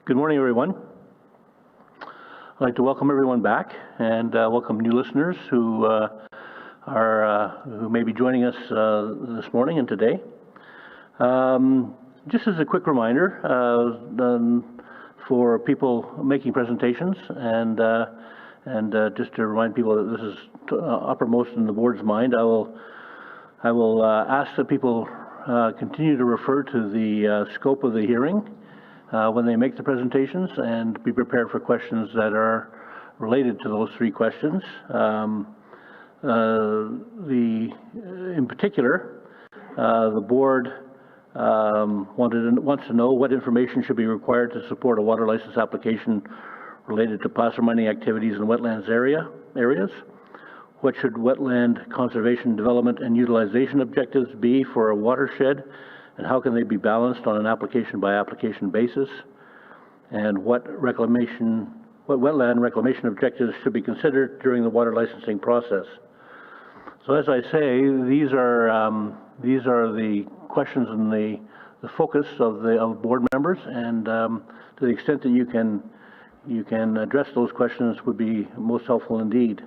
Good morning, everyone. I'd like to welcome everyone back and welcome new listeners who may be joining us this morning and today. Just as a quick reminder for people making presentations and just to remind people that this is uppermost in the board's mind, I will ask that people continue to refer to the scope of the hearing when they make the presentations, and be prepared for questions that are related to those three questions. In particular, the board wants to know what information should be required to support a water license application related to placer mining activities in wetlands areas. What should wetland conservation, development, and utilization objectives be for a watershed, and how can they be balanced on an application-by-application basis? And what wetland reclamation objectives should be considered during the water licensing process? So, as I say, these are the questions and the focus of board members, and to the extent that you can address those questions would be most helpful indeed.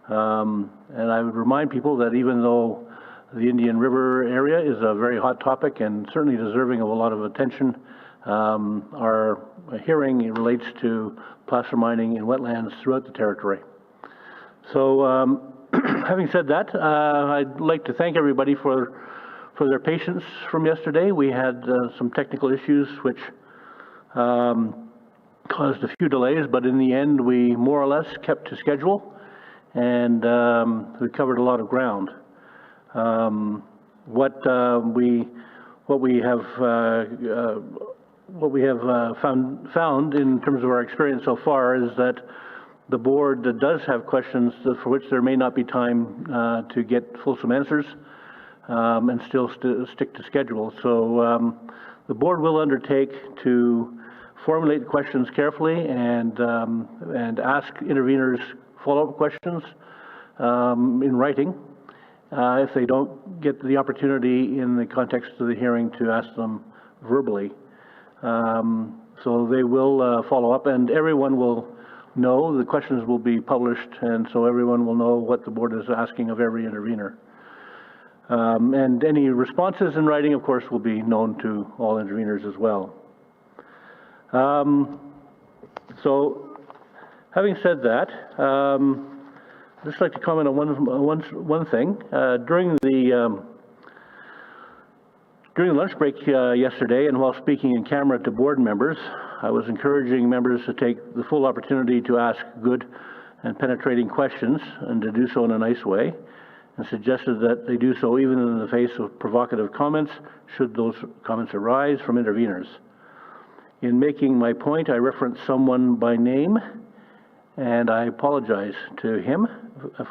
And I would remind people that even though the Indian River area is a very hot topic and certainly deserving of a lot of attention, our hearing relates to placer mining in wetlands throughout the territory. So having said that, I'd like to thank everybody for their patience from yesterday. We had some technical issues which caused a few delays, but in the end we more or less kept to schedule, and we covered a lot of ground. What we have found in terms of our experience so far is that the board does have questions for which there may not be time to get fulsome answers, and still stick to schedule. So the board will undertake to formulate questions carefully and ask interveners follow-up questions in writing. If they don't get the opportunity in the context of the hearing to ask them verbally. So they will follow up, and everyone will know, the questions will be published, and so everyone will know what the board is asking of every intervener. And any responses in writing, of course, will be known to all interveners as well. So having said that, I'd just like to comment on one thing. During the lunch break yesterday, and while speaking in camera to board members, I was encouraging members to take the full opportunity to ask good and penetrating questions, and to do so in a nice way, and suggested that they do so even in the face of provocative comments, should those comments arise from interveners. In making my point, I referenced someone by name, and I apologize to him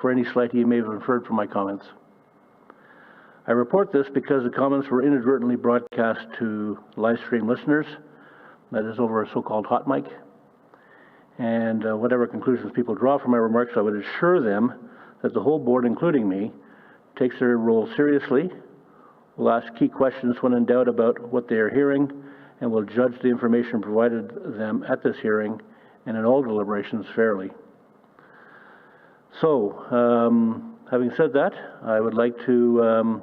for any slight he may have inferred from my comments. I report this because the comments were inadvertently broadcast to live stream listeners, that is over a so-called hot mic, and whatever conclusions people draw from my remarks, I would assure them that the whole board, including me, takes their role seriously, will ask key questions when in doubt about what they are hearing, and will judge the information provided them at this hearing and in all deliberations fairly. So, having said that, I would like to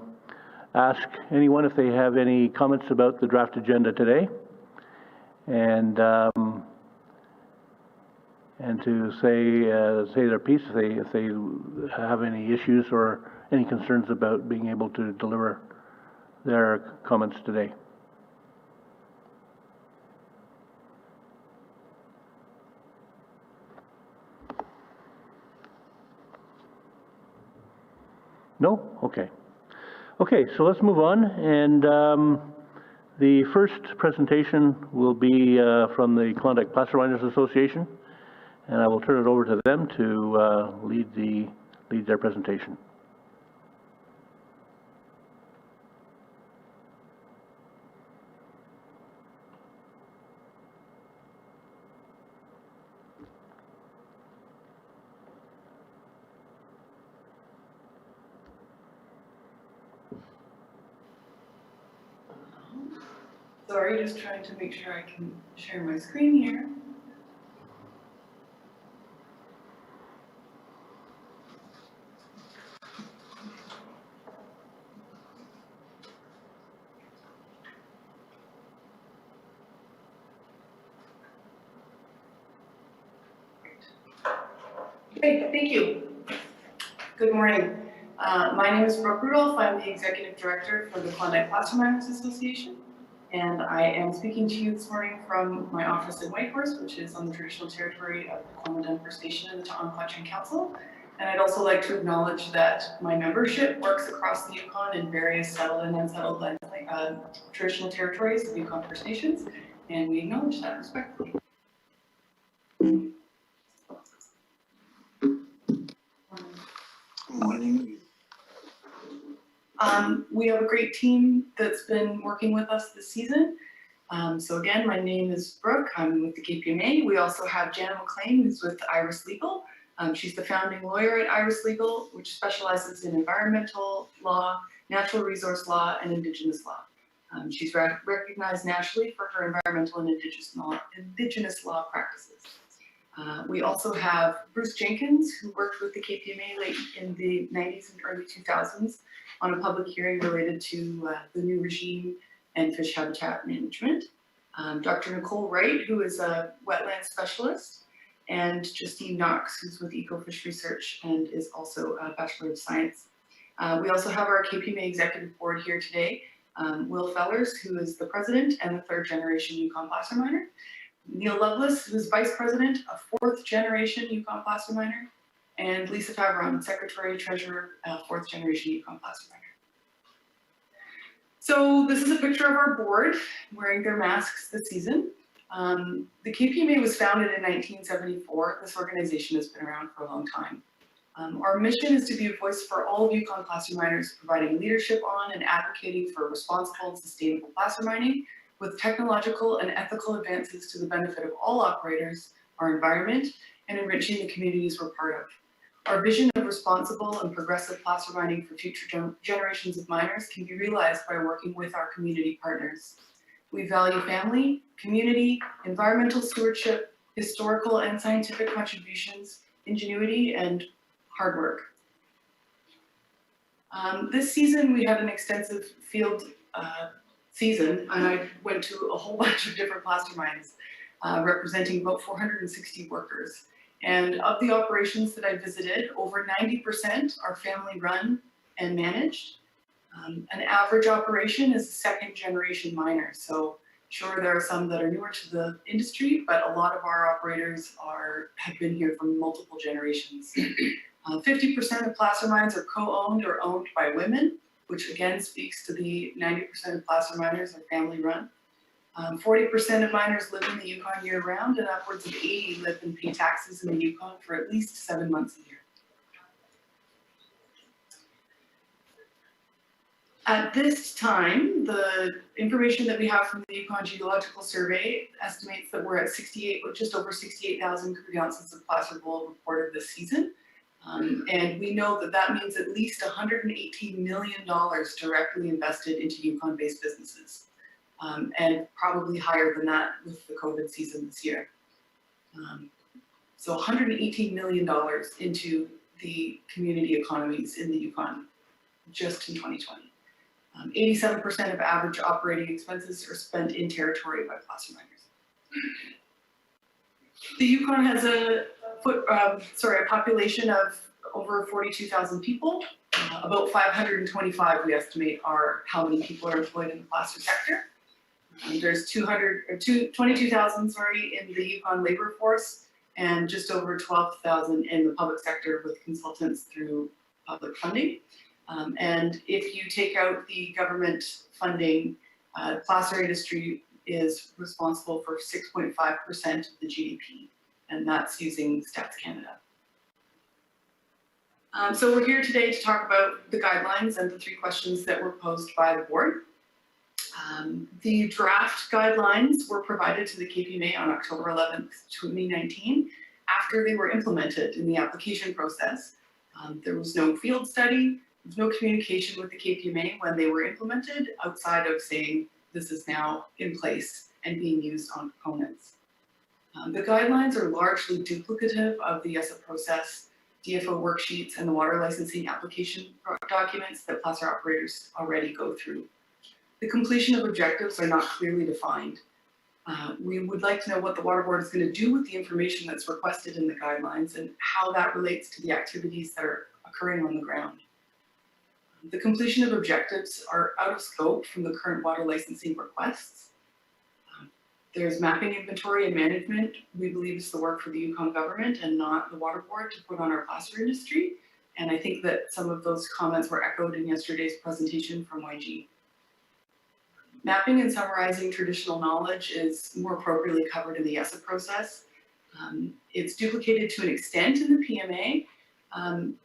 ask anyone if they have any comments about the draft agenda today, and to say their piece if they have any issues or any concerns about being able to deliver their comments today. No? Okay. Okay, so let's move on, and the first presentation will be from the Klondike Placer Miners Association, and I will turn it over to them to lead their presentation. Sorry, just trying to make sure I can share my screen here. Okay, thank you. Good morning. My name is Brooke Rudolph. I'm the Executive Director for the Klondike Plasterminers Association, and I am speaking to you this morning from my office in Whitehorse, which is on the traditional territory of the Klondike First Nation and the Tonquatching Council. And I'd also like to acknowledge that my membership works across the Yukon in various settled and unsettled traditional territories of Yukon First Nations, and we acknowledge that respectfully. Good morning. We have a great team that's been working with us this season. So again, my name is Brooke. I'm with the KPMA. We also have Jana McLean, who's with Iris Legal. She's the founding lawyer at Iris Legal, which specializes in environmental law, natural resource law, and Indigenous law. She's recognized nationally for her environmental and Indigenous law practices. We also have Bruce Jenkins, who worked with the KPMA late in the 90s and early 2000s on a public hearing related to the new regime and fish habitat management. Dr. Nicole Wright, who is a wetland specialist, and Justine Knox, who's with Ecofish Research and is also a Bachelor of Science. We also have our KPMA Executive Board here today. Will Fellers, who is the president and the third generation Yukon placer miner. Neil Lovelace, who's vice president, a fourth generation Yukon placer miner. And Lisa Favron, secretary, treasurer, fourth generation Yukon placer miner. So this is a picture of our board wearing their masks this season. The KPMA was founded in 1974. This organization has been around for a long time. Our mission is to be a voice for all of Yukon placer miners, providing leadership on and advocating for responsible and sustainable placer mining with technological and ethical advances to the benefit of all operators, our environment, and enriching the communities we're part of. Our vision of responsible and progressive placer mining for future generations of miners can be realized by working with our community partners. We value family, community, environmental stewardship, historical and scientific contributions, ingenuity, and hard work. This season we had an extensive field season, and I went to a whole bunch of different placer mines representing about 460 workers. And of the operations that I visited, over 90% are family run and managed. An average operation is a second generation miner. So sure, there are some that are newer to the industry, but a lot of our operators have been here for multiple generations. 50% of placer mines are co-owned or owned by women, which again speaks to the 90% of placer miners are family run. 40% of miners live in the Yukon year round, and upwards of 80 live and pay taxes in the Yukon for at least 7 months a year. At this time, the information that we have from the Yukon Geological Survey estimates that we're at just over 68,000 cubic ounces of placer gold reported this season. And we know that that means at least $118 million directly invested into Yukon-based businesses. And probably higher than that with the COVID season this year. So $118 million into the community economies in the Yukon just in 2020. 87% of average operating expenses are spent in territory by placer miners. The Yukon has a population of over 42,000 people. About 525 we estimate are how many people are employed in the placer sector. There's 22,000 in the Yukon labor force and just over 12,000 in the public sector with consultants through public funding. And if you take out the government funding, placer industry is responsible for 6.5% of the GDP, and that's using Stats Canada. So we're here today to talk about the guidelines and the 3 questions that were posed by the board. The draft guidelines were provided to the KPMA on October 11th, 2019, after they were implemented in the application process. There was no field study, there was no communication with the KPMA when they were implemented outside of saying this is now in place and being used on components. The guidelines are largely duplicative of the ESSA process, DFO worksheets, and the water licensing application documents that placer operators already go through. The completion of objectives are not clearly defined. We would like to know what the water board is going to do with the information that's requested in the guidelines and how that relates to the activities that are occurring on the ground. The completion of objectives are out of scope from the current water licensing requests. There's mapping, inventory, and management, we believe, is the work for the Yukon government and not the water board to put on our placer industry. And I think that some of those comments were echoed in yesterday's presentation from YG. Mapping and summarizing traditional knowledge is more appropriately covered in the ESSA process. It's duplicated to an extent in the PMA,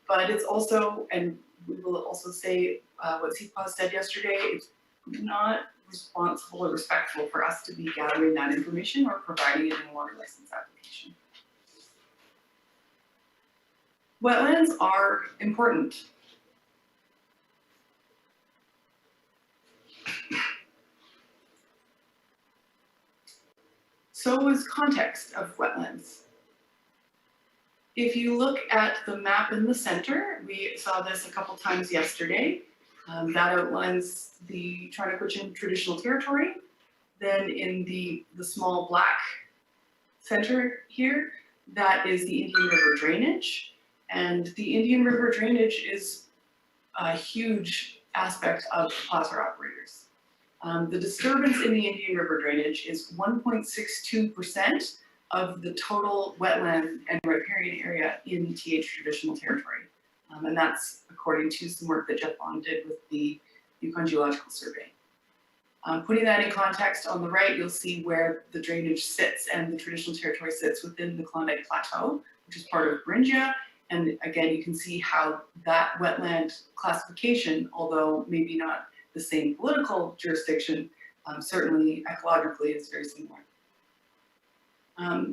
but it's also, and we will also say what CPAW said yesterday, it's not responsible or respectful for us to be gathering that information or providing it in a water license application. Wetlands are important. So is context of wetlands. If you look at the map in the center, we saw this a couple times yesterday. That outlines the Klondike traditional territory. Then in the small black center here, that is the Indian River drainage. And the Indian River drainage is a huge aspect of placer operators. The disturbance in the Indian River drainage is 1.62% of the total wetland and riparian area in TH traditional territory. And that's according to some work that Jeff Bond did with the Yukon Geological Survey. Putting that in context, on the right, you'll see where the drainage sits and the traditional territory sits within the Klondike Plateau, which is part of Beringia. And again, you can see how that wetland classification, although maybe not the same political jurisdiction, certainly ecologically is very similar.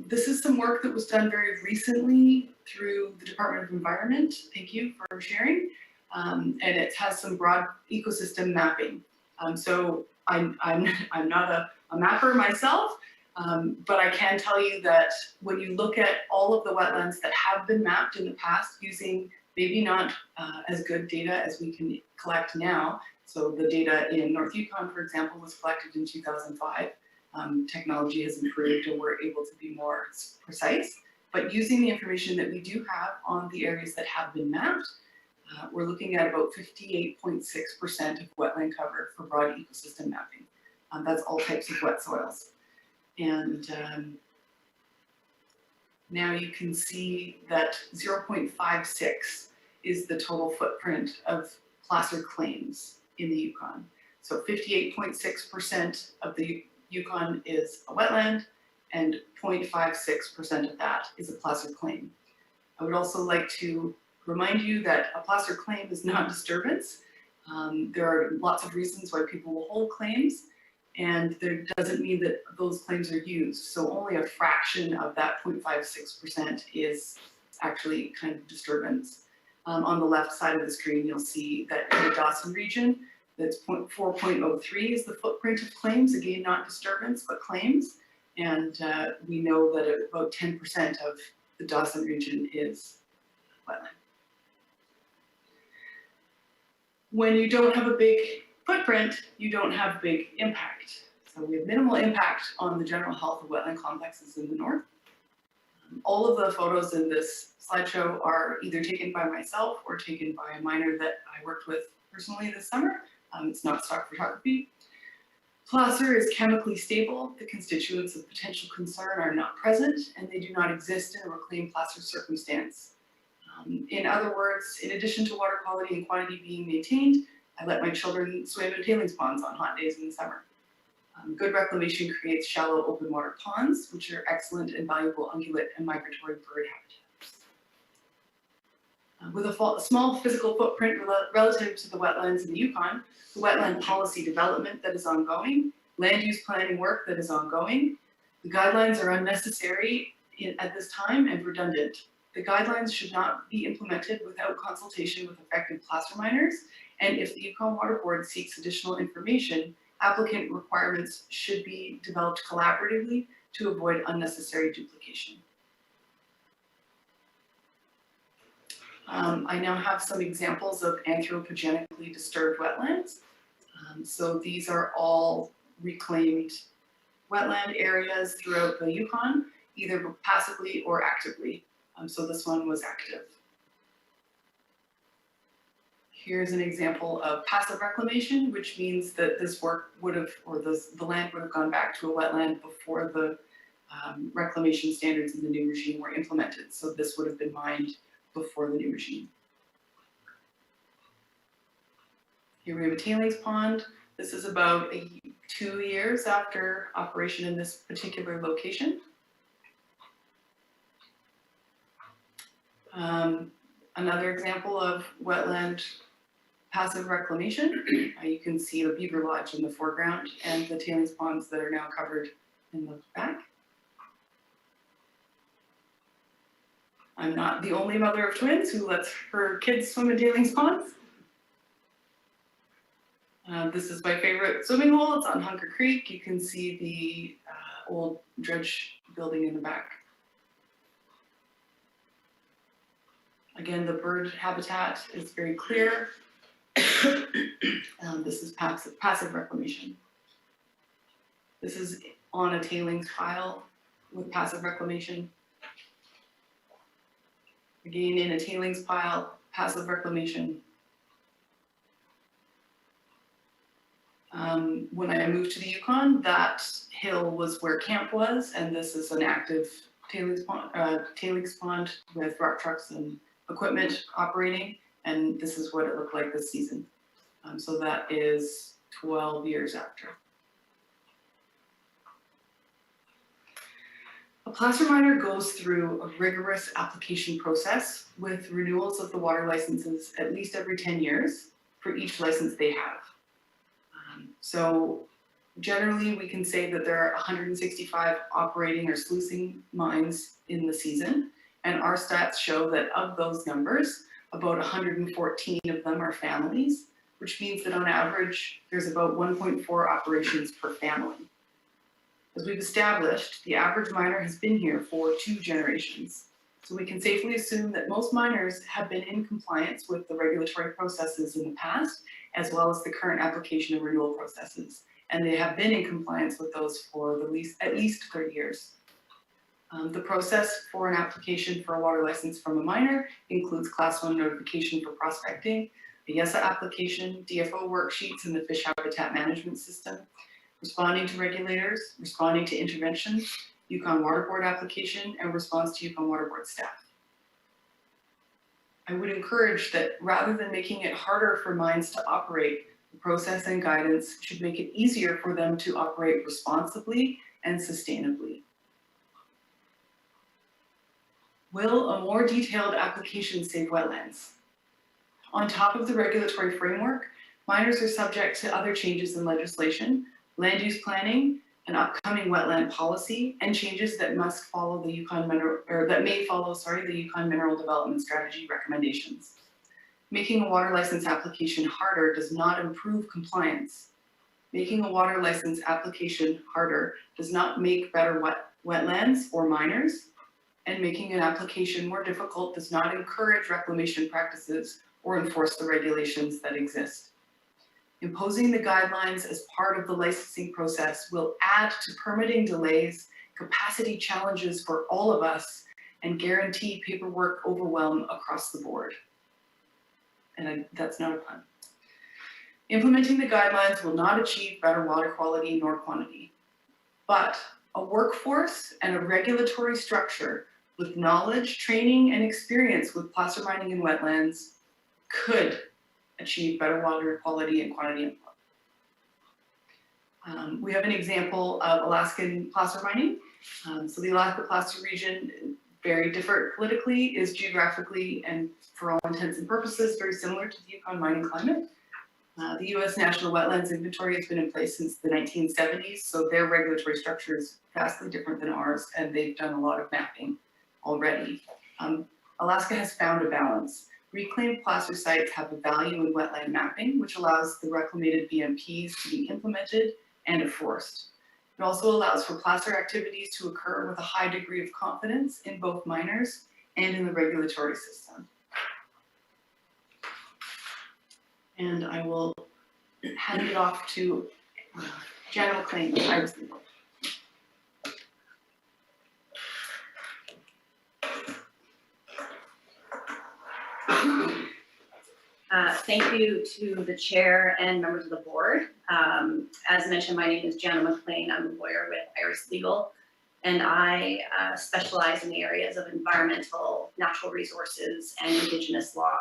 This is some work that was done very recently through the Department of Environment. Thank you for sharing. And it has some broad ecosystem mapping. So I'm not a mapper myself, but I can tell you that when you look at all of the wetlands that have been mapped in the past using maybe not as good data as we can collect now. So the data in North Yukon, for example, was collected in 2005. Technology has improved and we're able to be more precise. But using the information that we do have on the areas that have been mapped, we're looking at about 58.6% of wetland cover for broad ecosystem mapping. That's all types of wet soils. And now you can see that 0.56 is the total footprint of placer claims in the Yukon. So 58.6% of the Yukon is a wetland, and 0.56% of that is a placer claim. I would also like to remind you that a placer claim is not disturbance. There are lots of reasons why people will hold claims, and there doesn't mean that those claims are used. So only a fraction of that 0.56% is actually kind of disturbance. On the left side of the screen, you'll see that in the Dawson region, that's 4.03 is the footprint of claims, again, not disturbance, but claims. And we know that about 10% of the Dawson region is wetland. When you don't have a big footprint, you don't have big impact. So we have minimal impact on the general health of wetland complexes in the north. All of the photos in this slideshow are either taken by myself or taken by a miner that I worked with personally this summer. It's not stock photography. Placer is chemically stable. The constituents of potential concern are not present, and they do not exist in a reclaimed placer circumstance. In other words, in addition to water quality and quantity being maintained, I let my children swim in tailings ponds on hot days in the summer. Good reclamation creates shallow open water ponds, which are excellent and valuable ungulate and migratory bird habitats. With a small physical footprint relative to the wetlands in the Yukon, the wetland policy development that is ongoing, land use planning work that is ongoing, the guidelines are unnecessary at this time and redundant. The guidelines should not be implemented without consultation with affected placer miners, and if the Yukon Water Board seeks additional information, applicant requirements should be developed collaboratively to avoid unnecessary duplication. I now have some examples of anthropogenically disturbed wetlands. So these are all reclaimed wetland areas throughout the Yukon, either passively or actively. So this one was active. Here's an example of passive reclamation, which means that this work would have, or the land would have gone back to a wetland before the reclamation standards in the new regime were implemented. So this would have been mined before the new regime. Here we have a tailings pond. This is about 2 years after operation in this particular location. Another example of wetland passive reclamation. You can see the beaver lodge in the foreground and the tailings ponds that are now covered in the back. I'm not the only mother of twins who lets her kids swim in tailings ponds. This is my favorite swimming hole. It's on Hunker Creek. You can see the old dredge building in the back. Again, the bird habitat is very clear. This is passive reclamation. This is on a tailings pile with passive reclamation. Again, in a tailings pile, passive reclamation. When I moved to the Yukon, that hill was where camp was, and this is an active tailings pond with rock trucks and equipment operating, and this is what it looked like this season. So that is 12 years after. A placer miner goes through a rigorous application process with renewals of the water licenses at least every 10 years for each license they have. So generally we can say that there are 165 operating or sluicing mines in the season, and our stats show that of those numbers, about 114 of them are families, which means that on average, there's about 1.4 operations per family. As we've established, the average miner has been here for 2 generations. So we can safely assume that most miners have been in compliance with the regulatory processes in the past, as well as the current application and renewal processes. And they have been in compliance with those for at least 30 years. The process for an application for a water license from a miner includes Class 1 notification for prospecting, the YESA application, DFO worksheets, and the fish habitat management system, responding to regulators, responding to interventions, Yukon Water Board application, and response to Yukon Water Board staff. I would encourage that rather than making it harder for mines to operate, the process and guidance should make it easier for them to operate responsibly and sustainably. Will a more detailed application save wetlands? On top of the regulatory framework, miners are subject to other changes in legislation, land use planning, an upcoming wetland policy, and changes that must follow the Yukon Mineral, or that may follow, the Yukon Mineral Development Strategy recommendations. Making a water license application harder does not improve compliance. Making a water license application harder does not make better wetlands or miners, and making an application more difficult does not encourage reclamation practices or enforce the regulations that exist. Imposing the guidelines as part of the licensing process will add to permitting delays, capacity challenges for all of us, and guarantee paperwork overwhelm across the board. And that's not a pun. Implementing the guidelines will not achieve better water quality nor quantity, but a workforce and a regulatory structure with knowledge, training, and experience with placer mining in wetlands could achieve better water quality and quantity and flow. We have an example of Alaskan placer mining. So the Alaska placer region, very different politically, is geographically and for all intents and purposes very similar to the Yukon mining climate. The U.S. National Wetlands Inventory has been in place since the 1970s, so their regulatory structure is vastly different than ours, and they've done a lot of mapping already. Alaska has found a balance Reclaimed placer sites have a value in wetland mapping, which allows the reclamated BMPs to be implemented and enforced. It also allows for placer activities to occur with a high degree of confidence in both miners and in the regulatory system. And I will hand it off to Janet McLean, Iris Legal. Thank you to the chair and members of the board. As mentioned, my name is Janet McLean. I'm a lawyer with Iris Legal, and I specialize in the areas of environmental, natural resources, and Indigenous law.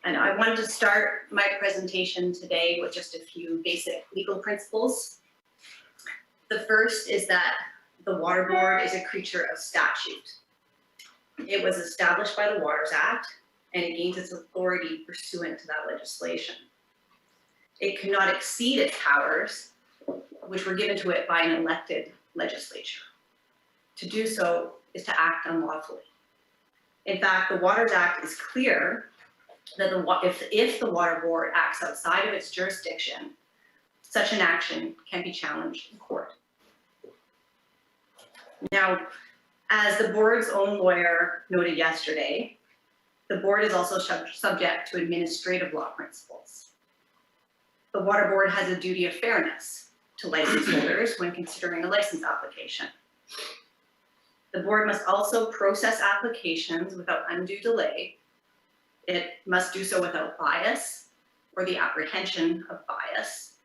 And I wanted to start my presentation today with just a few basic legal principles. The first is that the Water Board is a creature of statute. It was established by the Waters Act, and it gains its authority pursuant to that legislation. It cannot exceed its powers, which were given to it by an elected legislature. To do so is to act unlawfully. In fact, the Waters Act is clear that if the Water Board acts outside of its jurisdiction, such an action can be challenged in court. Now, as the board's own lawyer noted yesterday, the board is also subject to administrative law principles. The Water Board has a duty of fairness to license holders when considering a license application. The board must also process applications without undue delay. It must do so without bias or the apprehension of bias,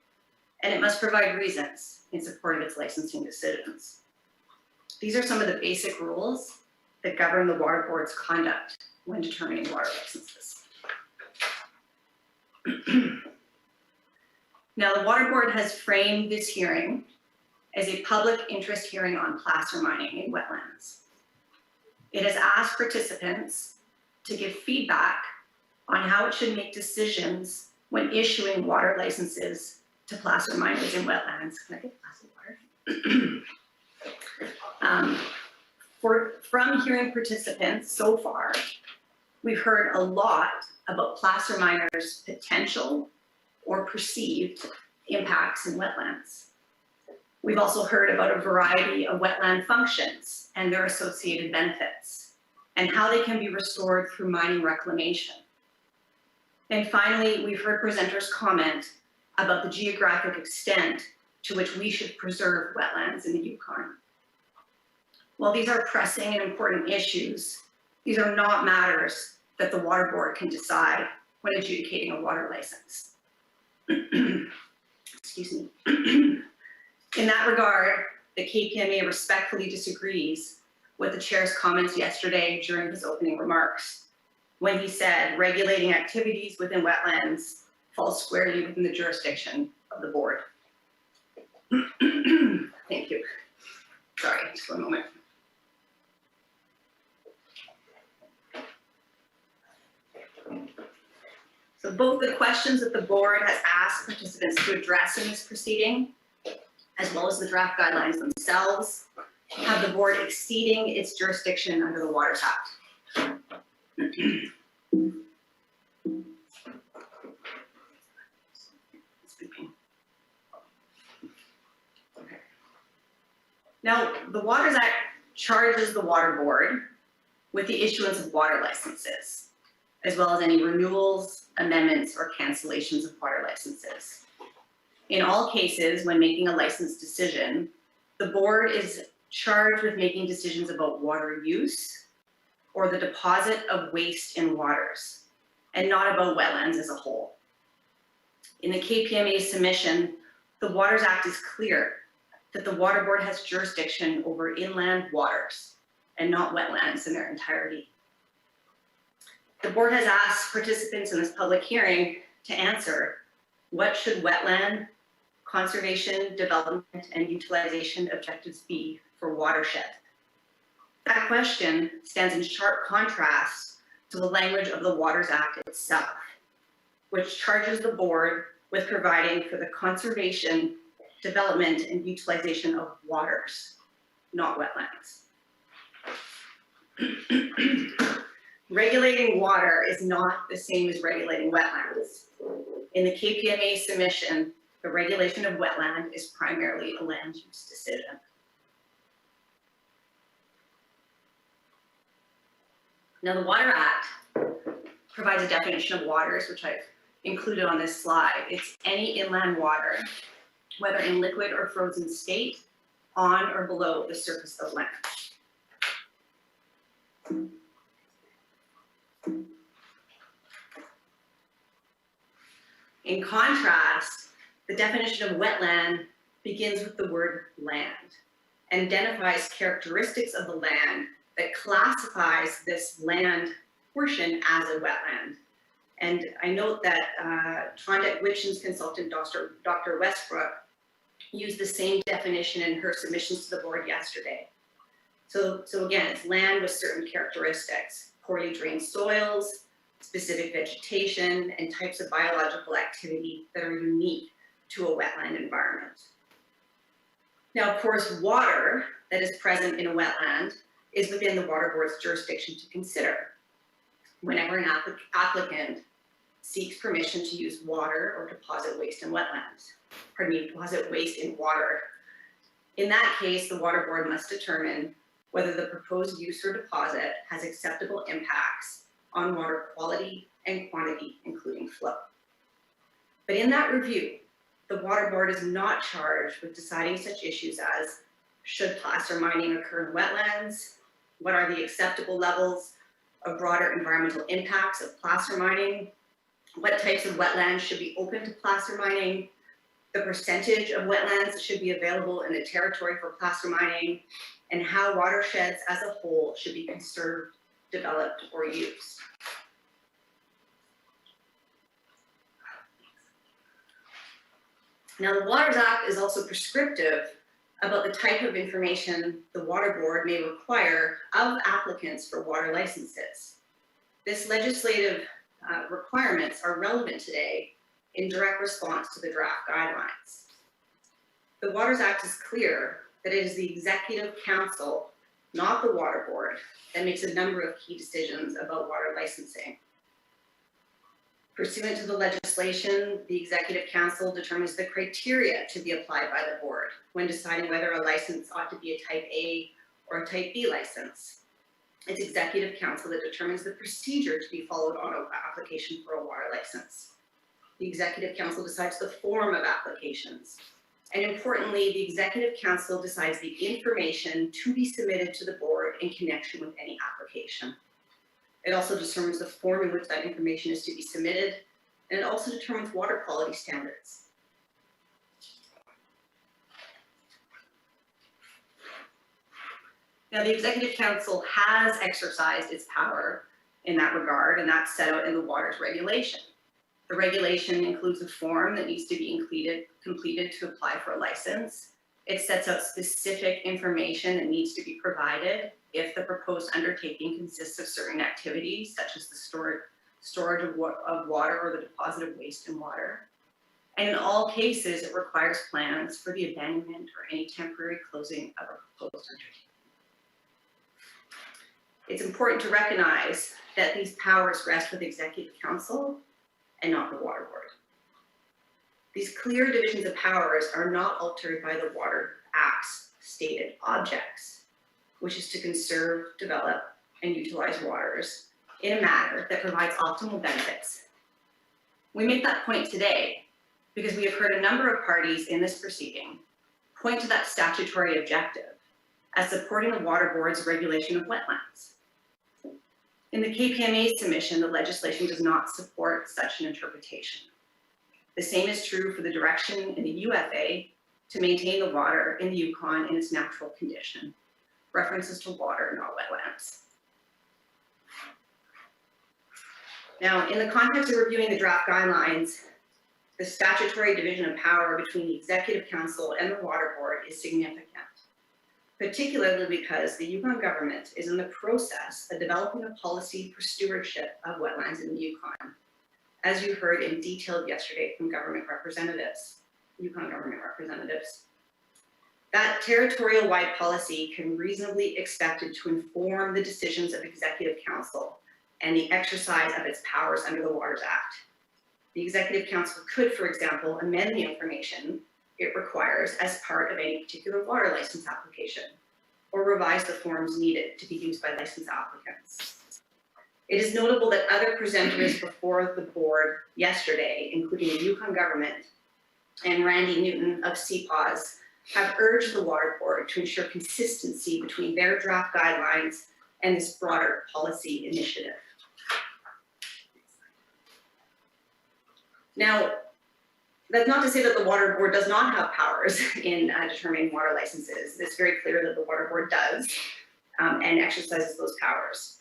and it must provide reasons in support of its licensing decisions. These are some of the basic rules that govern the Water Board's conduct when determining water licenses. Now, the Water Board has framed this hearing as a public interest hearing on placer mining in wetlands. It has asked participants to give feedback on how it should make decisions when issuing water licenses to placer miners in wetlands. Can I get a glass of water? From hearing participants so far, we've heard a lot about placer miners' potential or perceived impacts in wetlands. We've also heard about a variety of wetland functions and their associated benefits, and how they can be restored through mining reclamation. And finally, we've heard presenters comment about the geographic extent to which we should preserve wetlands in the Yukon. While these are pressing and important issues, these are not matters that the Water Board can decide when adjudicating a water license. Excuse me. In that regard, the KPMA respectfully disagrees with the chair's comments yesterday during his opening remarks, when he said regulating activities within wetlands falls squarely within the jurisdiction of the board. Thank you. Sorry, just one moment. So both the questions that the board has asked participants to address in this proceeding, as well as the draft guidelines themselves, have the board exceeding its jurisdiction under the Waters Act. Okay. Now, the Waters Act charges the Water Board with the issuance of water licenses, as well as any renewals, amendments, or cancellations of water licenses. In all cases, when making a license decision, the board is charged with making decisions about water use or the deposit of waste in waters, and not about wetlands as a whole. In the KPMA submission, the Waters Act is clear that the Water Board has jurisdiction over inland waters and not wetlands in their entirety. The board has asked participants in this public hearing to answer, what should wetland conservation, development, and utilization objectives be for watershed? That question stands in sharp contrast to the language of the Waters Act itself, which charges the board with providing for the conservation, development, and utilization of waters, not wetlands. Regulating water is not the same as regulating wetlands. In the KPMA submission, the regulation of wetland is primarily a land use decision. Now, the Water Act provides a definition of waters, which I've included on this slide. It's any inland water, whether in liquid or frozen state, on or below the surface of land. In contrast, the definition of wetland begins with the word land and identifies characteristics of the land that classifies this land portion as a wetland. And I note that Klondike Witchen's consultant, Dr. Westbrook, used the same definition in her submissions to the board yesterday. So again, it's land with certain characteristics: poorly drained soils, specific vegetation, and types of biological activity that are unique to a wetland environment. Now, of course, water that is present in a wetland is within the Water Board's jurisdiction to consider whenever an applicant seeks permission to use water or deposit waste in wetlands. Deposit waste in water. In that case, the Water Board must determine whether the proposed use or deposit has acceptable impacts on water quality and quantity, including flow. But in that review, the Water Board is not charged with deciding such issues as: should placer mining occur in wetlands? What are the acceptable levels of broader environmental impacts of placer mining? What types of wetlands should be open to placer mining? The percentage of wetlands that should be available in the territory for placer mining, and how watersheds as a whole should be conserved, developed, or used. Now, the Waters Act is also prescriptive about the type of information the Water Board may require of applicants for water licenses. This legislative requirements are relevant today in direct response to the draft guidelines. The Waters Act is clear that it is the Executive Council, not the Water Board, that makes a number of key decisions about water licensing. Pursuant to the legislation, the Executive Council determines the criteria to be applied by the board when deciding whether a license ought to be a Type A or a Type B license. It's Executive Council that determines the procedure to be followed on an application for a water license. The Executive Council decides the form of applications. And importantly, the Executive Council decides the information to be submitted to the board in connection with any application. It also determines the form in which that information is to be submitted, and it also determines water quality standards. Now, the Executive Council has exercised its power in that regard, and that's set out in the Waters Regulation. The regulation includes a form that needs to be completed to apply for a license. It sets out specific information that needs to be provided if the proposed undertaking consists of certain activities, such as the storage of water or the deposit of waste in water. And in all cases, it requires plans for the abandonment or any temporary closing of a proposed undertaking. It's important to recognize that these powers rest with Executive Council and not the Water Board. These clear divisions of powers are not altered by the Water Act's stated objects, which is to conserve, develop, and utilize waters in a manner that provides optimal benefits. We make that point today because we have heard a number of parties in this proceeding point to that statutory objective as supporting the Water Board's regulation of wetlands. In the KPMA submission, the legislation does not support such an interpretation. The same is true for the direction in the UFA to maintain the water in the Yukon in its natural condition. References to water, not wetlands. Now, in the context of reviewing the draft guidelines, the statutory division of power between the Executive Council and the Water Board is significant, particularly because the Yukon government is in the process of developing a policy for stewardship of wetlands in the Yukon, as you heard in detail yesterday from government representatives, Yukon government representatives. That territorial-wide policy can reasonably be expected to inform the decisions of Executive Council and the exercise of its powers under the Waters Act. The Executive Council could, for example, amend the information it requires as part of any particular water license application, or revise the forms needed to be used by licensed applicants. It is notable that other presenters before the board yesterday, including the Yukon government and Randy Newton of CPAWS, have urged the Water Board to ensure consistency between their draft guidelines and this broader policy initiative. Now, that's not to say that the Water Board does not have powers in determining water licenses. It's very clear that the Water Board does and exercises those powers.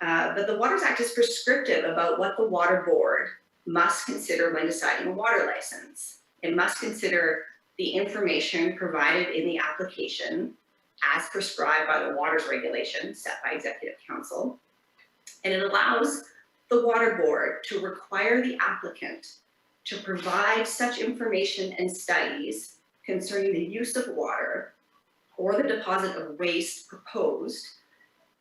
But the Waters Act is prescriptive about what the Water Board must consider when deciding a water license. It must consider the information provided in the application as prescribed by the waters regulation set by Executive Council. And it allows the Water Board to require the applicant to provide such information and studies concerning the use of water or the deposit of waste proposed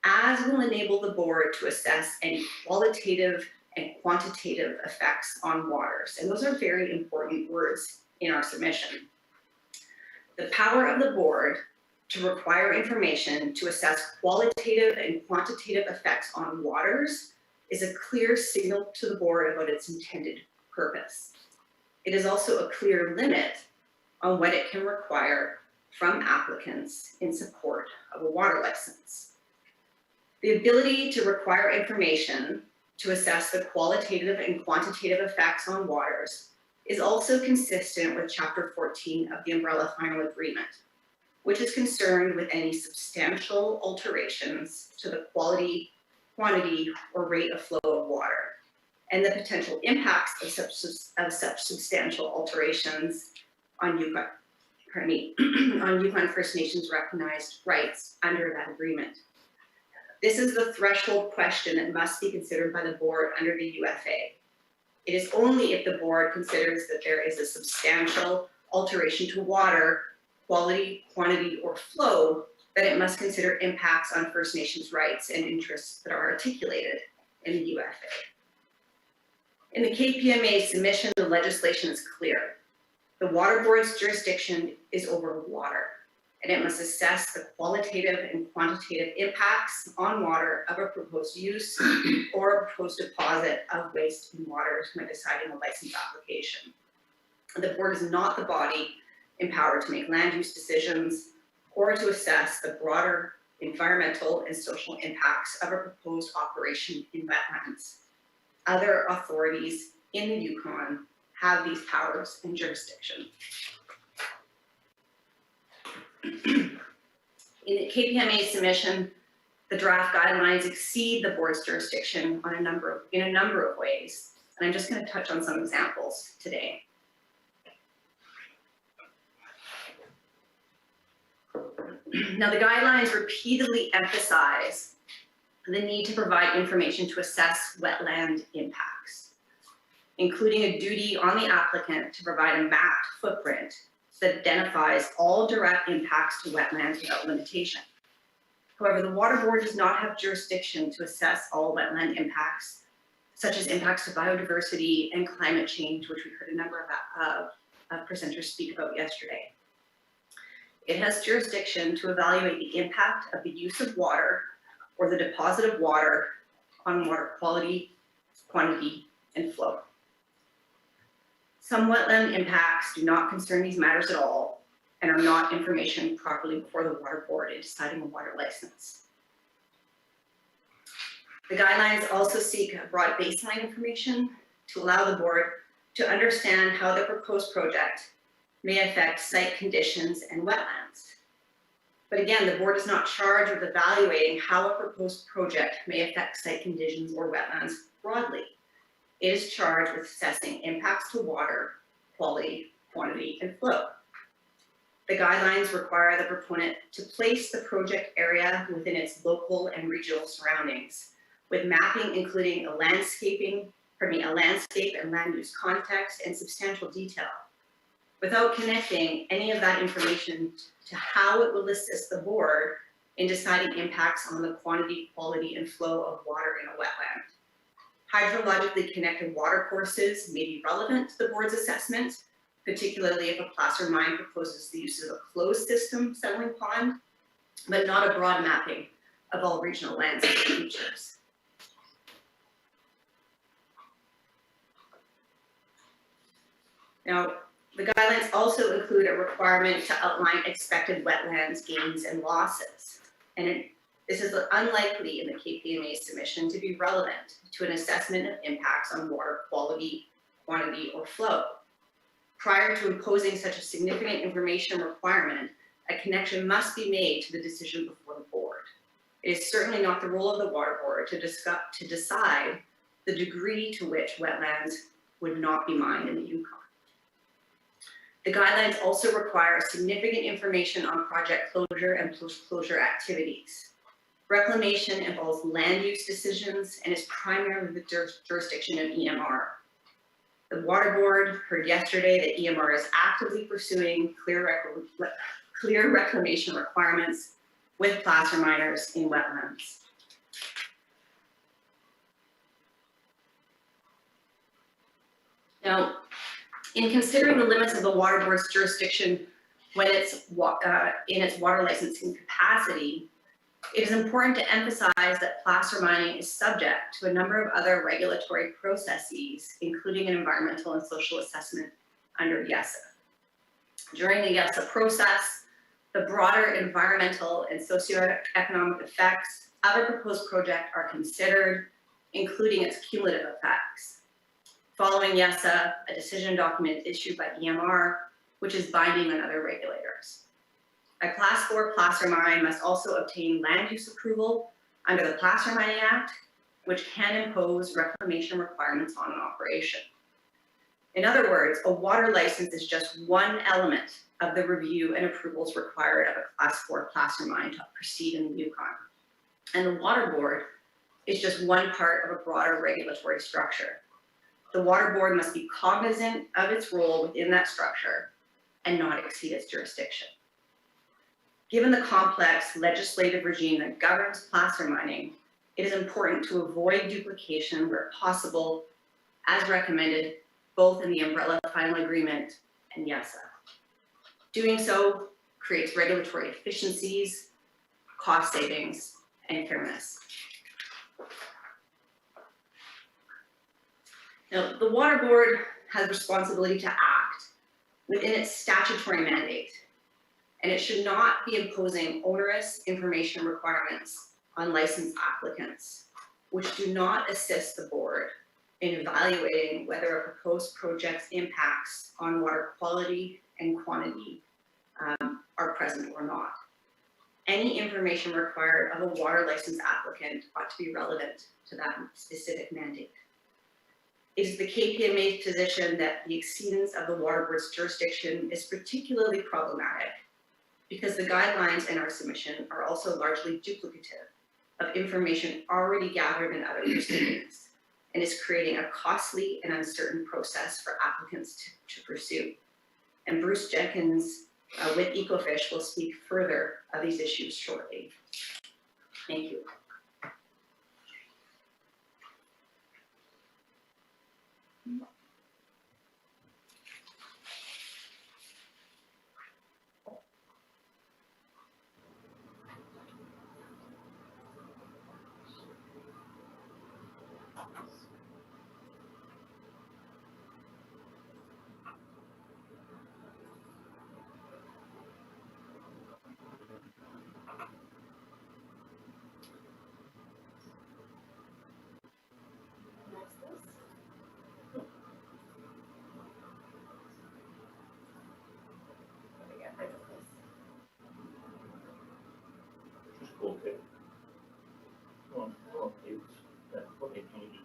as will enable the board to assess any qualitative and quantitative effects on waters. And those are very important words in our submission. The power of the board to require information to assess qualitative and quantitative effects on waters is a clear signal to the board about its intended purpose. It is also a clear limit on what it can require from applicants in support of a water license. The ability to require information to assess the qualitative and quantitative effects on waters is also consistent with Chapter 14 of the Umbrella Final Agreement, which is concerned with any substantial alterations to the quality, quantity, or rate of flow of water, and the potential impacts of such substantial alterations on Yukon, on Yukon First Nations recognized rights under that agreement. This is the threshold question that must be considered by the board under the UFA. It is only if the board considers that there is a substantial alteration to water, quality, quantity, or flow that it must consider impacts on First Nations rights and interests that are articulated in the UFA. In the KPMA submission, the legislation is clear. The Water Board's jurisdiction is over water, and it must assess the qualitative and quantitative impacts on water of a proposed use or a proposed deposit of waste in waters when deciding a license application. The board is not the body empowered to make land use decisions or to assess the broader environmental and social impacts of a proposed operation in wetlands. Other authorities in the Yukon have these powers and jurisdiction. In the KPMA submission, the draft guidelines exceed the board's jurisdiction on in a number of ways, and I'm just going to touch on some examples today. Now, the guidelines repeatedly emphasize the need to provide information to assess wetland impacts, including a duty on the applicant to provide a mapped footprint that identifies all direct impacts to wetlands without limitation. However, the Water Board does not have jurisdiction to assess all wetland impacts, such as impacts to biodiversity and climate change, which we heard a number of presenters speak about yesterday. It has jurisdiction to evaluate the impact of the use of water or the deposit of water on water quality, quantity, and flow. Some wetland impacts do not concern these matters at all and are not information properly before the Water Board in deciding a water license. The guidelines also seek broad baseline information to allow the board to understand how the proposed project may affect site conditions and wetlands. But again, the board is not charged with evaluating how a proposed project may affect site conditions or wetlands broadly. It is charged with assessing impacts to water, quality, quantity, and flow. The guidelines require the proponent to place the project area within its local and regional surroundings, with mapping including a landscape and land use context and substantial detail, without connecting any of that information to how it will assist the board in deciding impacts on the quantity, quality, and flow of water in a wetland. Hydrologically connected water courses may be relevant to the board's assessment, particularly if a placer mine proposes the use of a closed system settling pond, but not a broad mapping of all regional landscape features. Now, the guidelines also include a requirement to outline expected wetlands gains and losses. And this is unlikely in the KPMA submission to be relevant to an assessment of impacts on water quality, quantity, or flow. Prior to imposing such a significant information requirement, a connection must be made to the decision before the board. It is certainly not the role of the water board to decide the degree to which wetlands would not be mined in the Yukon. The guidelines also require significant information on project closure and post-closure activities. Reclamation involves land use decisions and is primarily the jurisdiction of EMR. The water board heard yesterday that EMR is actively pursuing clear reclamation requirements with placer miners in wetlands. Now, in considering the limits of the water board's jurisdiction when it's in its water licensing capacity, it is important to emphasize that placer mining is subject to a number of other regulatory processes, including an environmental and social assessment under YESA. During the YESA process, the broader environmental and socioeconomic effects of a proposed project are considered, including its cumulative effects. Following YESA, a decision document is issued by EMR, which is binding on other regulators. A Class 4 placer mine must also obtain land use approval under the Placer Mining Act, which can impose reclamation requirements on an operation. In other words, a water license is just one element of the review and approvals required of a Class 4 placer mine to proceed in the Yukon. And the water board is just one part of a broader regulatory structure. The water board must be cognizant of its role within that structure and not exceed its jurisdiction. Given the complex legislative regime that governs placer mining, it is important to avoid duplication where possible, as recommended both in the umbrella final agreement and YESA. Doing so creates regulatory efficiencies, cost savings, and fairness. Now, the water board has responsibility to act within its statutory mandate, and it should not be imposing onerous information requirements on licensed applicants, which do not assist the board in evaluating whether a proposed project's impacts on water quality and quantity are present or not. Any information required of a water license applicant ought to be relevant to that specific mandate. It is the KPMA's position that the exceedance of the water board's jurisdiction is particularly problematic because the guidelines in our submission are also largely duplicative of information already gathered in other proceedings and is creating a costly and uncertain process for applicants to pursue. And Bruce Jenkins with Ecofish will speak further of these issues shortly. Thank you. Okay. Well, it's that okay, changes.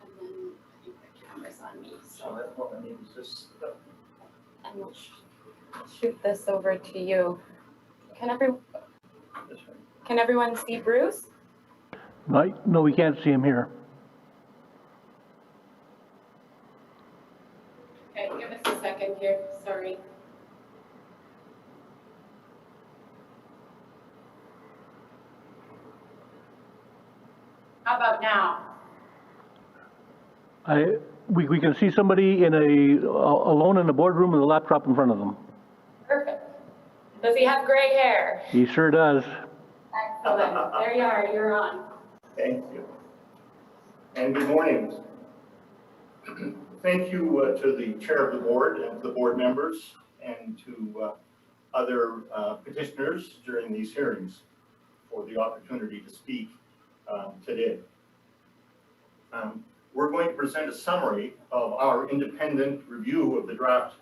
And then I think the camera's on me, So so that's what I need is this. I'm gonna shoot this over to you. Can This one. can everyone see Bruce? No, we can't see him here. Okay, give us a second here, sorry. How about now? We can see somebody alone in a boardroom with a laptop in front of them. Perfect. Does he have gray hair? He sure does. Excellent. There you are, you're on. Thank you. And good morning. Thank you to the chair of the board and to the board members and to other petitioners during these hearings for the opportunity to speak today. We're going to present a summary of our independent review of the draft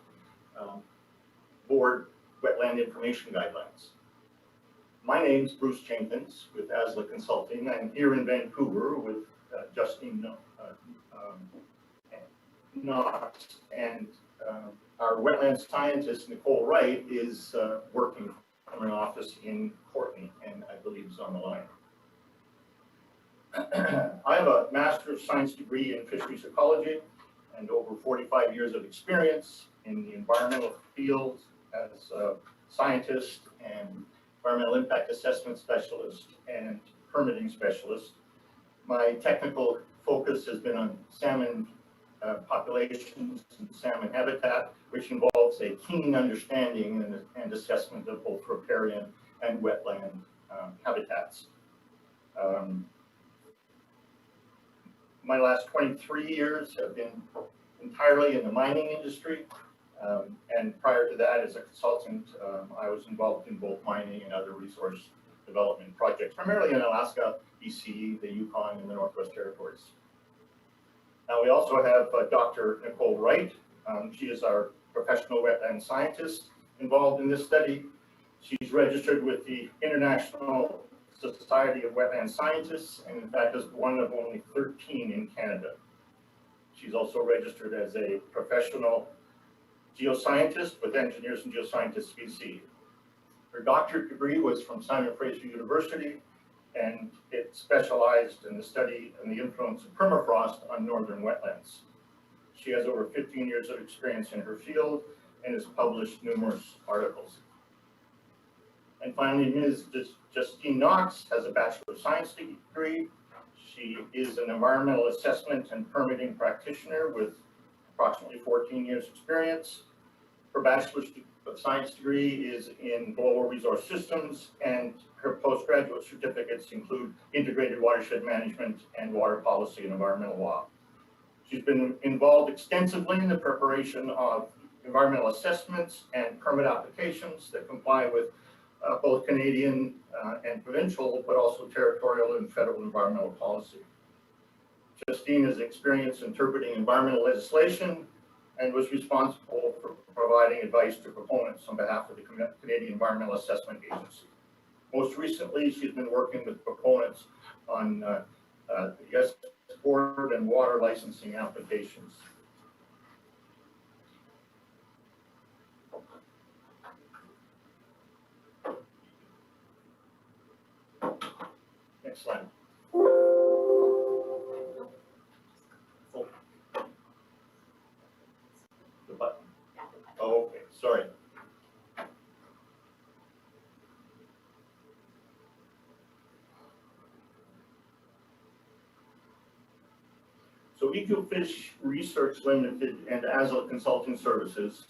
board wetland information guidelines. My name's Bruce Jenkins with ASLA Consulting. I'm here in Vancouver with Justine Knox, and our wetland scientist, Nicole Wright, is working from an office in Courtney, and I believe is on the line. I have a Master of Science degree in fisheries ecology and over 45 years of experience in the environmental field as a scientist and environmental impact assessment specialist and permitting specialist. My technical focus has been on salmon populations and salmon habitat, which involves a keen understanding and assessment of both riparian and wetland habitats. My last 23 years have been entirely in the mining industry. And prior to that, as a consultant, I was involved in both mining and other resource development projects, primarily in Alaska, BC, the Yukon, and the Northwest Territories. Now, we also have Dr. Nicole Wright. She is our professional wetland scientist involved in this study. She's registered with the International Society of Wetland Scientists, and in fact is one of only 13 in Canada. She's also registered as a professional geoscientist with Engineers and Geoscientists BC. Her doctorate degree was from Simon Fraser University, and it specialized in the study and the influence of permafrost on northern wetlands. She has over 15 years of experience in her field and has published numerous articles. And finally, Ms. Justine Knox has a Bachelor of Science degree. She is an environmental assessment and permitting practitioner with approximately 14 years experience. Her Bachelor of Science degree is in Global Resource Systems, and her postgraduate certificates include Integrated Watershed Management and Water Policy and Environmental Law. She's been involved extensively in the preparation of environmental assessments and permit applications that comply with both Canadian and provincial, but also territorial and federal environmental policy. Justine has experience interpreting environmental legislation and was responsible for providing advice to proponents on behalf of the Canadian Environmental Assessment Agency. Most recently, she's been working with proponents on the board and water licensing applications. Next slide. Oh. The button. Oh, okay, sorry. So Ecofish Research Limited and ASLA Consulting Services,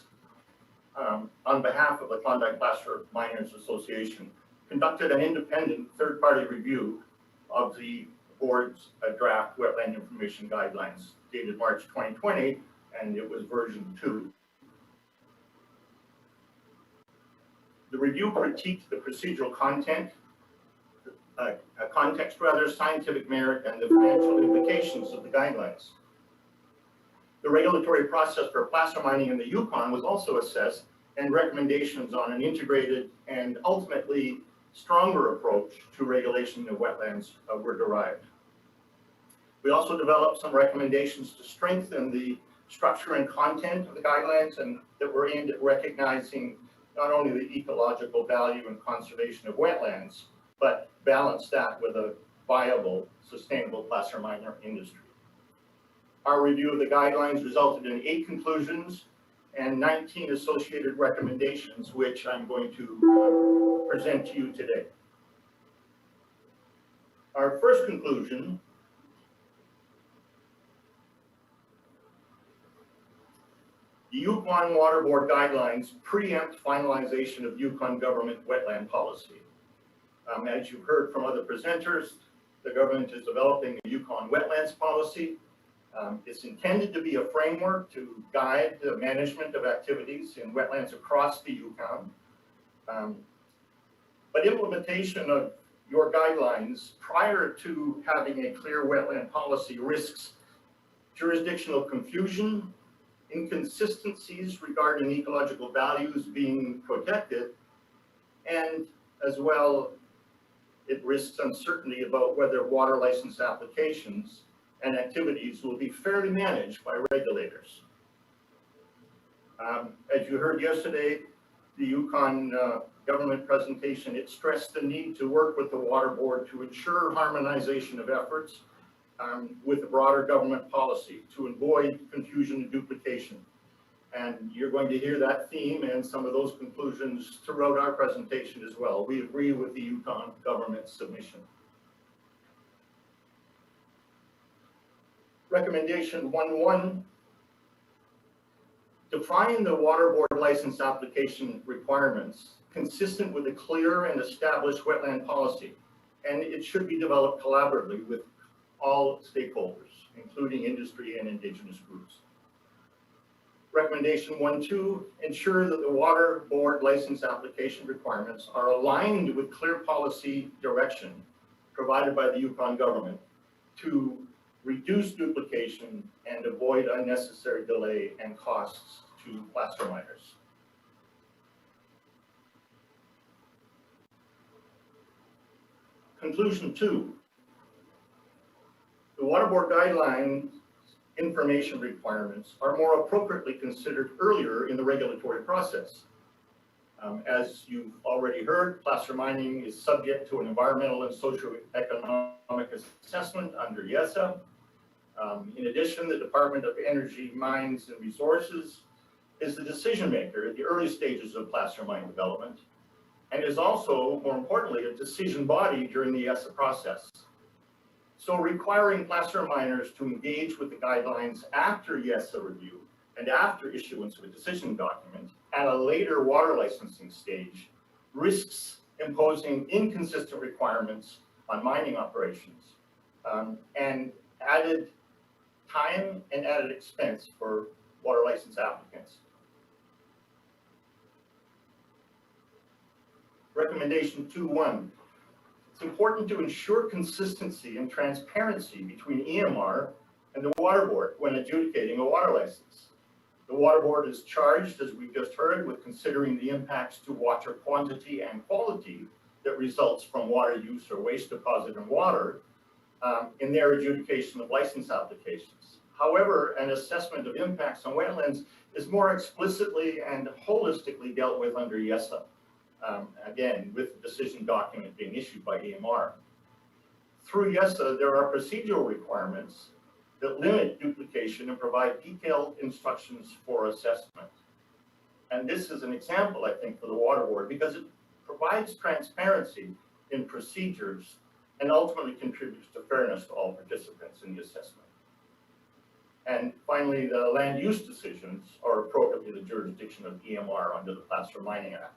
on behalf of the Klondike Placer Miners Association, conducted an independent third-party review of the board's draft wetland information guidelines dated March 2020, and it was version 2. The review critiqued the procedural content, context rather, scientific merit, and the financial implications of the guidelines. The regulatory process for placer mining in the Yukon was also assessed, and recommendations on an integrated and ultimately stronger approach to regulation of wetlands were derived. We also developed some recommendations to strengthen the structure and content of the guidelines, and that were aimed at recognizing not only the ecological value and conservation of wetlands, but balance that with a viable, sustainable placer miner industry. Our review of the guidelines resulted in 8 conclusions and 19 associated recommendations, which I'm going to present to you today. Our first conclusion the Yukon Water Board guidelines preempt finalization of Yukon government wetland policy. As you've heard from other presenters, the government is developing a Yukon wetlands policy. It's intended to be a framework to guide the management of activities in wetlands across the Yukon. But implementation of your guidelines prior to having a clear wetland policy risks jurisdictional confusion, inconsistencies regarding ecological values being protected, and as well, it risks uncertainty about whether water license applications and activities will be fairly managed by regulators. As you heard yesterday, the Yukon government presentation, it stressed the need to work with the Water Board to ensure harmonization of efforts with the broader government policy to avoid confusion and duplication. And you're going to hear that theme and some of those conclusions throughout our presentation as well. We agree with the Yukon government submission. Recommendation 1.1, define the Water Board license application requirements consistent with a clear and established wetland policy. And it should be developed collaboratively with all stakeholders, including industry and Indigenous groups. Recommendation 1.2, ensure that the Water Board license application requirements are aligned with clear policy direction provided by the Yukon government to reduce duplication and avoid unnecessary delay and costs to placer miners. Conclusion 2, the Water Board guidelines information requirements are more appropriately considered earlier in the regulatory process. As you've already heard, placer mining is subject to an environmental and socioeconomic assessment under YESA. In addition, the Department of Energy, Mines and Resources is the decision maker at the early stages of placer mine development and is also, more importantly, a decision body during the YESA process. So requiring placer miners to engage with the guidelines after YESA review and after issuance of a decision document at a later water licensing stage risks imposing inconsistent requirements on mining operations and added time and added expense for water license applicants. Recommendation 2.1. It's important to ensure consistency and transparency between EMR and the Water Board when adjudicating a water license. The Water Board is charged, as we just heard, with considering the impacts to water quantity and quality that results from water use or waste deposit in water in their adjudication of license applications. However, an assessment of impacts on wetlands is more explicitly and holistically dealt with under YESA. Again, with the decision document being issued by EMR. Through YESA, there are procedural requirements that limit duplication and provide detailed instructions for assessment. And this is an example, I think, for the Water Board because it provides transparency in procedures and ultimately contributes to fairness to all participants in the assessment. And finally, the land use decisions are appropriately the jurisdiction of EMR under the Placer Mining Act.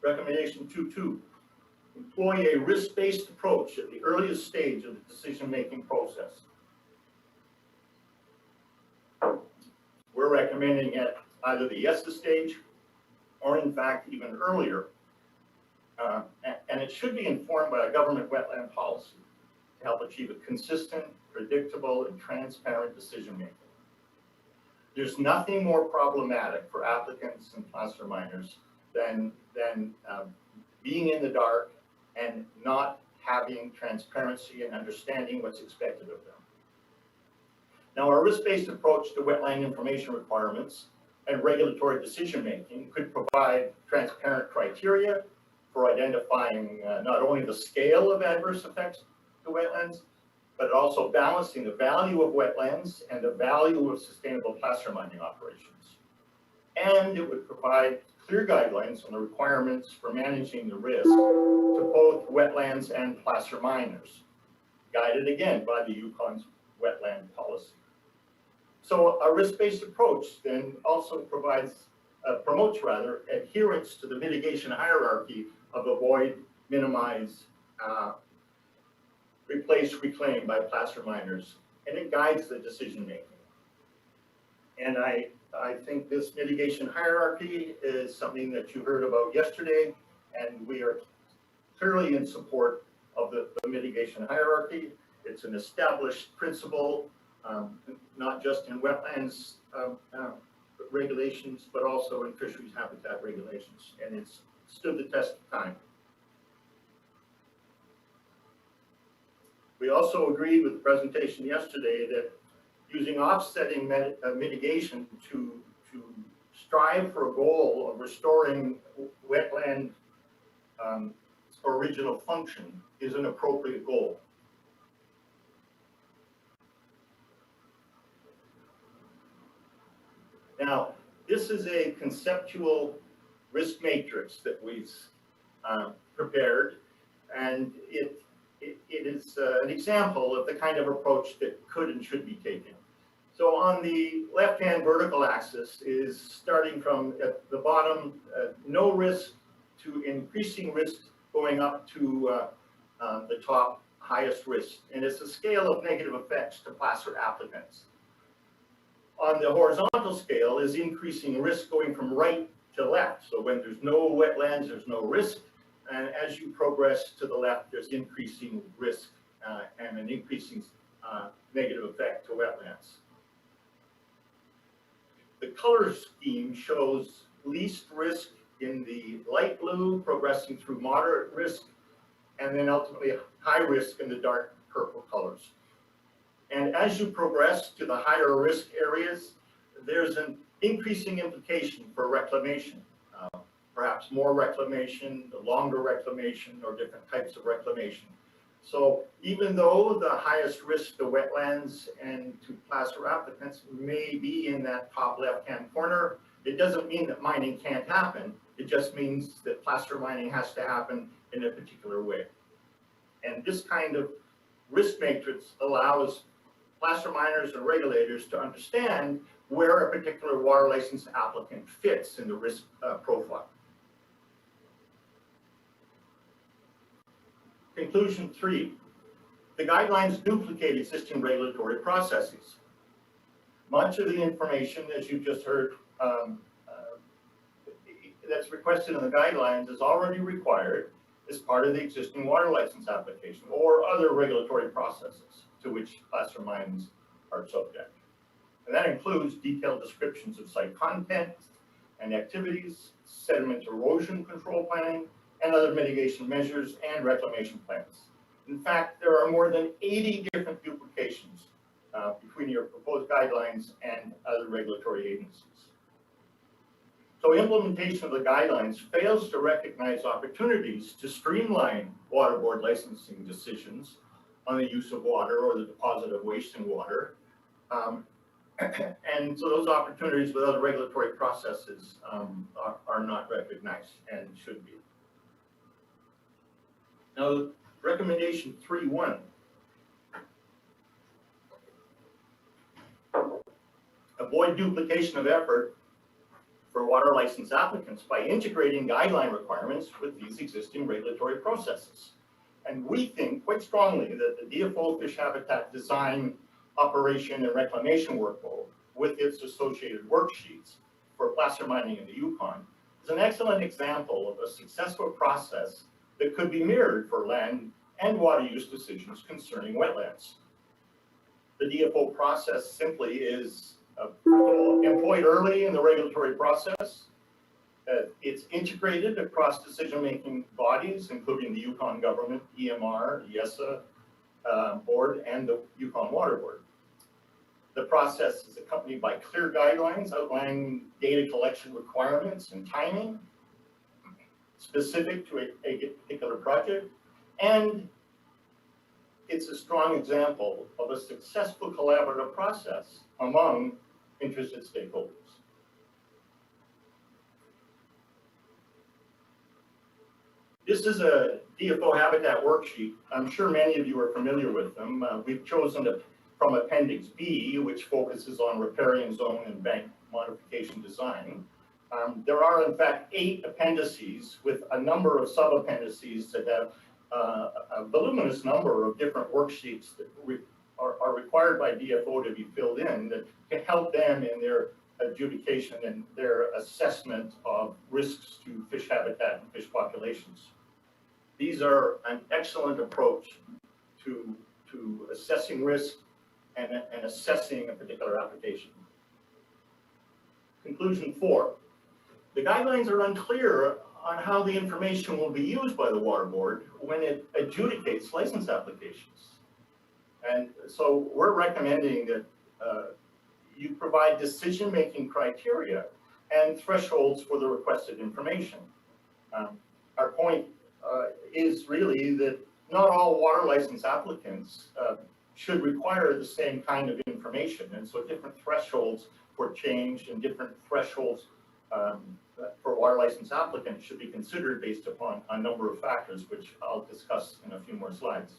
Recommendation 2.2, employ a risk-based approach at the earliest stage of the decision-making process. We're recommending at either the YESA stage or in fact even earlier. And it should be informed by a government wetland policy to help achieve a consistent, predictable, and transparent decision-making. There's nothing more problematic for applicants and placer miners than being in the dark and not having transparency and understanding what's expected of them. Now, our risk-based approach to wetland information requirements and regulatory decision-making could provide transparent criteria for identifying not only the scale of adverse effects to wetlands, but also balancing the value of wetlands and the value of sustainable placer mining operations. And it would provide clear guidelines on the requirements for managing the risk to both wetlands and placer miners, guided again by the Yukon's wetland policy. So a risk-based approach then also promotes adherence to the mitigation hierarchy of avoid, minimize, replace, reclaim by placer miners, and it guides the decision making. And I think this mitigation hierarchy is something that you heard about yesterday, and we are clearly in support of the mitigation hierarchy. It's an established principle, not just in wetlands regulations, but also in fisheries habitat regulations, and it's stood the test of time. We also agreed with the presentation yesterday that using offsetting mitigation to strive for a goal of restoring wetland original function is an appropriate goal. Now, this is a conceptual risk matrix that we've prepared, and it is an example of the kind of approach that could and should be taken. So on the left-hand vertical axis is starting from at the bottom, no risk, to increasing risk, going up to the top highest risk. And it's a scale of negative effects to placer applicants. On the horizontal scale is increasing risk going from right to left. So when there's no wetlands, there's no risk. And as you progress to the left, there's increasing risk and an increasing negative effect to wetlands. The color scheme shows least risk in the light blue, progressing through moderate risk, and then ultimately high risk in the dark purple colors. And as you progress to the higher risk areas, there's an increasing implication for reclamation. Perhaps more reclamation, longer reclamation, or different types of reclamation. So even though the highest risk to wetlands and to placer applicants may be in that top left-hand corner, it doesn't mean that mining can't happen. It just means that placer mining has to happen in a particular way. And this kind of risk matrix allows placer miners and regulators to understand where a particular water license applicant fits in the risk profile. Conclusion 3, the guidelines duplicate existing regulatory processes. Much of the information, as you just heard, that's requested in the guidelines is already required as part of the existing water license application or other regulatory processes to which placer mines are subject. And that includes detailed descriptions of site content and activities, sediment erosion control planning, and other mitigation measures and reclamation plans. In fact, there are more than 80 different duplications between your proposed guidelines and other regulatory agencies. So implementation of the guidelines fails to recognize opportunities to streamline water board licensing decisions on the use of water or the deposit of waste in water. And so those opportunities with other regulatory processes are not recognized and should be. Now, recommendation 3.1. Avoid duplication of effort for water license applicants by integrating guideline requirements with these existing regulatory processes. And we think quite strongly that the DFO fish habitat design, operation, and reclamation workflow with its associated worksheets for placer mining in the Yukon is an excellent example of a successful process that could be mirrored for land and water use decisions concerning wetlands. The DFO process simply is employed early in the regulatory process. It's integrated across decision-making bodies, including the Yukon government, EMR, YESA board, and the Yukon Water Board. The process is accompanied by clear guidelines outlining data collection requirements and timing, specific to a particular project, and it's a strong example of a successful collaborative process among interested stakeholders. This is a DFO habitat worksheet. I'm sure many of you are familiar with them. We've chosen from Appendix B, which focuses on riparian zone and bank modification design. There are, in fact, 8 appendices with a number of sub-appendices that have a voluminous number of different worksheets that are required by DFO to be filled in that can help them in their adjudication and their assessment of risks to fish habitat and fish populations. These are an excellent approach to assessing risk and assessing a particular application. Conclusion 4. The guidelines are unclear on how the information will be used by the Water Board when it adjudicates license applications. And so we're recommending that you provide decision-making criteria and thresholds for the requested information. Our point is really that not all water license applicants should require the same kind of information. And so different thresholds for change and different thresholds for water license applicants should be considered based upon a number of factors, which I'll discuss in a few more slides.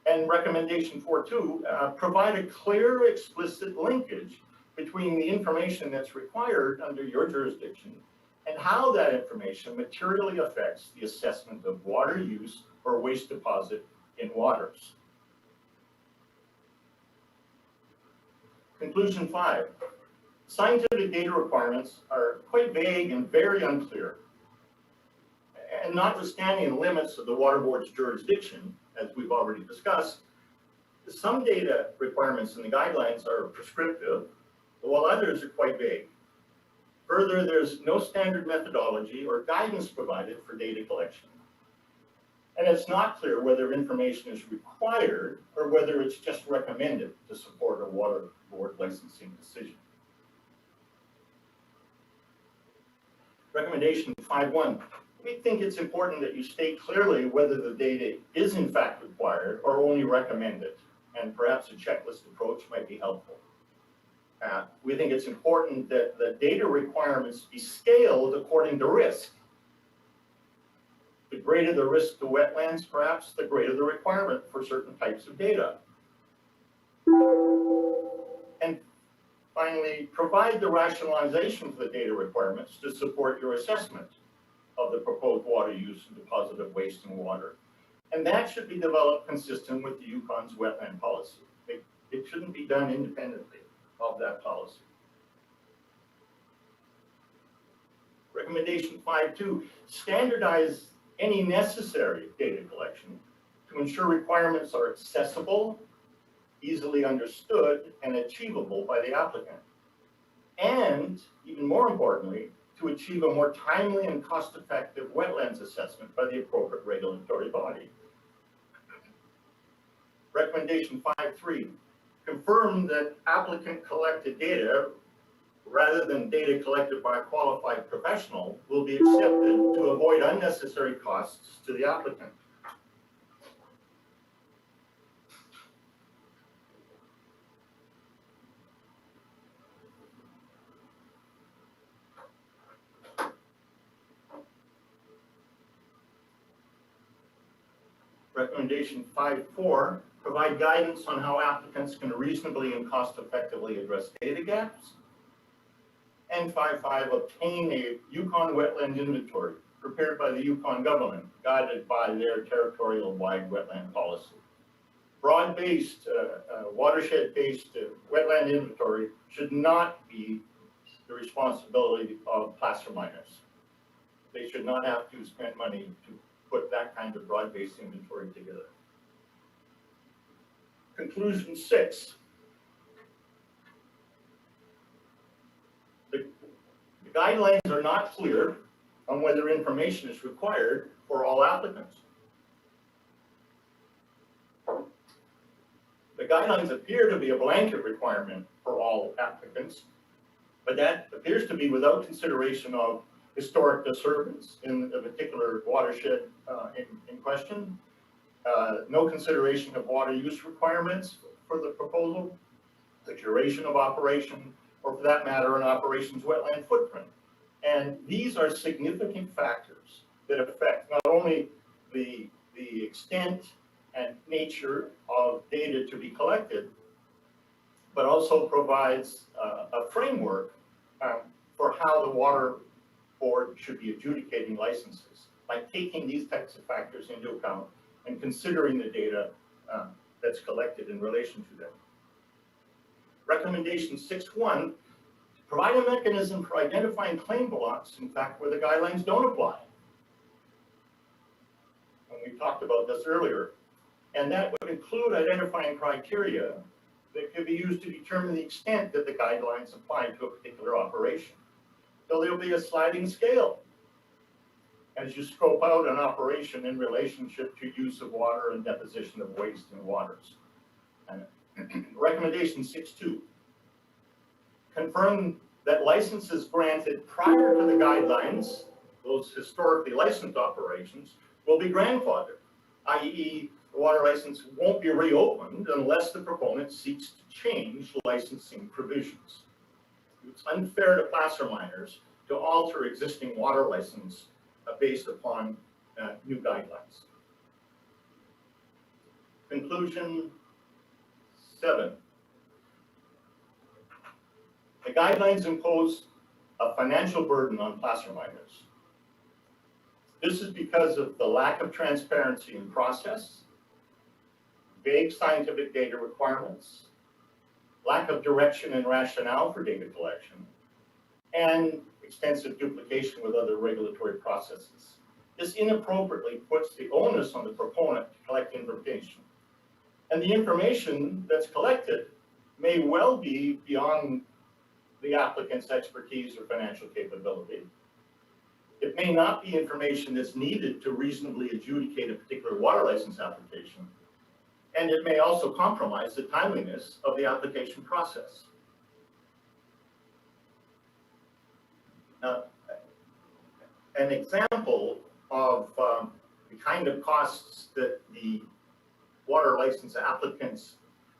And recommendation 4.2, provide a clear, explicit linkage between the information that's required under your jurisdiction and how that information materially affects the assessment of water use or waste deposit in waters. Conclusion 5. Scientific data requirements are quite vague and very unclear. And notwithstanding the limits of the Water Board's jurisdiction, as we've already discussed, some data requirements in the guidelines are prescriptive, while others are quite vague. Further, there's no standard methodology or guidance provided for data collection. And it's not clear whether information is required or whether it's just recommended to support a Water Board licensing decision. Recommendation 5.1. We think it's important that you state clearly whether the data is in fact required or only recommended, and perhaps a checklist approach might be helpful. We think it's important that the data requirements be scaled according to risk. The greater the risk to wetlands, perhaps the greater the requirement for certain types of data. And finally, provide the rationalization for the data requirements to support your assessment of the proposed water use and deposit of waste and water. And that should be developed consistent with the Yukon's wetland policy. It shouldn't be done independently of that policy. Recommendation 5.2, standardize any necessary data collection to ensure requirements are accessible, easily understood, and achievable by the applicant. And, even more importantly, to achieve a more timely and cost-effective wetlands assessment by the appropriate regulatory body. Recommendation 5.3, confirm that applicant collected data, rather than data collected by a qualified professional, will be accepted to avoid unnecessary costs to the applicant. Recommendation 5.4, provide guidance on how applicants can reasonably and cost-effectively address data gaps. And 5.5, obtain a Yukon wetland inventory prepared by the Yukon government, guided by their territorial-wide wetland policy. Broad-based, watershed-based wetland inventory should not be the responsibility of placer miners. They should not have to spend money to put that kind of broad-based inventory together. Conclusion 6. The guidelines are not clear on whether information is required for all applicants. The guidelines appear to be a blanket requirement for all applicants, but that appears to be without consideration of historic disturbance in a particular watershed in question, no consideration of water use requirements for the proposal, the duration of operation, or for that matter, an operation's wetland footprint. And these are significant factors that affect not only the extent and nature of data to be collected, but also provides a framework for how the water board should be adjudicating licenses by taking these types of factors into account and considering the data that's collected in relation to them. Recommendation 6.1, provide a mechanism for identifying claim blocks, in fact, where the guidelines don't apply. And we talked about this earlier. And that would include identifying criteria that could be used to determine the extent that the guidelines apply to a particular operation. So there'll be a sliding scale as you scope out an operation in relationship to use of water and deposition of waste in waters. And recommendation 6.2, confirm that licenses granted prior to the guidelines, those historically licensed operations, will be grandfathered, i.e. the water license won't be reopened unless the proponent seeks to change licensing provisions. It's unfair to placer miners to alter existing water license based upon new guidelines. Conclusion 7. The guidelines impose a financial burden on placer miners. This is because of the lack of transparency in process, vague scientific data requirements, lack of direction and rationale for data collection, and extensive duplication with other regulatory processes. This inappropriately puts the onus on the proponent to collect information. And the information that's collected may well be beyond the applicant's expertise or financial capability. It may not be information that's needed to reasonably adjudicate a particular water license application. And it may also compromise the timeliness of the application process. Now, an example of the kind of costs that the water license applicants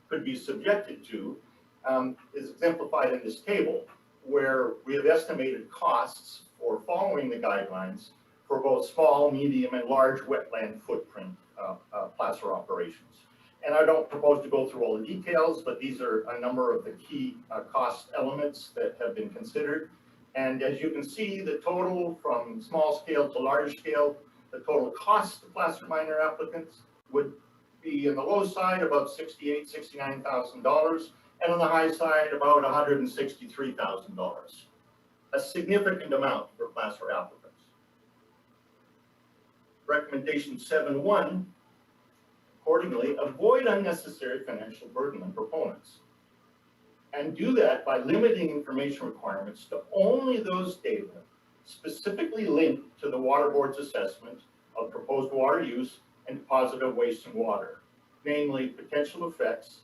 could be subjected to is exemplified in this table, where we have estimated costs for following the guidelines for both small, medium, and large wetland footprint placer operations. And I don't propose to go through all the details, but these are a number of the key cost elements that have been considered. And as you can see, the total from small scale to large scale, the total cost to placer miner applicants would be on the low side about $68,000, $69,000, and on the high side about $163,000. A significant amount for placer applicants. Recommendation 7.1, accordingly, avoid unnecessary financial burden on proponents. And do that by limiting information requirements to only those data specifically linked to the water board's assessment of proposed water use and deposit of waste and water, namely potential effects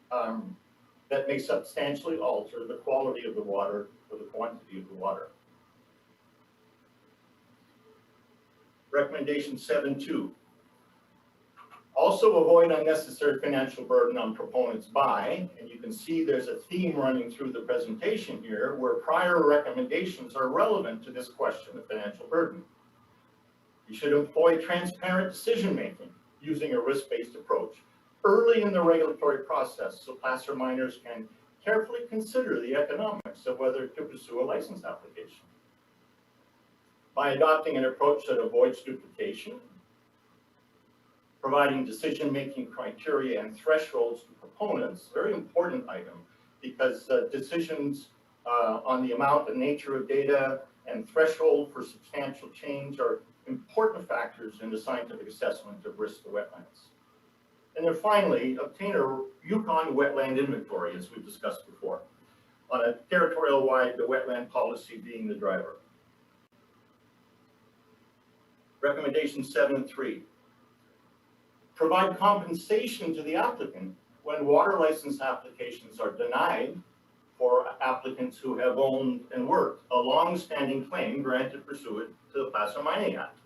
that may substantially alter the quality of the water or the quantity of the water. Recommendation 7.2. Also avoid unnecessary financial burden on proponents by, and you can see there's a theme running through the presentation here where prior recommendations are relevant to this question of financial burden. You should employ transparent decision-making using a risk-based approach early in the regulatory process so placer miners can carefully consider the economics of whether to pursue a license application. By adopting an approach that avoids duplication, providing decision-making criteria and thresholds to proponents, very important item, because decisions on the amount and nature of data and threshold for substantial change are important factors in the scientific assessment of risk to wetlands. And then finally, obtain a Yukon wetland inventory, as we've discussed before, on a territorial-wide, the wetland policy being the driver. Recommendation 7.3. Provide compensation to the applicant when water license applications are denied for applicants who have owned and worked a long-standing claim granted pursuant to the Placer Mining Act.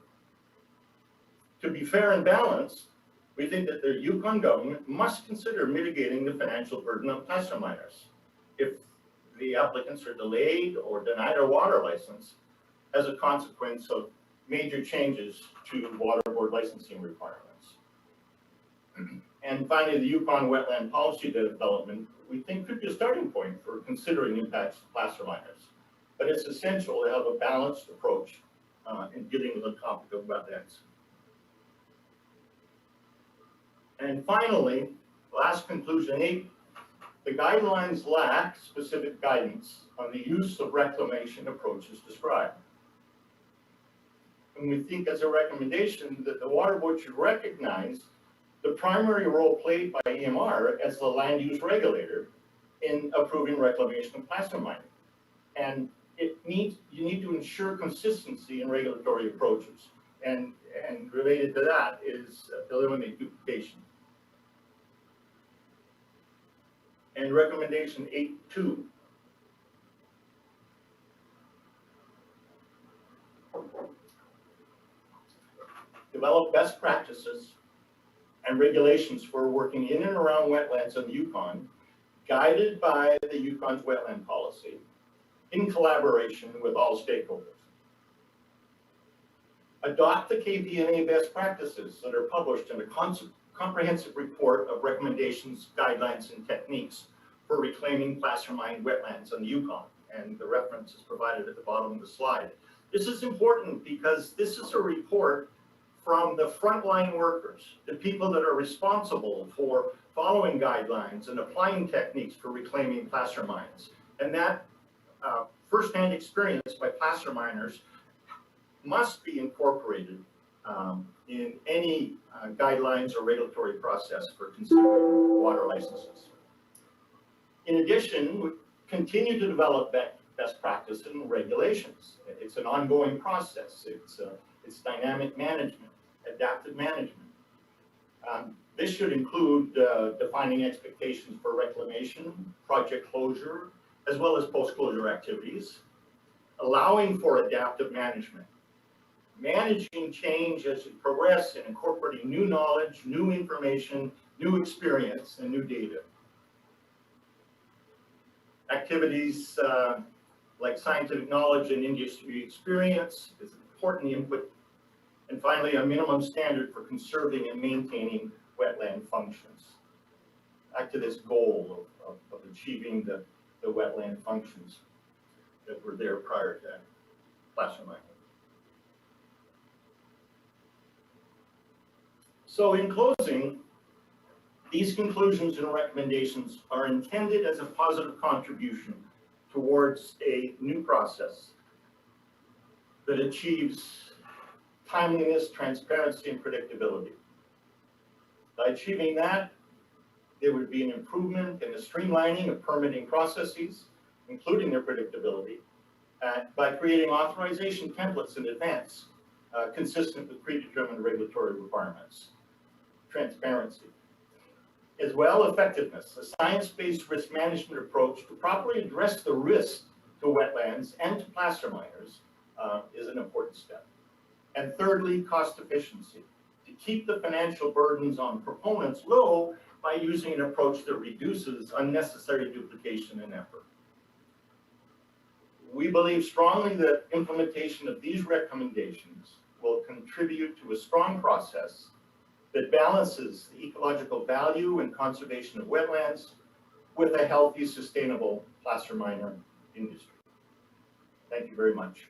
To be fair and balanced, We think that the Yukon government must consider mitigating the financial burden of placer miners if the applicants are delayed or denied a water license as a consequence of major changes to water board licensing requirements. And finally, the Yukon wetland policy development, we think could be a starting point for considering impacts to placer miners. But it's essential to have a balanced approach in dealing with the topic of wetlands. And finally, last conclusion 8, the guidelines lack specific guidance on the use of reclamation approaches described. And we think as a recommendation that the water board should recognize the primary role played by EMR as the land use regulator in approving reclamation of placer mining. And you need to ensure consistency in regulatory approaches. And related to that is eliminate duplication. And recommendation 8.2. Develop best practices and regulations for working in and around wetlands in the Yukon, guided by the Yukon's wetland policy, in collaboration with all stakeholders. Adopt the KPMA best practices that are published in a comprehensive report of recommendations, guidelines, and techniques for reclaiming placer-mined wetlands on the Yukon, and the reference is provided at the bottom of the slide. This is important because this is a report from the frontline workers, the people that are responsible for following guidelines and applying techniques for reclaiming placer mines. And that firsthand experience by placer miners must be incorporated in any guidelines or regulatory process for considering water licenses. In addition, we continue to develop best practice and regulations. It's an ongoing process. It's dynamic management, adaptive management. This should include defining expectations for reclamation, project closure, as well as post-closure activities, allowing for adaptive management, managing change as you progress and incorporating new knowledge, new information, new experience, and new data. Activities like scientific knowledge and industry experience is important input. And finally, a minimum standard for conserving and maintaining wetland functions. Back to this goal of achieving the wetland functions that were there prior to placer mining. So in closing, these conclusions and recommendations are intended as a positive contribution towards a new process that achieves timeliness, transparency, and predictability. By achieving that, there would be an improvement in the streamlining of permitting processes, including their predictability, by creating authorization templates in advance, consistent with predetermined regulatory requirements. Transparency. As well, effectiveness. A science-based risk management approach to properly address the risk to wetlands and to placer miners is an important step. And thirdly, cost efficiency. To keep the financial burdens on proponents low by using an approach that reduces unnecessary duplication and effort. We believe strongly that implementation of these recommendations will contribute to a strong process that balances the ecological value and conservation of wetlands with a healthy, sustainable placer miner industry. Thank you very much.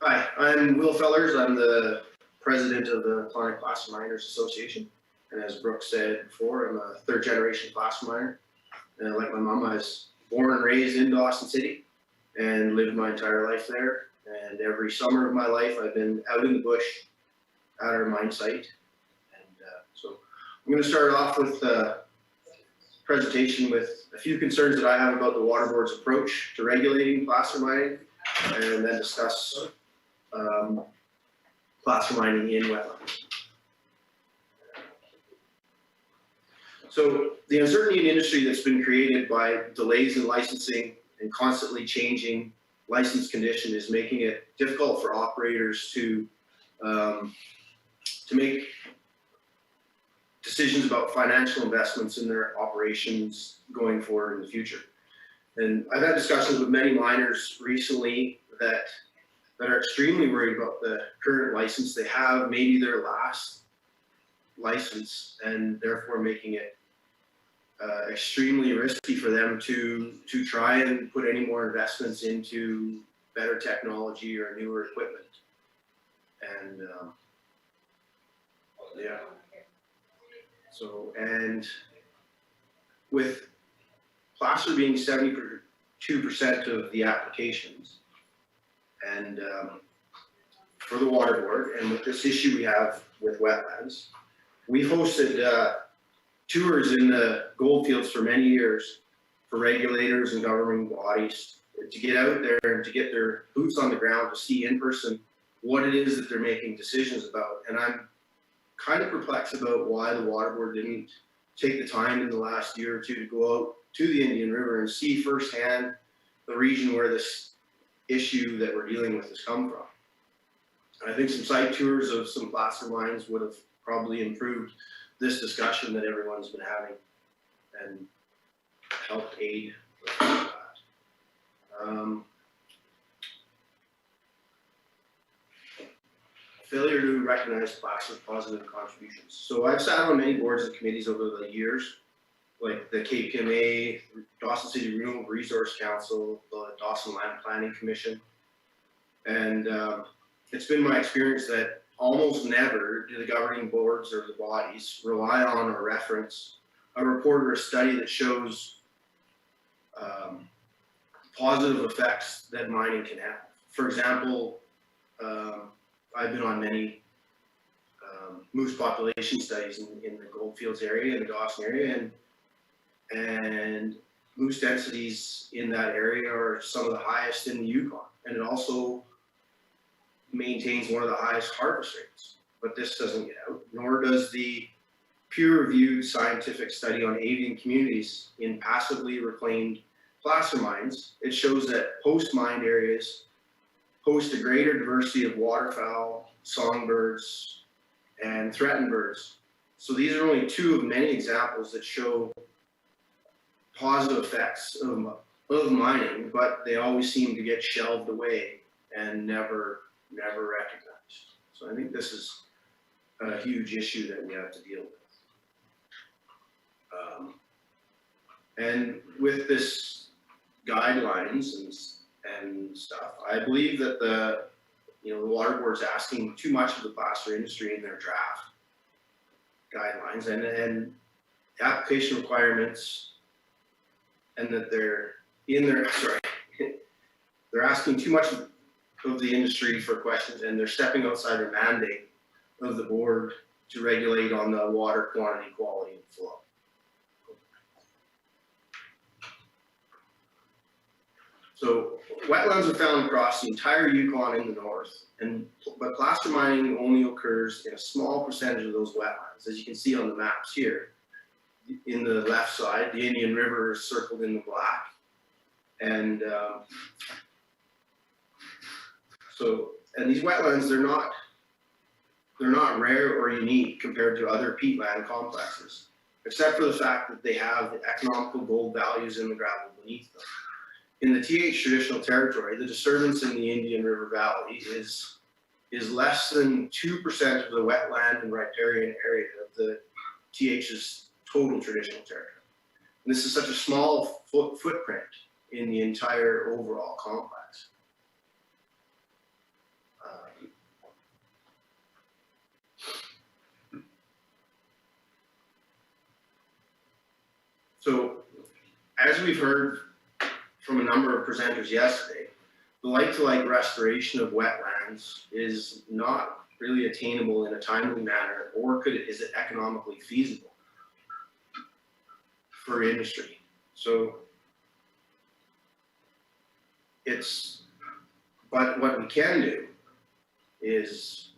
Hi, I'm Will Fellers. I'm the president of the Klondike Placer Miners Association. And as Brooke said before, I'm a third generation placer miner. And like my mom, I was born and raised in Dawson City and lived my entire life there. And every summer of my life, I've been out in the bush at our mine site. And so I'm going to start off with presentation with a few concerns that I have about the water board's approach to regulating placer mining, and then discuss placer mining in wetlands. So the uncertainty in industry that's been created by delays in licensing and constantly changing license condition is making it difficult for operators to make decisions about financial investments in their operations going forward in the future. And I've had discussions with many miners recently that are extremely worried about the current license they have, maybe their last license, and therefore making it extremely risky for them to try and put any more investments into better technology or newer equipment. And yeah. So, and with placer being 72% of the applications, and for the water board, and with this issue we have with wetlands, we've hosted tours in the goldfields for many years for regulators and government bodies to get out there and to get their boots on the ground to see in person what it is that they're making decisions about. And I'm kind of perplexed about why the water board didn't take the time in the last year or two to go out to the Indian River and see firsthand the region where this issue that we're dealing with has come from. And I think some site tours of some placer mines would have probably improved this discussion that everyone's been having and helped aid with that. Failure to recognize placer's positive contributions. So I've sat on many boards and committees over the years, like the KPMA, Dawson City Renewable Resource Council, the Dawson Land Planning Commission. And it's been my experience that almost never do the governing boards or the bodies rely on or reference a report or a study that shows positive effects that mining can have. For example, I've been on many moose population studies in the Goldfields area, in the Dawson area, and moose densities in that area are some of the highest in the Yukon, and it also maintains one of the highest harvest rates. But this doesn't get out, nor does the peer-reviewed scientific study on avian communities in passively reclaimed placer mines. It shows that post-mined areas host a greater diversity of waterfowl, songbirds, and threatened birds. So these are only two of many examples that show positive effects of mining, but they always seem to get shelved away and never recognized. So I think this is a huge issue that we have to deal with. And with this guidelines and stuff, I believe that the water board's asking too much of the placer industry in their draft guidelines and application requirements, and that they're asking too much of the industry for questions, and they're stepping outside their mandate of the board to regulate on the water quantity, quality, and flow. So wetlands are found across the entire Yukon in the north, but placer mining only occurs in a small percentage of those wetlands. As you can see on the maps here, in the left side, the Indian River is circled in the black, and these wetlands, they're not rare or unique compared to other peatland complexes, except for the fact that they have the economical gold values in the gravel beneath them. In the TH traditional territory, the disturbance in the Indian River Valley is less than 2% of the wetland and riparian area of the TH's total traditional territory. And this is such a small footprint in the entire overall complex. So, as we've heard from a number of presenters yesterday, the like-to-like restoration of wetlands is not really attainable in a timely manner, or is it economically feasible? for industry. So but what we can do is,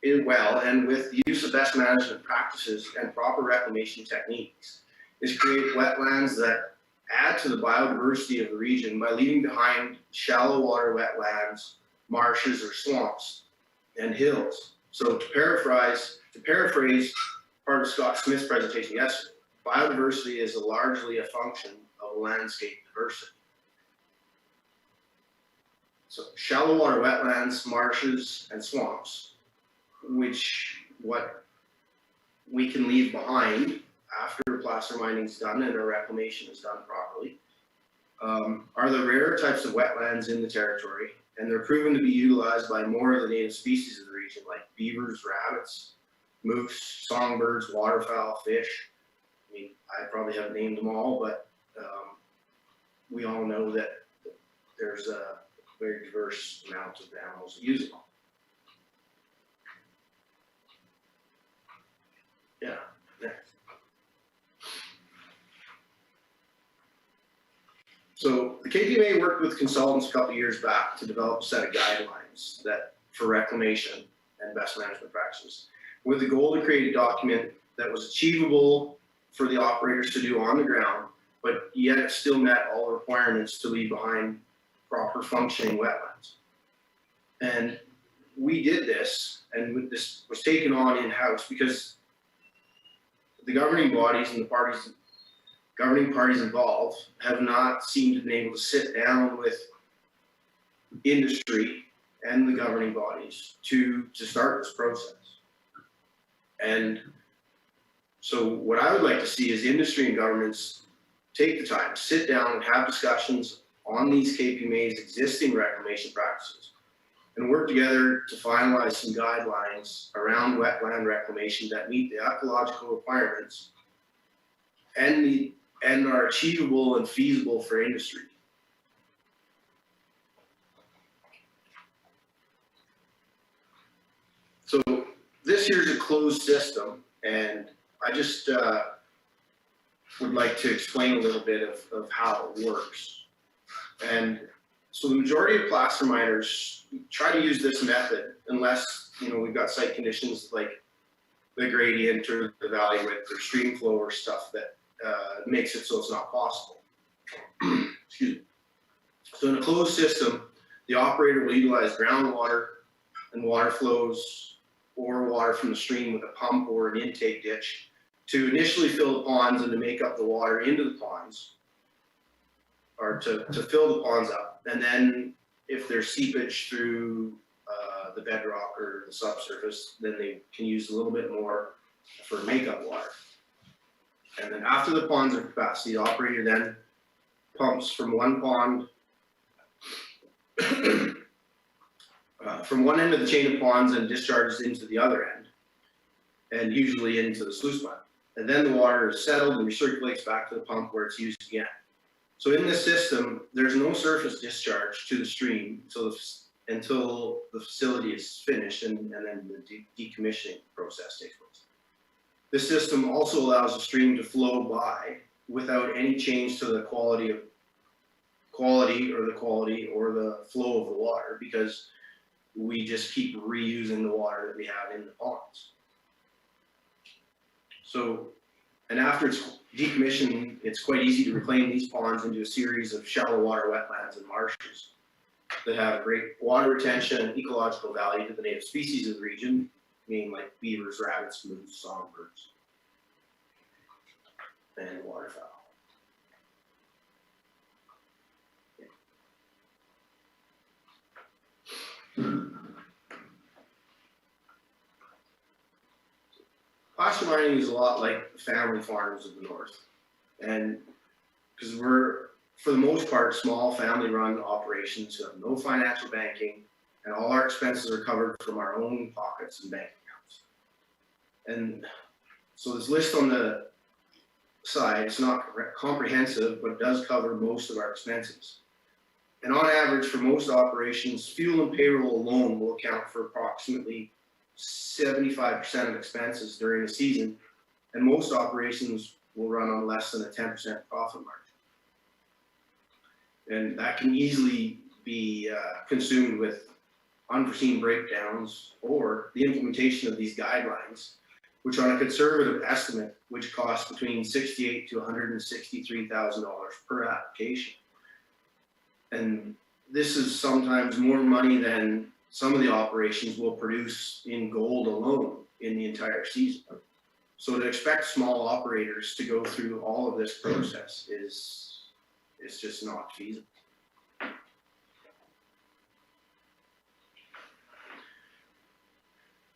and with the use of best management practices and proper reclamation techniques, is create wetlands that add to the biodiversity of the region by leaving behind shallow water wetlands, marshes or swamps, and hills. So to paraphrase part of Scott Smith's presentation yesterday, biodiversity is largely a function of landscape diversity. So shallow water wetlands, marshes, and swamps, what we can leave behind after placer mining is done and our reclamation is done properly, are the rare types of wetlands in the territory, and they're proven to be utilized by more of the native species of the region, like beavers, rabbits, moose, songbirds, waterfowl, fish. I mean, I probably haven't named them all, but we all know that there's a very diverse amount of animals that use them. Yeah, next. So the KPMA worked with consultants a couple of years back to develop a set of guidelines for reclamation and best management practices, with the goal to create a document that was achievable for the operators to do on the ground, but yet it still met all requirements to leave behind proper functioning wetlands. And we did this, and this was taken on in-house because the governing bodies and the governing parties involved have not seemed to be able to sit down with industry and the governing bodies to start this process. And so what I would like to see is industry and governments take the time, sit down and have discussions on these KPMA's existing reclamation practices and work together to finalize some guidelines around wetland reclamation that meet the ecological requirements and are achievable and feasible for industry. So this here's a closed system, and I just would like to explain a little bit of how it works. And so the majority of placer miners try to use this method unless, we've got site conditions like the gradient or the valley width or stream flow or stuff that makes it so it's not possible. Excuse me. So in a closed system, the operator will utilize groundwater and water flows or water from the stream with a pump or an intake ditch to initially fill the ponds and to make up the water into the ponds, or to fill the ponds up. And then if there's seepage through the bedrock or the subsurface, then they can use a little bit more for makeup water. And then after the ponds are at capacity, the operator then pumps from one pond, from one end of the chain of ponds and discharges into the other end, and usually into the sluice pipe. And then the water is settled and recirculates back to the pump where it's used again. So in this system, there's no surface discharge to the stream until the facility is finished and then the decommissioning process takes place. This system also allows the stream to flow by without any change to the quality or the flow of the water, because we just keep reusing the water that we have in the ponds. So, and after it's decommissioned, it's quite easy to reclaim these ponds into a series of shallow water wetlands and marshes that have great water retention and ecological value to the native species of the region, meaning like beavers, rabbits, moose, songbirds, and waterfowl. Placer mining is a lot like the family farms of the north, and because we're, for the most part, small family-run operations who have no financial banking, and all our expenses are covered from our own pockets and bank accounts. And so this list on the side, it's not comprehensive, but it does cover most of our expenses. And on average, for most operations, fuel and payroll alone will account for approximately 75% of expenses during the season, and most operations will run on less than a 10% profit margin. And that can easily be consumed with unforeseen breakdowns or the implementation of these guidelines, which on a conservative estimate, which cost between $68,000 to $163,000 per application. And this is sometimes more money than some of the operations will produce in gold alone in the entire season. So to expect small operators to go through all of this process is just not feasible.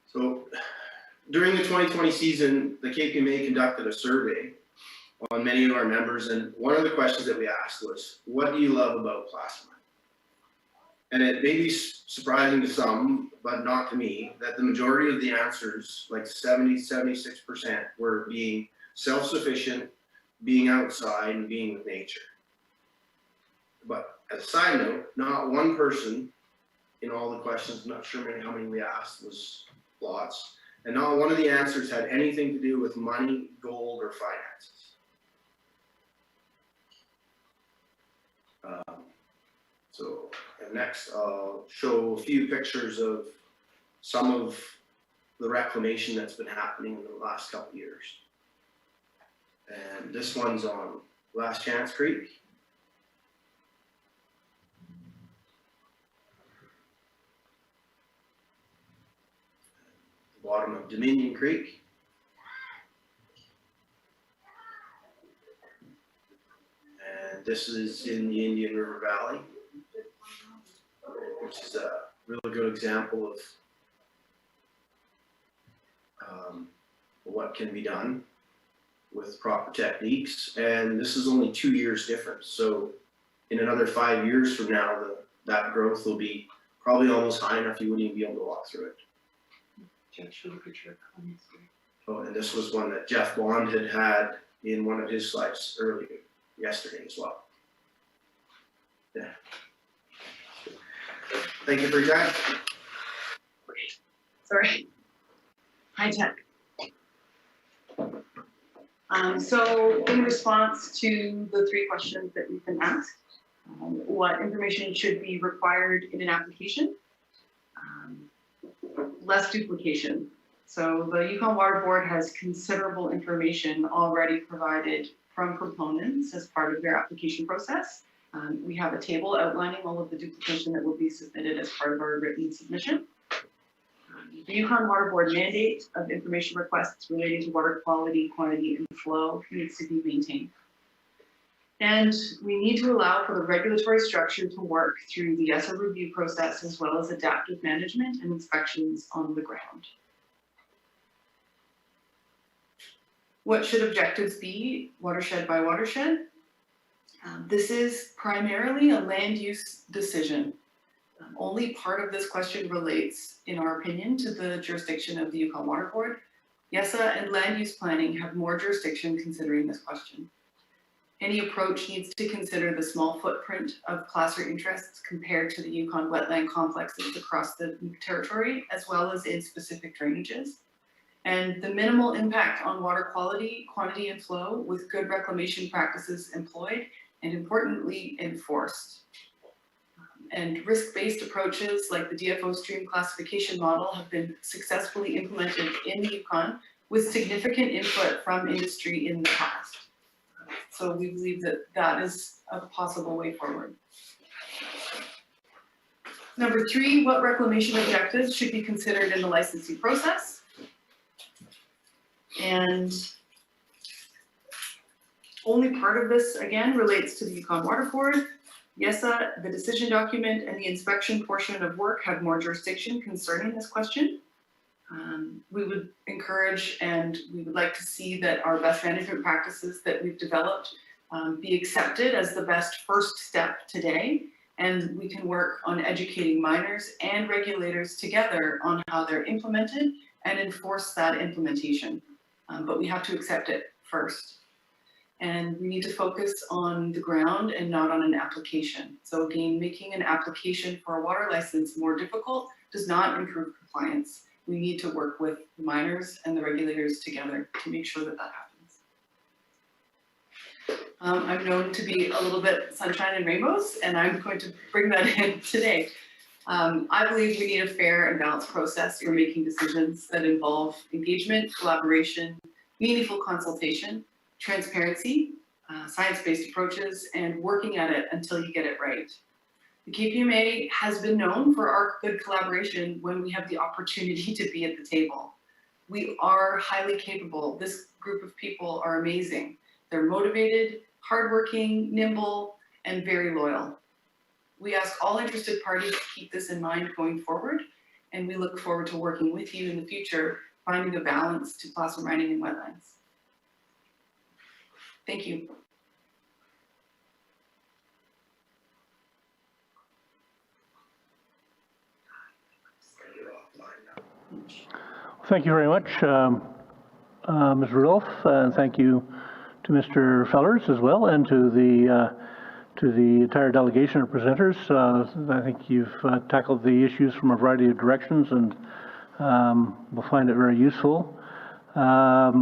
So during the 2020 season, the KPMA conducted a survey on many of our members, and one of the questions that we asked was, what do you love about plasma? And it may be surprising to some, but not to me, that the majority of the answers, like 76%, were being self-sufficient, being outside, and being with nature. But as a side note, not one person in all the questions, I'm not sure how many we asked, was lots, and not one of the answers had anything to do with money, gold, or finances. So next, I'll show a few pictures of some of the reclamation that's been happening in the last couple of years. And this one's on Last Chance Creek. The bottom of Dominion Creek. And this is in the Indian River Valley, which is a really good example of what can be done with proper techniques. And this is only 2 years difference. So in another 5 years from now, that growth will be probably almost high enough you wouldn't even be able to walk through it. Jeff showed a picture of comments. Oh, and this was one that Jeff Bond had in one of his slides earlier, yesterday as well. Yeah. Thank you for your time. Sorry. Hi, Jeff. So in response to the 3 questions that we've been asked, what information should be required in an application? Less duplication. So the Yukon Water Board has considerable information already provided from proponents as part of their application process. We have a table outlining all of the duplication that will be submitted as part of our written submission. The Yukon Water Board mandate of information requests relating to water quality, quantity, and flow needs to be maintained. And we need to allow for the regulatory structure to work through the ESSA review process as well as adaptive management and inspections on the ground. What should objectives be, watershed by watershed? This is primarily a land use decision. Only part of this question relates, in our opinion, to the jurisdiction of the Yukon Water Board. ESSA and land use planning have more jurisdiction considering this question. Any approach needs to consider the small footprint of placer interests compared to the Yukon wetland complexes across the territory, as well as in specific drainages. And the minimal impact on water quality, quantity, and flow with good reclamation practices employed and importantly enforced. And risk-based approaches like the DFO stream classification model have been successfully implemented in the Yukon with significant input from industry in the past. So we believe that that is a possible way forward. Number 3, what reclamation objectives should be considered in the licensing process? And only part of this, again, relates to the Yukon Water Board. ESSA, the decision document, and the inspection portion of work have more jurisdiction concerning this question. We would encourage and we would like to see that our best management practices that we've developed be accepted as the best first step today, and we can work on educating miners and regulators together on how they're implemented and enforce that implementation. But we have to accept it first. And we need to focus on the ground and not on an application. So again, making an application for a water license more difficult does not improve compliance. we need to work with the miners and the regulators together to make sure that that happens. I'm known to be a little bit sunshine and rainbows, and I'm going to bring that in today. I believe we need a fair and balanced process for making decisions that involve engagement, collaboration, meaningful consultation, transparency, science-based approaches, and working at it until you get it right. The KPMA has been known for our good collaboration when we have the opportunity to be at the table. We are highly capable. This group of people are amazing. They're motivated, hardworking, nimble, and very loyal. We ask all interested parties to keep this in mind going forward, and we look forward to working with you in the future, finding a balance to placer mining in wetlands. Thank you. Thank you very much, Ms. Rudolph, and thank you to Mr. Fellers as well, and to the entire delegation of presenters. I think you've tackled the issues from a variety of directions, and we'll find it very useful. I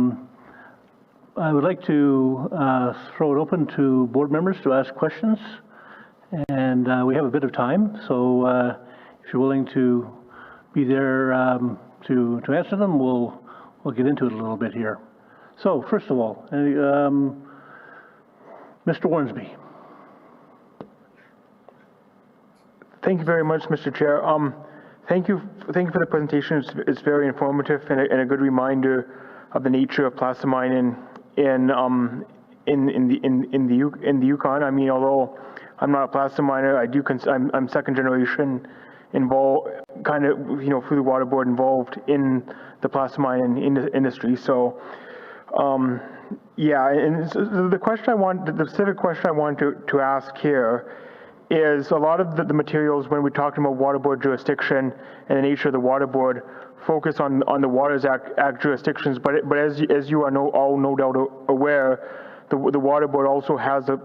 would like to throw it open to board members to ask questions, and we have a bit of time, so if you're willing to be there to answer them, we'll get into it a little bit here. So first of all, Mr. Hornsby. Thank you very much, Mr. Chair. Thank you for the presentation. It's very informative and a good reminder of the nature of placer mining in the Yukon. I mean, although I'm not a placer miner, I'm second generation involved, kind of, through the water board, involved in the placer mining industry. So, yeah, and so the specific question I want to ask here is, a lot of the materials, when we're talking about water board jurisdiction and the nature of the water board, focus on the Waters Act jurisdictions, but as you are all no doubt aware, the water board also has the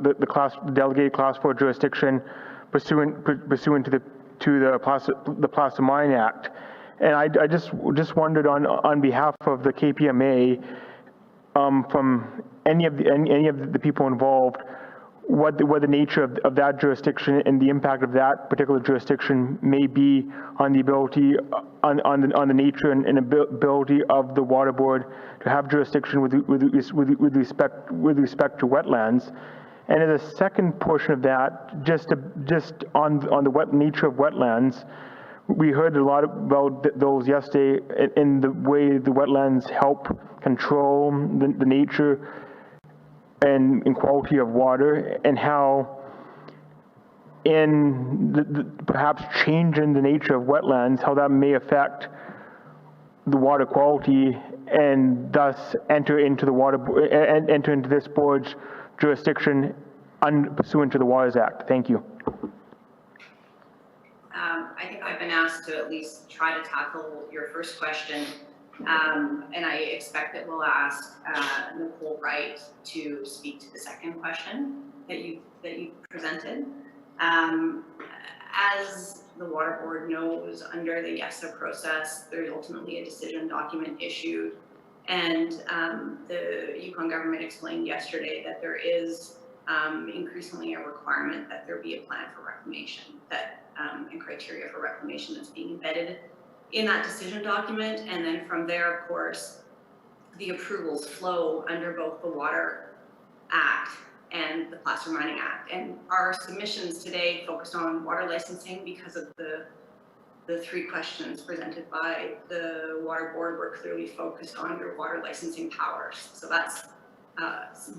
delegated class 4 jurisdiction pursuant to the Placer Mine Act. And I just wondered on behalf of the KPMA, from any of the people involved, what the nature of that jurisdiction and the impact of that particular jurisdiction may be on the ability, on the nature and ability of the water board to have jurisdiction with respect to wetlands. And as a second portion of that, just on the nature of wetlands, we heard a lot about those yesterday in the way the wetlands help control the nature and quality of water, and how in perhaps changing the nature of wetlands, how that may affect the water quality and thus enter into this board's jurisdiction pursuant to the Waters Act. Thank you. I think I've been asked to at least try to tackle your first question, and I expect that we'll ask Nicole Wright to speak to the second question that you presented. As the water board knows, under the YESA process, there's ultimately a decision document issued, and the Yukon government explained yesterday that there is increasingly a requirement that there be a plan for reclamation, and criteria for reclamation that's being embedded in that decision document. And then from there, of course, the approvals flow under both the Water Act and the Placer Mining Act. And our submissions today focused on water licensing because of the three questions presented by the water board were clearly focused on your water licensing powers. So that's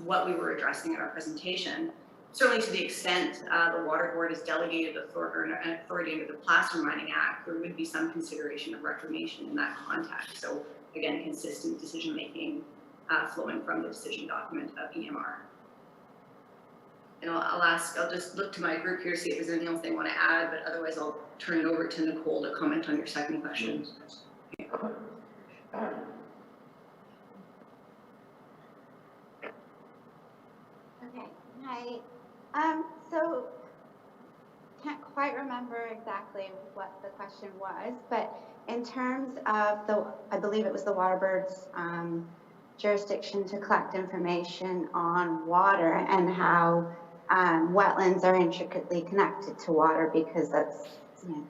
what we were addressing in our presentation. Certainly, to the extent the water board is delegated authority under the Placer Mining Act, there would be some consideration of reclamation in that context. So again, consistent decision making flowing from the decision document of EMR. And I'll just look to my group here to see if there's anything else they want to add, but otherwise I'll turn it over to Nicole to comment on your second question. Okay, hi. So can't quite remember exactly what the question was, but in terms of the, I believe it was the Waterbird's jurisdiction to collect information on water and how wetlands are intricately connected to water because that's, you know,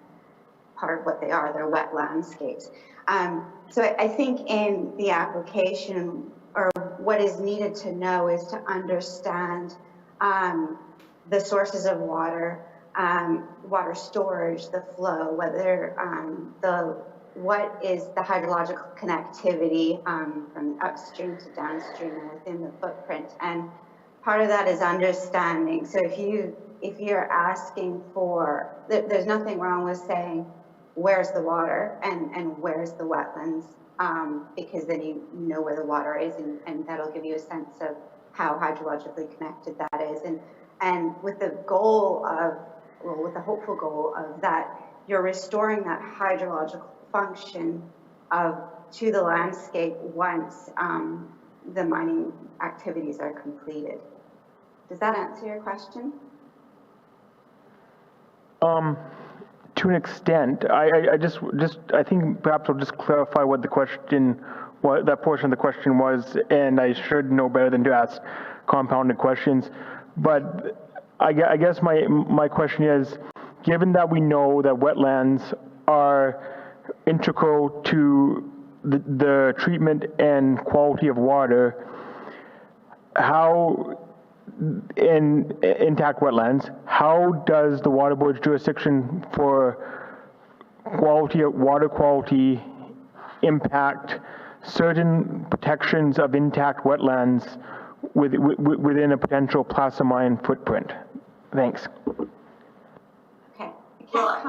part of what they are, they're wet landscapes. So I think in the application, or what is needed to know is to understand the sources of water, water storage, the flow, whether what is the hydrological connectivity from upstream to downstream and within the footprint. And part of that is understanding. So if you're asking for, there's nothing wrong with saying, where's the water and where's the wetlands, because then you know where the water is, and that'll give you a sense of how hydrologically connected that is. And with the goal of, well, with the hopeful goal of that, you're restoring that hydrological function to the landscape once the mining activities are completed. Does that answer your question? To an extent, I think perhaps I'll just clarify what the question, what that portion of the question was, and I should know better than to ask compounded questions. But I guess my question is, given that we know that wetlands are integral to the treatment and quality of water, how in intact wetlands, how does the Water Board's jurisdiction for water quality impact certain protections of intact wetlands within a potential placer mine footprint? Thanks. Okay. Well,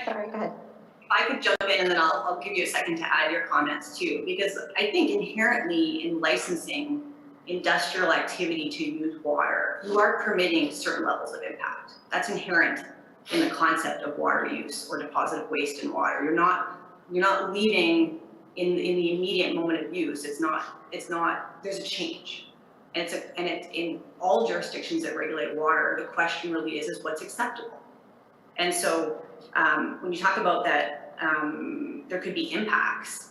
sorry, go ahead. If I could jump in, and then I'll give you a second to add your comments too, because I think inherently in licensing industrial activity to use water, you are permitting certain levels of impact. That's inherent in the concept of water use or deposit of waste in water. You're not leaving in the immediate moment of use. It's not, there's a change. And it's in all jurisdictions that regulate water, the question really is what's acceptable. And so when you talk about that, there could be impacts,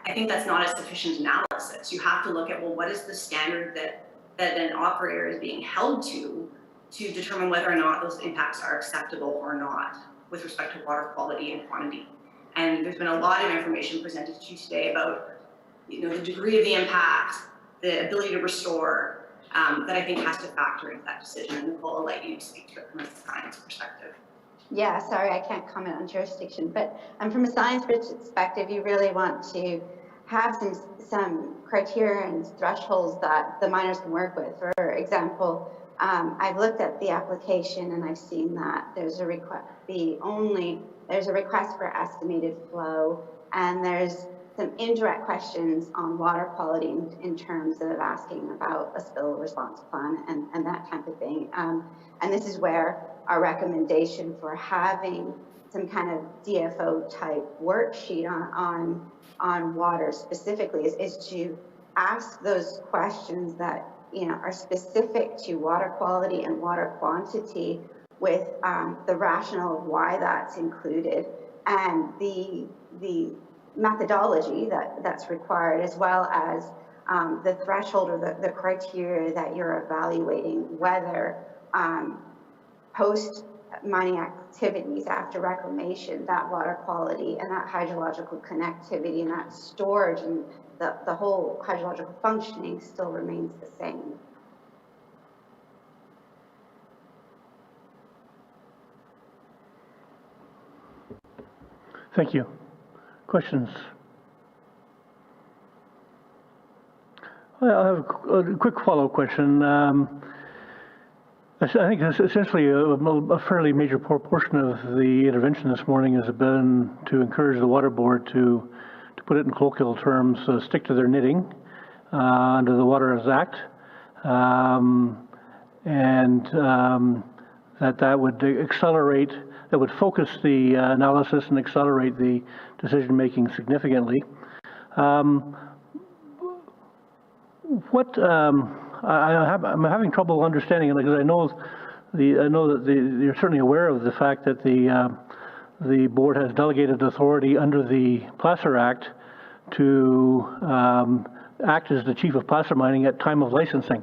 I think that's not a sufficient analysis. You have to look at, well, what is the standard that an operator is being held to determine whether or not those impacts are acceptable or not with respect to water quality and quantity. And there's been a lot of information presented to you today about, you know, the degree of the impact, the ability to restore, that I think has to factor into that decision. And Nicole, I'll let you speak to it from a science perspective. Yeah, sorry, I can't comment on jurisdiction, but from a science perspective, you really want to have some criteria and thresholds that the miners can work with. For example, I've looked at the application and I've seen that there's a request for estimated flow, and there's some indirect questions on water quality in terms of asking about a spill response plan and that type of thing. And this is where our recommendation for having some kind of DFO type worksheet on water specifically is to ask those questions that, you know, are specific to water quality and water quantity with the rationale of why that's included and the methodology that's required, as well as the threshold or the criteria that you're evaluating whether post mining activities after reclamation, that water quality and that hydrological connectivity and that storage and the whole hydrological functioning still remains the same. Thank you. Questions? I have a quick follow-up question. I think essentially a fairly major portion of the intervention this morning has been to encourage the Water Board to put it in colloquial terms, stick to their knitting under the Water Act, and that would accelerate, that would focus the analysis and accelerate the decision-making significantly. I'm having trouble understanding it because I know I know that you're certainly aware of the fact that the board has delegated authority under the Placer Act to act as the chief of placer mining at time of licensing.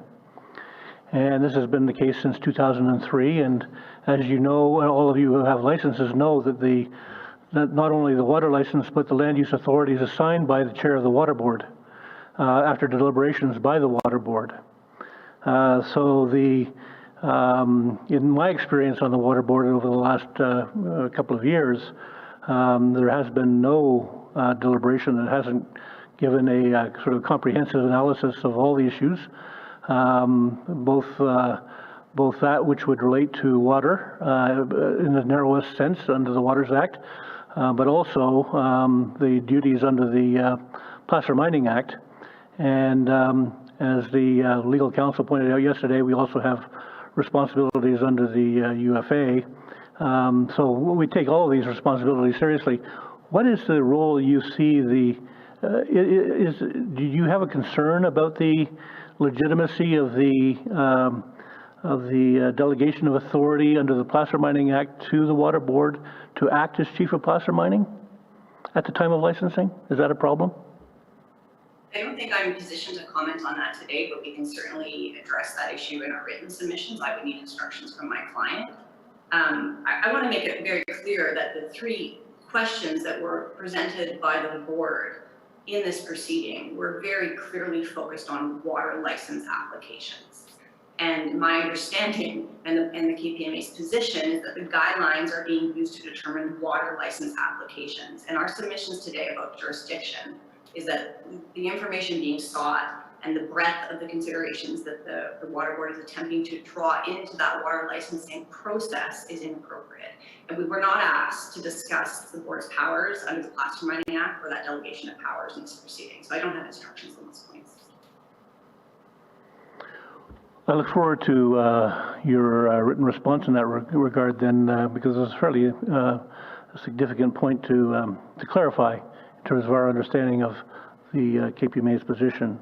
And this has been the case since 2003. And as you know, all of you who have licenses know that not only the water license, but the land use authority is assigned by the chair of the water board after deliberations by the water board. So in my experience on the water board over the last couple of years, there has been no deliberation that hasn't given a sort of comprehensive analysis of all the issues, both that which would relate to water in the narrowest sense under the Waters Act, but also the duties under the Placer Mining Act. And as the legal counsel pointed out yesterday, we also have responsibilities under the UFA. So we take all of these responsibilities seriously. What is the role you see do you have a concern about the legitimacy of the delegation of authority under the Placer Mining Act to the Water Board to act as chief of placer mining at the time of licensing? Is that a problem? I don't think I'm in a position to comment on that today, but we can certainly address that issue in our written submissions. I would need instructions from my client. I want to make it very clear that the three questions that were presented by the board in this proceeding were very clearly focused on water license applications. And my understanding and the KPMA's position is that the guidelines are being used to determine water license applications. And our submissions today about jurisdiction is that the information being sought and the breadth of the considerations that the water board is attempting to draw into that water licensing process is inappropriate. And we were not asked to discuss the board's powers under the Placer Mining Act or that delegation of powers in this proceeding. So I don't have instructions on those points. I look forward to your written response in that regard then, because it's fairly a significant point to clarify in terms of our understanding of the KPMA's position.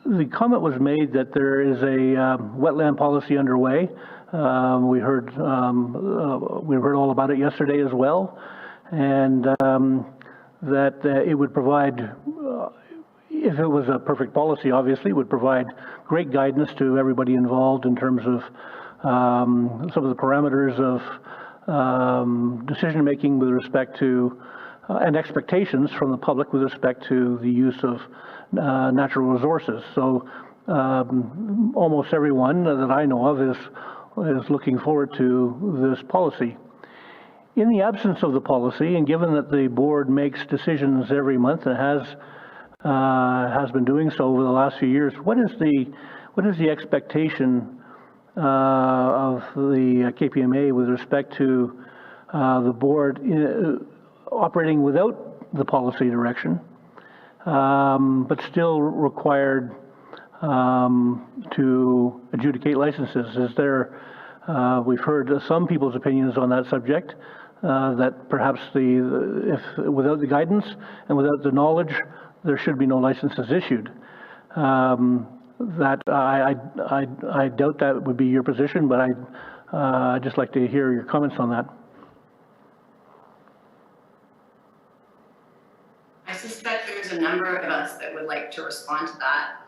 The comment was made that there is a wetland policy underway. We heard all about it yesterday as well, and that it would provide, if it was a perfect policy, obviously, it would provide great guidance to everybody involved in terms of some of the parameters of decision making with respect to and expectations from the public with respect to the use of natural resources. So almost everyone that I know of is looking forward to this policy. In the absence of the policy, and given that the board makes decisions every month and has been doing so over the last few years, what is the expectation of the KPMA with respect to the board operating without the policy direction, but still required to adjudicate licenses? Is there, we've heard some people's opinions on that subject, that perhaps if without the guidance and without the knowledge, there should be no licenses issued. That I doubt that would be your position, but I'd just like to hear your comments on that. I suspect there's a number of us that would like to respond to that,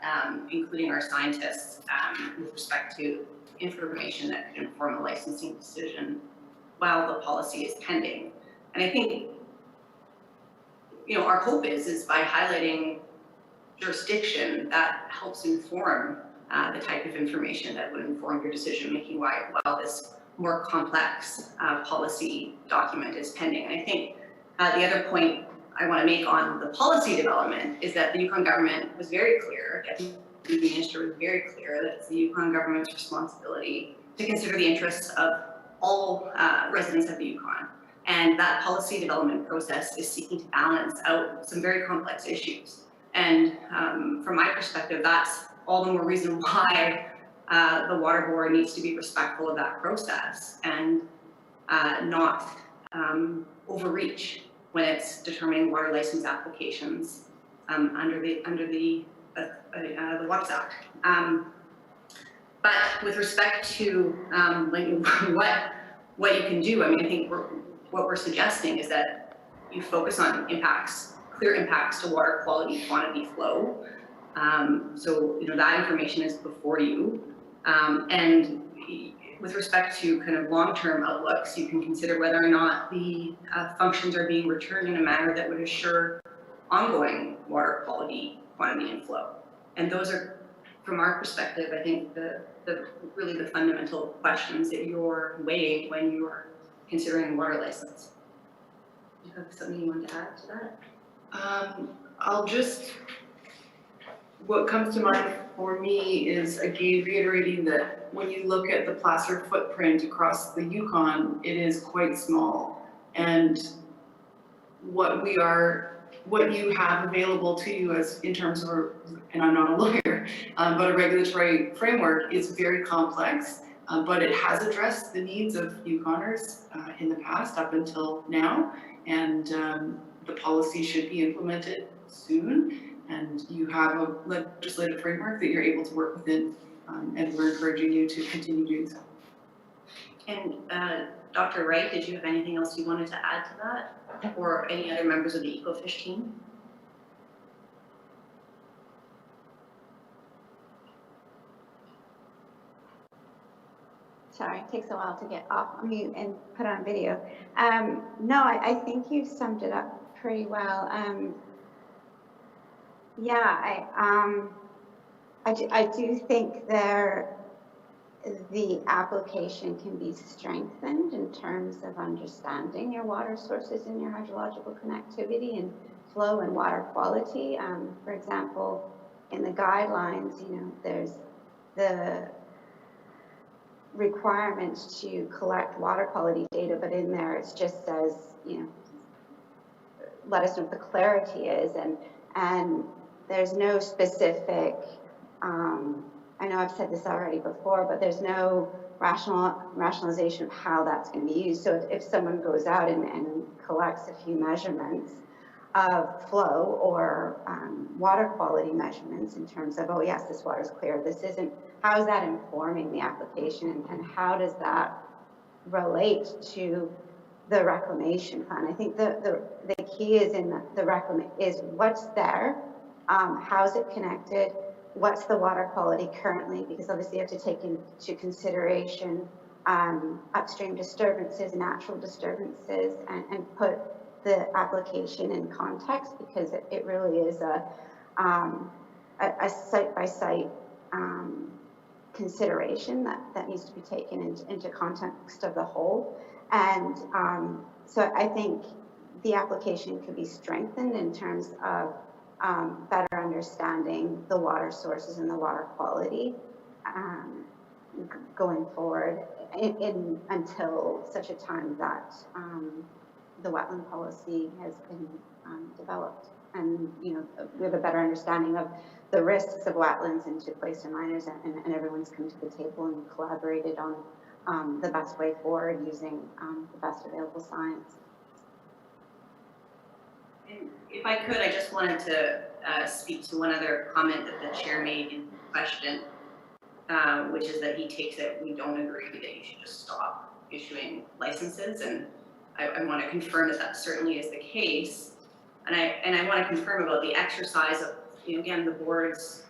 including our scientists, with respect to information that could inform a licensing decision while the policy is pending. And I think, our hope is by highlighting jurisdiction that helps inform the type of information that would inform your decision making while this more complex policy document is pending. And I think the other point I want to make on the policy development is that the Yukon government was very clear, the minister was very clear that it's the Yukon government's responsibility to consider the interests of all residents of the Yukon. And that policy development process is seeking to balance out some very complex issues. And from my perspective, that's all the more reason why the water board needs to be respectful of that process and not overreach when it's determining water license applications under the the Waters Act. But with respect to what you can do, I mean, I think what we're suggesting is that you focus on impacts, clear impacts to water quality, quantity, flow. So, that information is before you. And with respect to kind of long-term outlooks, you can consider whether or not the functions are being returned in a manner that would assure ongoing water quality, quantity, and flow. And those are, from our perspective, I think really the fundamental questions that you're weighing when you're considering a water license. Do you have something you want to add to that? What comes to mind for me is, again, reiterating that when you look at the placer footprint across the Yukon, it is quite small. And what you have available to you in terms of, and I'm not a lawyer, but a regulatory framework is very complex, but it has addressed the needs of Yukoners in the past up until now. And the policy should be implemented soon. And you have a legislative framework that you're able to work within, and we're encouraging you to continue doing so. And Dr. Wright, did you have anything else you wanted to add to that? Or any other members of the EcoFish team? Sorry, it takes a while to get off mute and put on video. No, I think you summed it up pretty well. Yeah, I do think the application can be strengthened in terms of understanding your water sources and your hydrological connectivity and flow and water quality. For example, in the guidelines, there's the requirement to collect water quality data, but in there it just says, let us know what the clarity is, and there's no specific, I know I've said this already before, but there's no rationalization of how that's going to be used. So if someone goes out and collects a few measurements of flow or water quality measurements in terms of, oh yes, this water is clear, this isn't, how is that informing the application, and how does that relate to the reclamation plan? I think the key is in the reclamation is what's there, how is it connected, what's the water quality currently, because obviously you have to take into consideration upstream disturbances, natural disturbances, and put the application in context, because it really is a site-by-site consideration that needs to be taken into context of the whole. And so I think the application could be strengthened in terms of better understanding the water sources and the water quality going forward until such a time that the wetland policy has been developed, and we have a better understanding of the risks of wetlands and to placer miners, and everyone's come to the table and collaborated on the best way forward using the best available science. And if I could, I just wanted to speak to one other comment that the chair made in question, which is that he takes it we don't agree that you should just stop issuing licenses, and I want to confirm that certainly is the case, and I want to confirm about the exercise of again the board's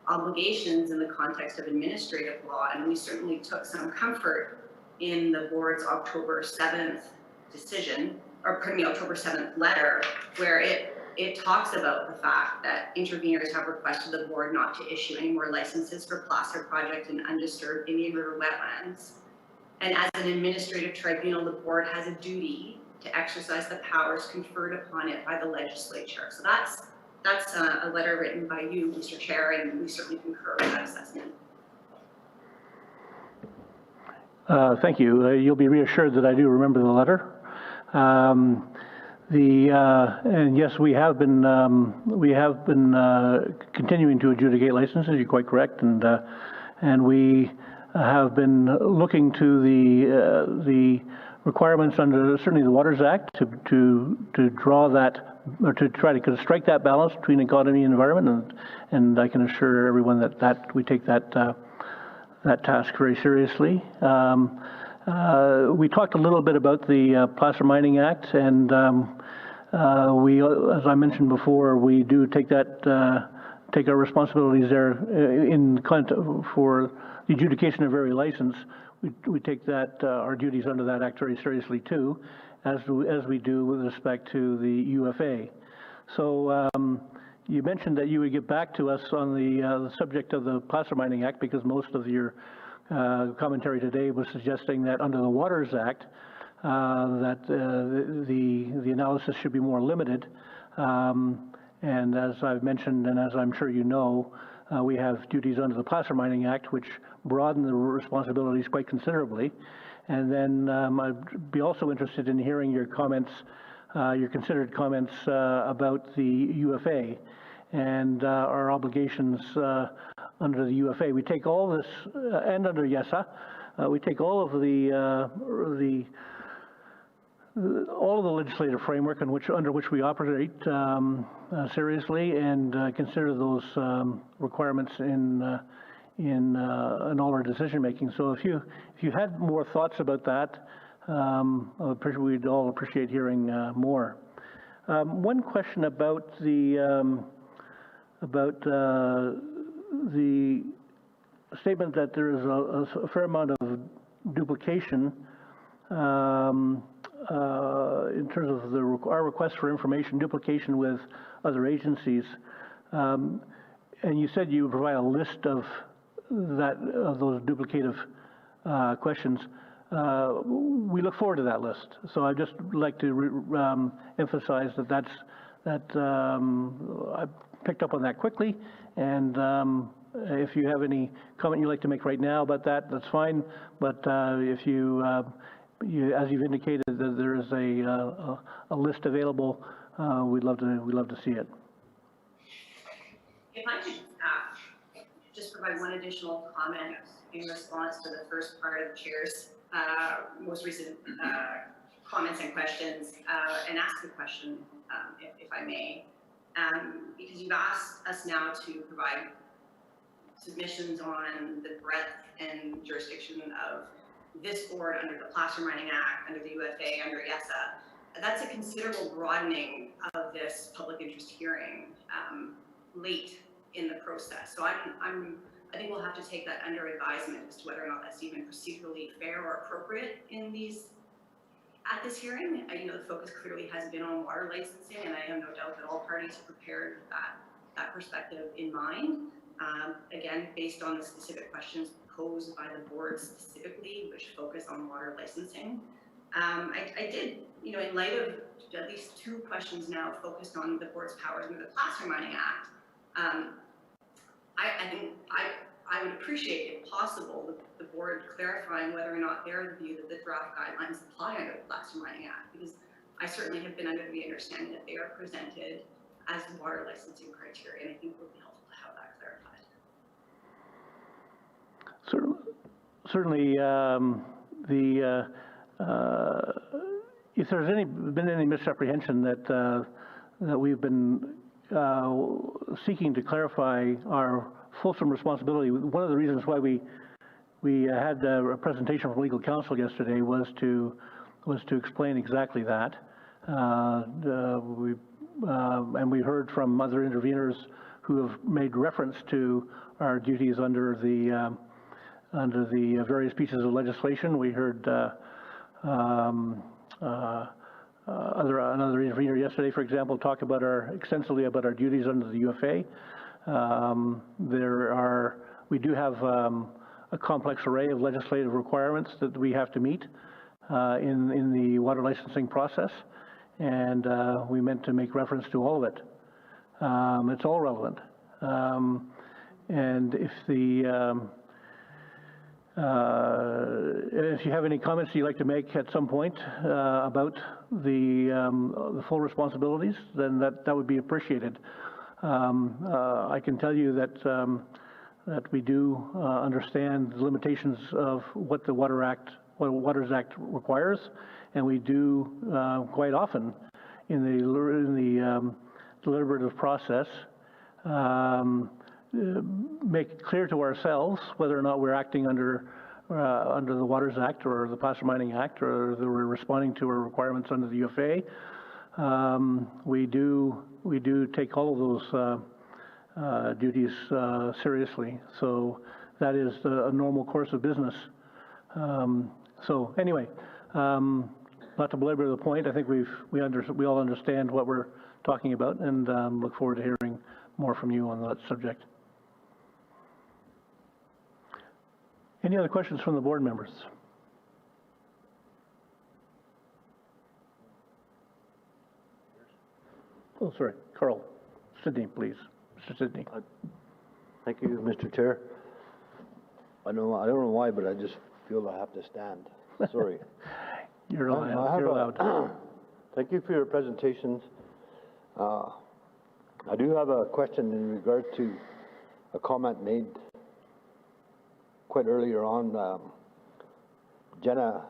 obligations in the context of administrative law, and we certainly took some comfort in the board's October 7th decision, or pardon me, October 7th letter, where it talks about the fact that interveners have requested the board not to issue any more licenses for placer project in undisturbed Indian River wetlands. And as an administrative tribunal, the board has a duty to exercise the powers conferred upon it by the legislature. So that's a letter written by you, Mr. Chair, and we certainly concur with that assessment. Thank you. You'll be reassured that I do remember the letter. And yes, we have been continuing to adjudicate licenses. You're quite correct, and we have been looking to the requirements under certainly the Waters Act to draw that or to try to kind of strike that balance between economy and environment, and I can assure everyone that we take that task very seriously. We talked a little bit about the Placer Mining Act, and we, as I mentioned before, we do take our responsibilities there for the adjudication of every license. We take that our duties under that act very seriously too, as we do with respect to the UFA. So you mentioned that you would get back to us on the subject of the Placer Mining Act, because most of your commentary today was suggesting that under the Waters Act, that the analysis should be more limited. And as I've mentioned, and as I'm sure you know, we have duties under the Placer Mining Act, which broaden the responsibilities quite considerably. And then I'd be also interested in hearing your comments, your considered comments about the UFA and our obligations under the UFA. We take all this, and under YESA, we take all of the legislative framework under which we operate seriously, and consider those requirements in all our decision making. So if you had more thoughts about that, we'd all appreciate hearing more. One question about the statement that there is a fair amount of duplication in terms of our request for information, duplication with other agencies, and you said you would provide a list of those duplicative questions. We look forward to that list. So I'd just like to emphasize that I picked up on that quickly, and if you have any comment you'd like to make right now about that, that's fine. But if you, as you've indicated, that there is a list available, we'd love to see it. If I could just provide one additional comment in response to the first part of the chair's most recent comments and questions, and ask the question, if I may, because you've asked us now to provide submissions on the breadth and jurisdiction of this board under the Placer Mining Act, under the UFA, under YESA. That's a considerable broadening of this public interest hearing late in the process. So I think we'll have to take that under advisement as to whether or not that's even procedurally fair or appropriate at this hearing. The focus clearly has been on water licensing, and I have no doubt that all parties have prepared that perspective in mind. Again, based on the specific questions posed by the board specifically, which focus on water licensing. I did, in light of at least two questions now focused on the board's powers under the Placer Mining Act, I think I would appreciate, if possible, the board clarifying whether or not they're of the view that the draft guidelines apply under the Placer Mining Act, because I certainly have been under the understanding that they are presented as water licensing criteria, and I think it would be helpful to have that clarified. Certainly, if there's been any misapprehension that we've been seeking to clarify our fulsome responsibility, one of the reasons why we had a presentation from legal counsel yesterday was to explain exactly that. And we heard from other interveners who have made reference to our duties under the various pieces of legislation. We heard another intervener yesterday, for example, talk extensively about our duties under the UFA. We do have a complex array of legislative requirements that we have to meet in the water licensing process, and we meant to make reference to all of it. It's all relevant. And if you have any comments you'd like to make at some point about the full responsibilities, then that would be appreciated. I can tell you that we do understand the limitations of what the Waters Act requires, and we do quite often deliberative process, make it clear to ourselves whether or not we're acting under the Waters Act or the Placer Mining Act, or that we're responding to our requirements under the UFA. We do take all of those duties seriously. So that is a normal course of business. So anyway, not to belabor the point, I think we all understand what we're talking about, and look forward to hearing more from you on that subject. Any other questions from the board members? Oh, sorry, Carl. Sydney, please. Mr. Sydney. Thank you, Mr. Chair. I don't know why, but I just feel I have to stand. Sorry. You're allowed. Thank you for your presentations. I do have a question in regard to a comment made quite earlier on. Jenna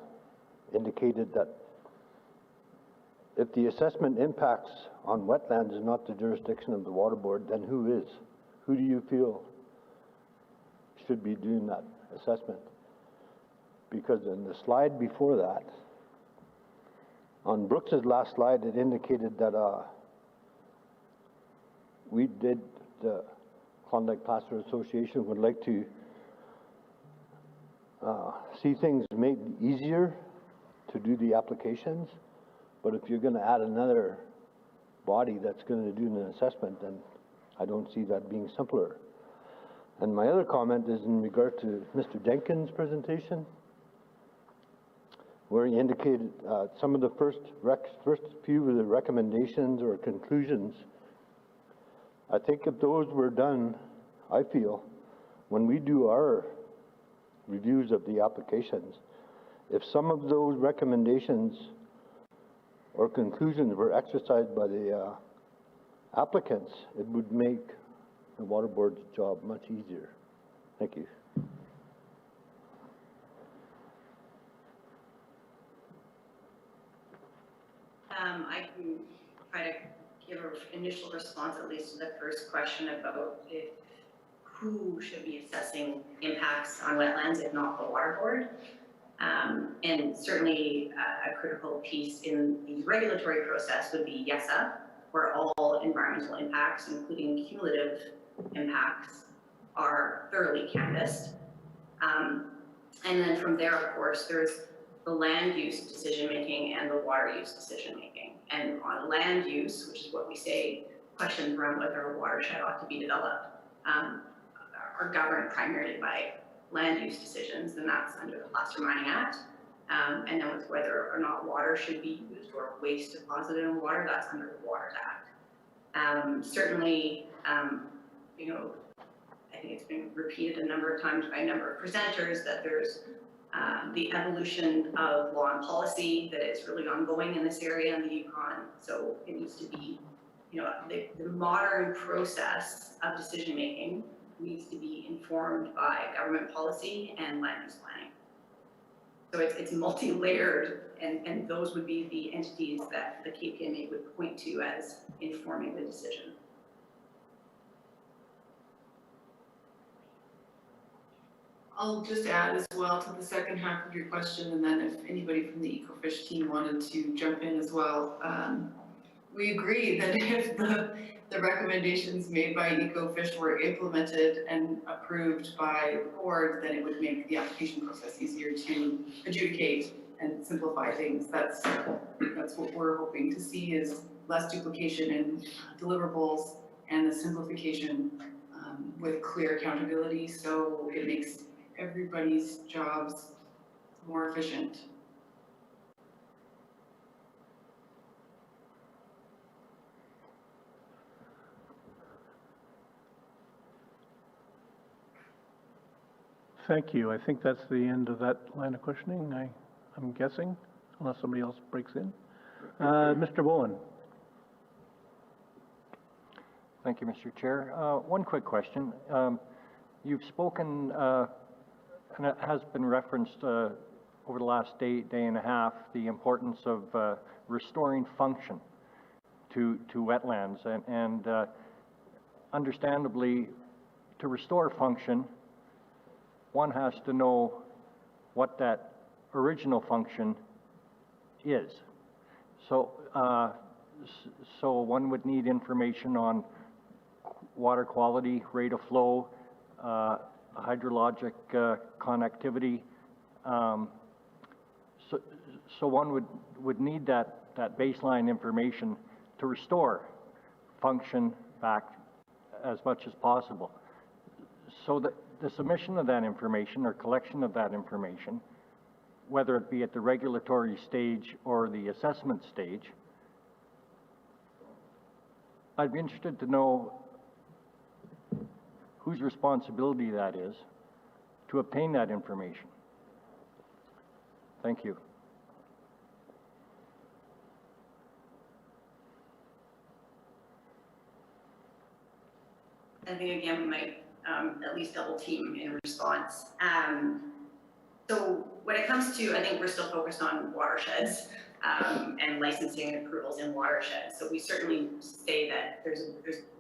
indicated that if the assessment impacts on wetlands is not the jurisdiction of the water board, then who is? Who do you feel should be doing that assessment? Because in the slide before that, on Brooks's last slide, it indicated that the Klondike Placer Association would like to see things made easier to do the applications. But if you're going to add another body that's going to do an assessment, then I don't see that being simpler. And my other comment is in regard to Mr. Jenkins' presentation, where he indicated some of the first few of the recommendations or conclusions. I think if those were done, I feel, when we do our reviews of the applications, if some of those recommendations or conclusions were exercised by the applicants, it would make the water board's job much easier. Thank you. I can try to give an initial response, at least to the first question about who should be assessing impacts on wetlands, if not the water board. And certainly a critical piece in the regulatory process would be YESA, where all environmental impacts, including cumulative impacts, are thoroughly canvassed. And then from there, of course, there's the land use decision-making and the water use decision-making. And on land use, which is what we say, questions around whether a watershed ought to be developed, are governed primarily by land use decisions, and that's under the Placer Mining Act. And then with whether or not water should be used or waste deposited in water, that's under the Waters Act. Certainly, you know, I think it's been repeated a number of times by a number of presenters that there's the evolution of law and policy that is really ongoing in this area in the Yukon. So it needs to be, you know, the modern process of decision making needs to be informed by government policy and land use planning. So it's multi-layered, and those would be the entities that the KPMA would point to as informing the decision. I'll just add as well to the second half of your question, and then if anybody from the EcoFish team wanted to jump in as well. We agree that if the recommendations made by EcoFish were implemented and approved by the board, then it would make the application process easier to adjudicate and simplify things. That's what we're hoping to see, is less duplication in deliverables and the simplification with clear accountability, so it makes everybody's jobs more efficient. Thank you. I think that's the end of that line of questioning, I'm guessing, unless somebody else breaks in. Mr. Bowen. Thank you, Mr. Chair. One quick question. You've spoken, and it has been referenced over the last day and a half, the importance of restoring function to wetlands, and understandably, to restore function, one has to know what that original function is. So, so one would need information on water quality, rate of flow, hydrologic connectivity. So one would need that baseline information to restore function back as much as possible. So the submission of that information or collection of that information, whether it be at the regulatory stage or the assessment stage, I'd be interested to know whose responsibility that is to obtain that information. Thank you. I think again, we might at least double team in response. So when it comes to, I think we're still focused on watersheds and licensing and approvals in watersheds. So we certainly say that there's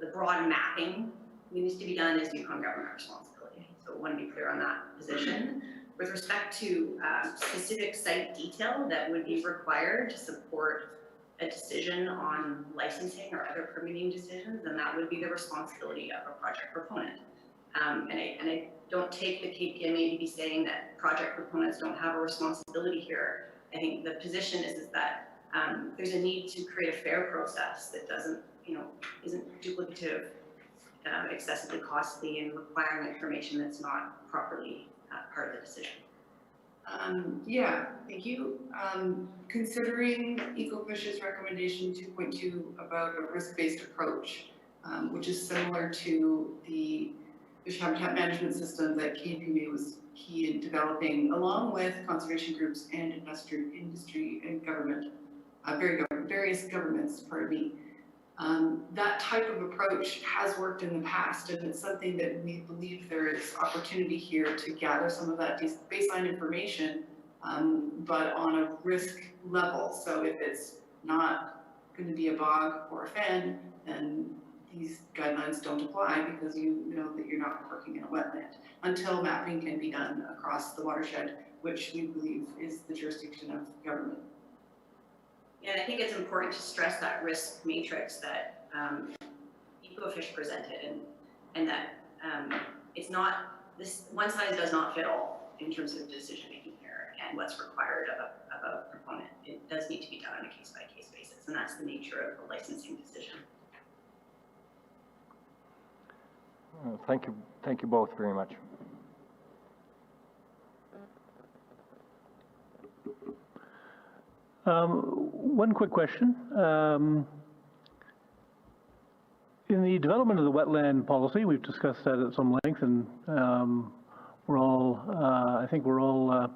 the broad mapping that needs to be done is Yukon government responsibility. So I want to be clear on that position. With respect to specific site detail that would be required to support a decision on licensing or other permitting decisions, then that would be the responsibility of a project proponent. And I don't take the KPMA to be saying that project proponents don't have a responsibility here. I think the position is that there's a need to create a fair process that doesn't, isn't duplicative, excessively costly, and requiring information that's not properly part of the decision. Yeah, thank you. Considering EcoFish's recommendation 2.2 about a risk-based approach, which is similar to the fish habitat management system that KPMA was key in developing, along with conservation groups and industry and government, various governments, pardon me. That type of approach has worked in the past, and it's something that we believe there is opportunity here to gather some of that baseline information, but on a risk level. So if it's not going to be a bog or a fen, then these guidelines don't apply because you know that you're not working in a wetland until mapping can be done across the watershed, which we believe is the jurisdiction of government. And I think it's important to stress that risk matrix that EcoFish presented, and that it's not, this one size does not fit all in terms of decision making here and what's required of a proponent. It does need to be done on a case by case basis, and that's the nature of the licensing decision. Thank you both very much. One quick question. In the development of the wetland policy, we've discussed that at some length, and we're all, I think we're all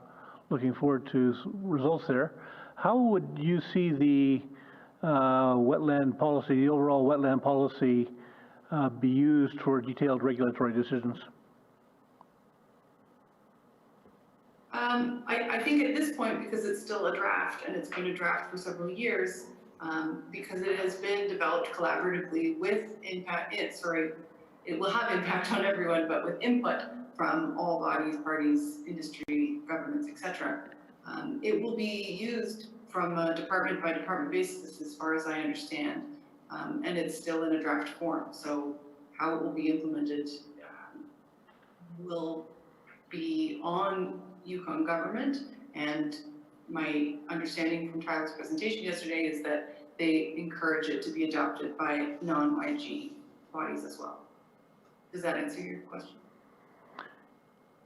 looking forward to results there. How would you see the wetland policy, the overall wetland policy, be used for detailed regulatory decisions? I think at this point, because it's still a draft and it's been a draft for several years, because it has been developed collaboratively with impact, it will have impact on everyone, but with input from all bodies, parties, industry, governments, etc. It will be used from a department by department basis, as far as I understand, and it's still in a draft form. So how it will be implemented will be on Yukon government, and my understanding from Tyler's presentation yesterday is that they encourage it to be adopted by non-YG bodies as well. Does that answer your question?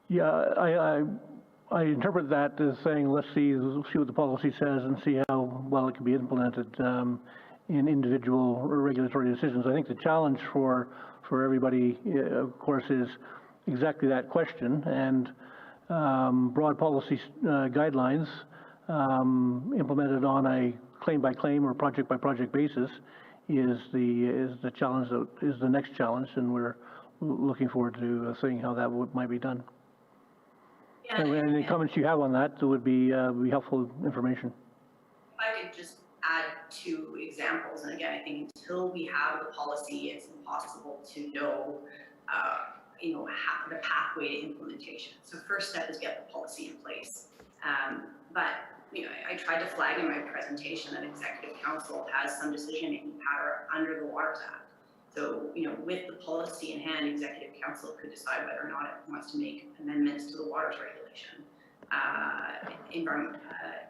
Yeah, I interpret that as saying let's see what the policy says and see how well it can be implemented in individual regulatory decisions. I think the challenge for everybody, of course, is exactly that question, and broad policy guidelines implemented on a claim by claim or project by project basis is the challenge, that is the next challenge, and we're looking forward to seeing how that might be done. Yeah, and any comments you have on that would be helpful information. If I could just add 2 examples. And again, I think until we have the policy, it's impossible to know, the pathway to implementation. So first step is get the policy in place. But I tried to flag in my presentation that Executive Council has some decision-making power under the Waters Act. So, with the policy in hand, Executive Council could decide whether or not it wants to make amendments to the waters regulation.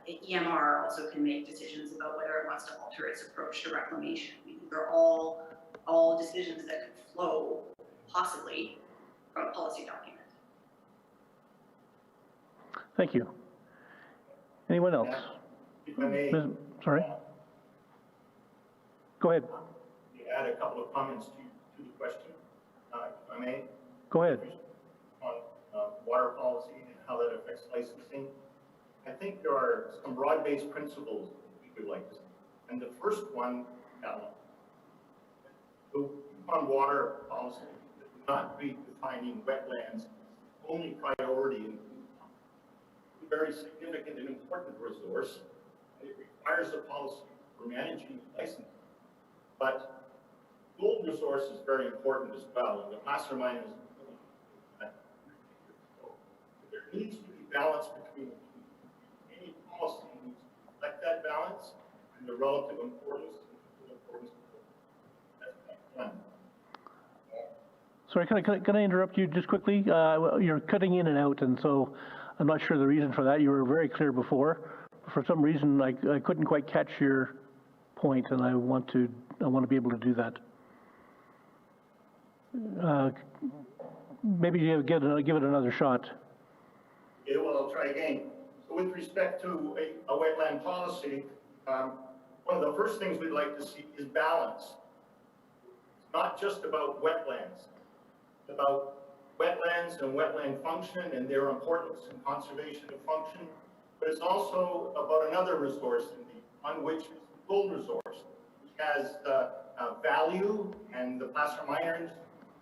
EMR also can make decisions about whether it wants to alter its approach to reclamation. They're all decisions that could flow possibly from a policy document. Thank you. Anyone else? If I may. Sorry. Go ahead. Add a couple of comments to the question, if I may. Go ahead. On water policy and how that affects licensing. I think there are some broad-based principles we would like to see. And the first one, on water policy, would not be defining wetlands only priority in a very significant and important resource. It requires a policy for managing licensing. But gold resource is very important as well, and the placer mine is. So there needs to be balance between any policy needs to reflect that balance and the relative importance. That's point one. Sorry, can I interrupt you just quickly? You're cutting in and out, and so I'm not sure the reason for that. You were very clear before. For some reason, I couldn't quite catch your point, and I want to be able to do that. Maybe you give it another shot. Yeah, well, I'll try again. So with respect to a wetland policy, one of the first things we'd like to see is balance. It's not just about wetlands. It's about wetlands and wetland function and their importance in conservation of function, but it's also about another resource, which is the gold resource, which has value, and the placer miners,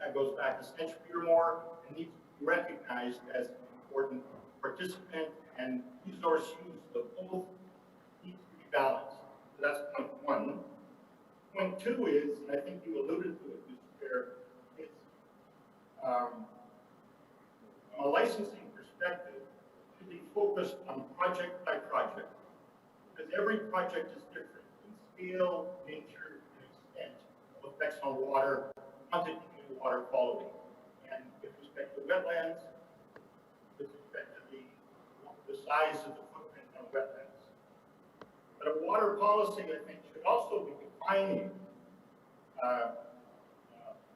that goes back a century or more, and needs to be recognized as an important participant, and resource use of both needs to be balanced. So that's point one. Point two is, and I think you alluded to it, Mr. Chair, is from a licensing perspective, to be focused on project by project, because every project is different in scale, nature, and extent of effects on water, quantity of water quality. And with respect to wetlands, with respect to the size of the footprint of wetlands. But a water policy, I think, should also be defining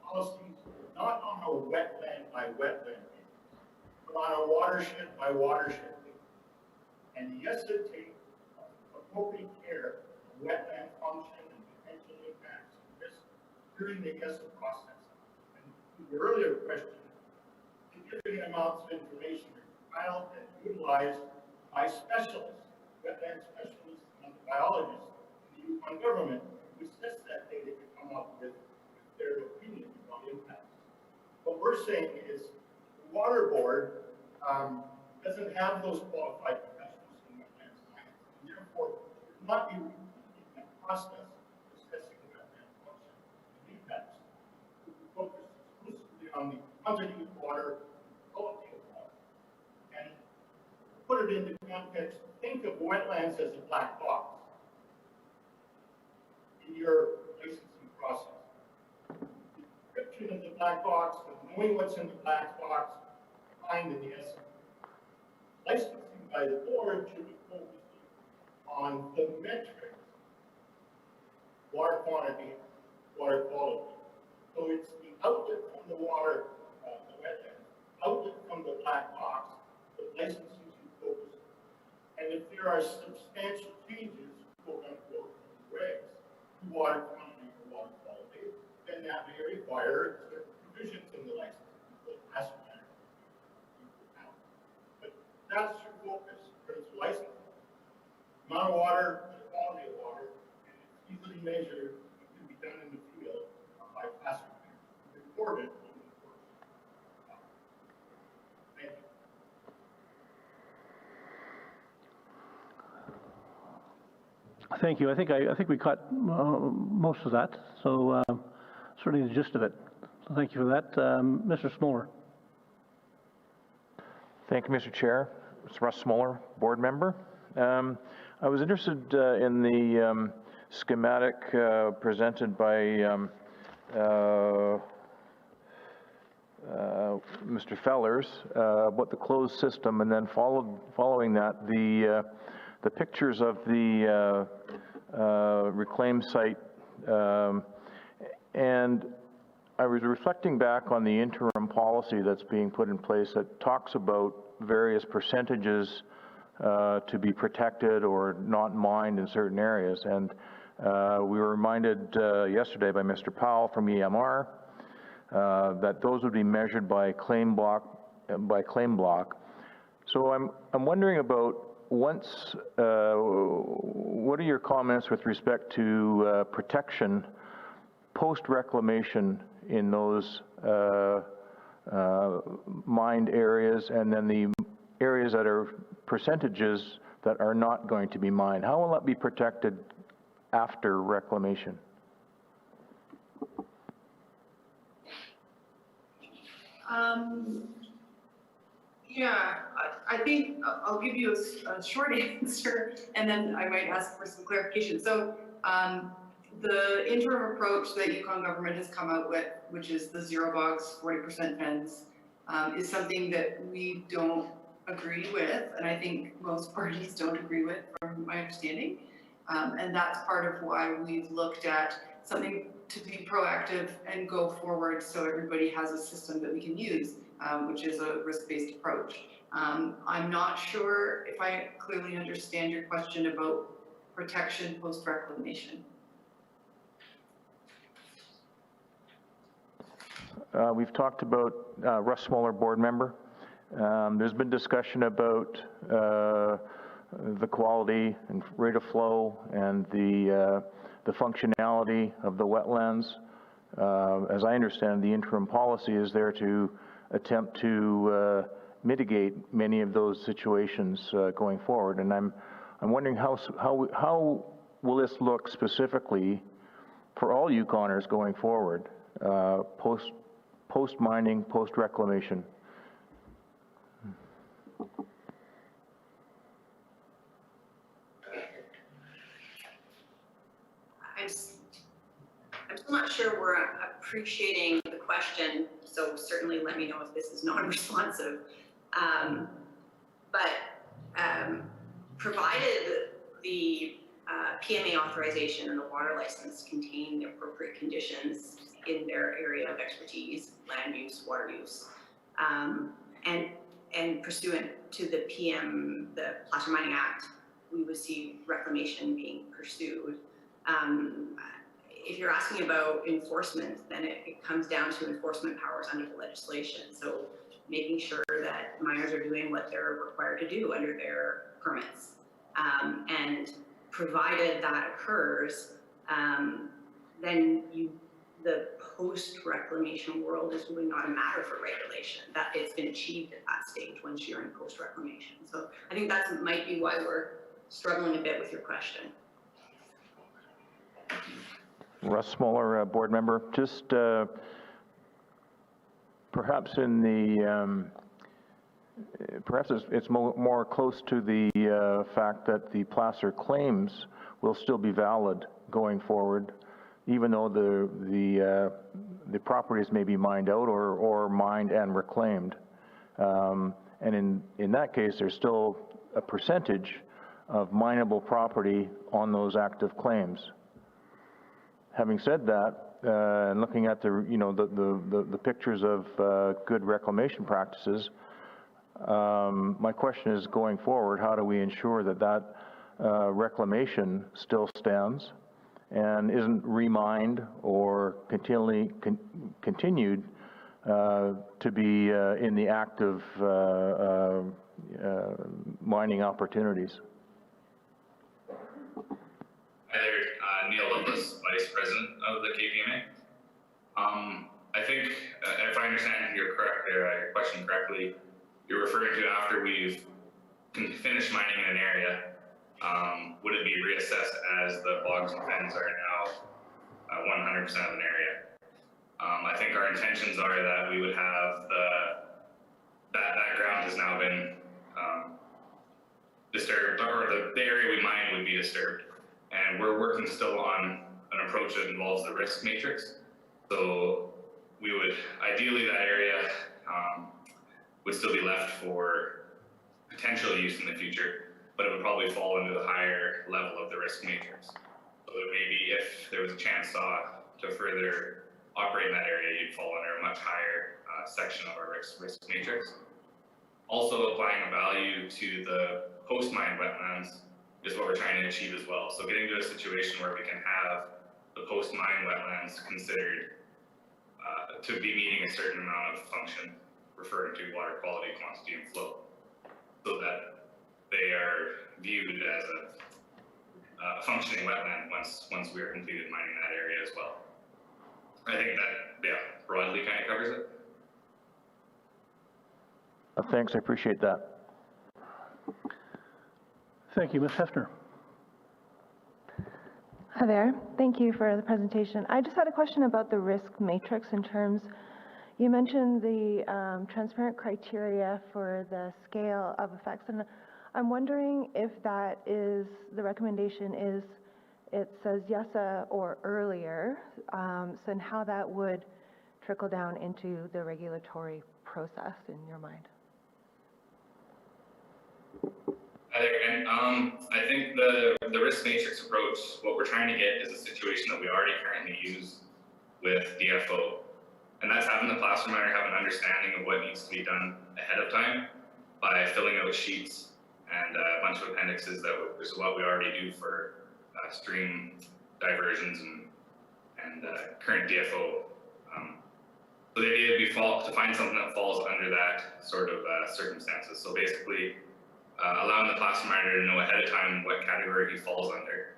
policies not on a wetland by wetland basis, but on a watershed by watershed basis. And yes, it takes appropriate care of wetland function and potential impacts and risks during the ESSA process. And to the earlier question, significant amounts of information are compiled and utilized by specialists, wetland specialists and biologists in the Yukon government, who assess that data to come up with their opinions on impacts. What we're saying is the water board doesn't have those qualified professionals in wetland science, and therefore should not be repeating that process of assessing wetland function and impacts. We focus exclusively on the quantity of water, quality of water. And to put it into context, think of wetlands as a black box in your licensing process. The description of the black box and knowing what's in the black box defined in the essay. Licensing by the board should be focusing on the metrics, water quantity, water quality. So it's the outlet from the water, the wetland, outlet from the black box that licensing should focus on. And if there are substantial changes, quote unquote, in the regs to water quantity or water quality, then that may require certain provisions in the license. But that's your focus, because licensing. Amount of water, the quality of water, and it's easily measured, it can be done in the field by classroom. Recorded on the course. Thank you. Thank you. I think we caught most of that, so certainly the gist of it. So thank you for that. Mr. Smoller. Thank you, Mr. Chair. It's Russ Smoller, board member. I was interested in the schematic presented by Mr. Fellers about the closed system, and then following that, the pictures of the reclaim site. And I was reflecting back on the interim policy that's being put in place that talks about various percentages to be protected or not mined in certain areas. And we were reminded yesterday by Mr. Powell from EMR that those would be measured by claim block. So I'm wondering about once, what are your comments with respect to protection post-reclamation in those mined areas, and then the areas that are percentages that are not going to be mined? How will that be protected after reclamation? Yeah, I think I'll give you a short answer, and then I might ask for some clarification. So the interim approach that Yukon government has come out with, which is the zero box 40% fence, is something that we don't agree with, and I think most parties don't agree with, from my understanding. And that's part of why we've looked at something to be proactive and go forward so everybody has a system that we can use, which is a risk-based approach. I'm not sure if I clearly understand your question about protection post-reclamation. We've talked about Russ Smoller, board member. There's been discussion about the quality and rate of flow and the functionality of the wetlands. As I understand, the interim policy is there to attempt to mitigate many of those situations going forward. And I'm wondering how will this look specifically for all Yukoners going forward, post mining, post reclamation? I'm still not sure we're appreciating the question, so certainly let me know if this is non-responsive. Provided the PMA authorization and the water license contain the appropriate conditions in their area of expertise, land use, water use, and pursuant to the Placer Mining Act, we would see reclamation being pursued. If you're asking about enforcement, then it comes down to enforcement powers under the legislation. So making sure that miners are doing what they're required to do under their permits. And provided that occurs, then the post-reclamation world is really not a matter for regulation. That it's been achieved at that stage once you're in post-reclamation. So I think that might be why we're struggling a bit with your question. Russ Smoller, board member. Just perhaps in the perhaps it's more close to the fact that the placer claims will still be valid going forward, even though the properties may be mined out or mined and reclaimed. And in that case, there's still a percentage of mineable property on those active claims. Having said that, and looking at the pictures of good reclamation practices, my question is, going forward, how do we ensure that reclamation still stands and isn't remined or continued to be in the active mining opportunities? Hi there, Neil Lovelace, Vice President of the KPMA. I think, if I understand your question correctly, you're referring to after we've finished mining in an area would it be reassessed as the bogs and fens are now 100% of an area? I think our intentions are that we would have that ground has now been disturbed, or the area we mine would be disturbed. And we're working still on an approach that involves the risk matrix. So we would, ideally that area would still be left for potential use in the future, but it would probably fall into the higher level of the risk matrix. So that maybe if there was a chance to further operate in that area, you'd fall under a much higher section of our risk matrix. Also applying a value to the post-mine wetlands is what we're trying to achieve as well. So getting to a situation where we can have the post-mine wetlands considered to be meeting a certain amount of function, referring to water quality, quantity, and flow, so that they are viewed as a functioning wetland once we are completed mining that area as well. I think that, yeah, broadly kind of covers it. Thanks, I appreciate that. Thank you, Ms. Hefner. Hi there. Thank you for the presentation. I just had a question about the risk matrix in terms, you mentioned the transparent criteria for the scale of effects, and I'm wondering if that is, the recommendation is, it says yes or earlier, so and how that would trickle down into the regulatory process in your mind. Hi there again. I think the risk matrix approach, what we're trying to get is a situation that we already currently use with DFO. And that's having the placer miner have an understanding of what needs to be done ahead of time by filling out sheets and a bunch of appendixes that is what we already do for stream diversions and current DFO. So the idea would be to find something that falls under that sort of circumstances. So basically, allowing the placer miner to know ahead of time what category he falls under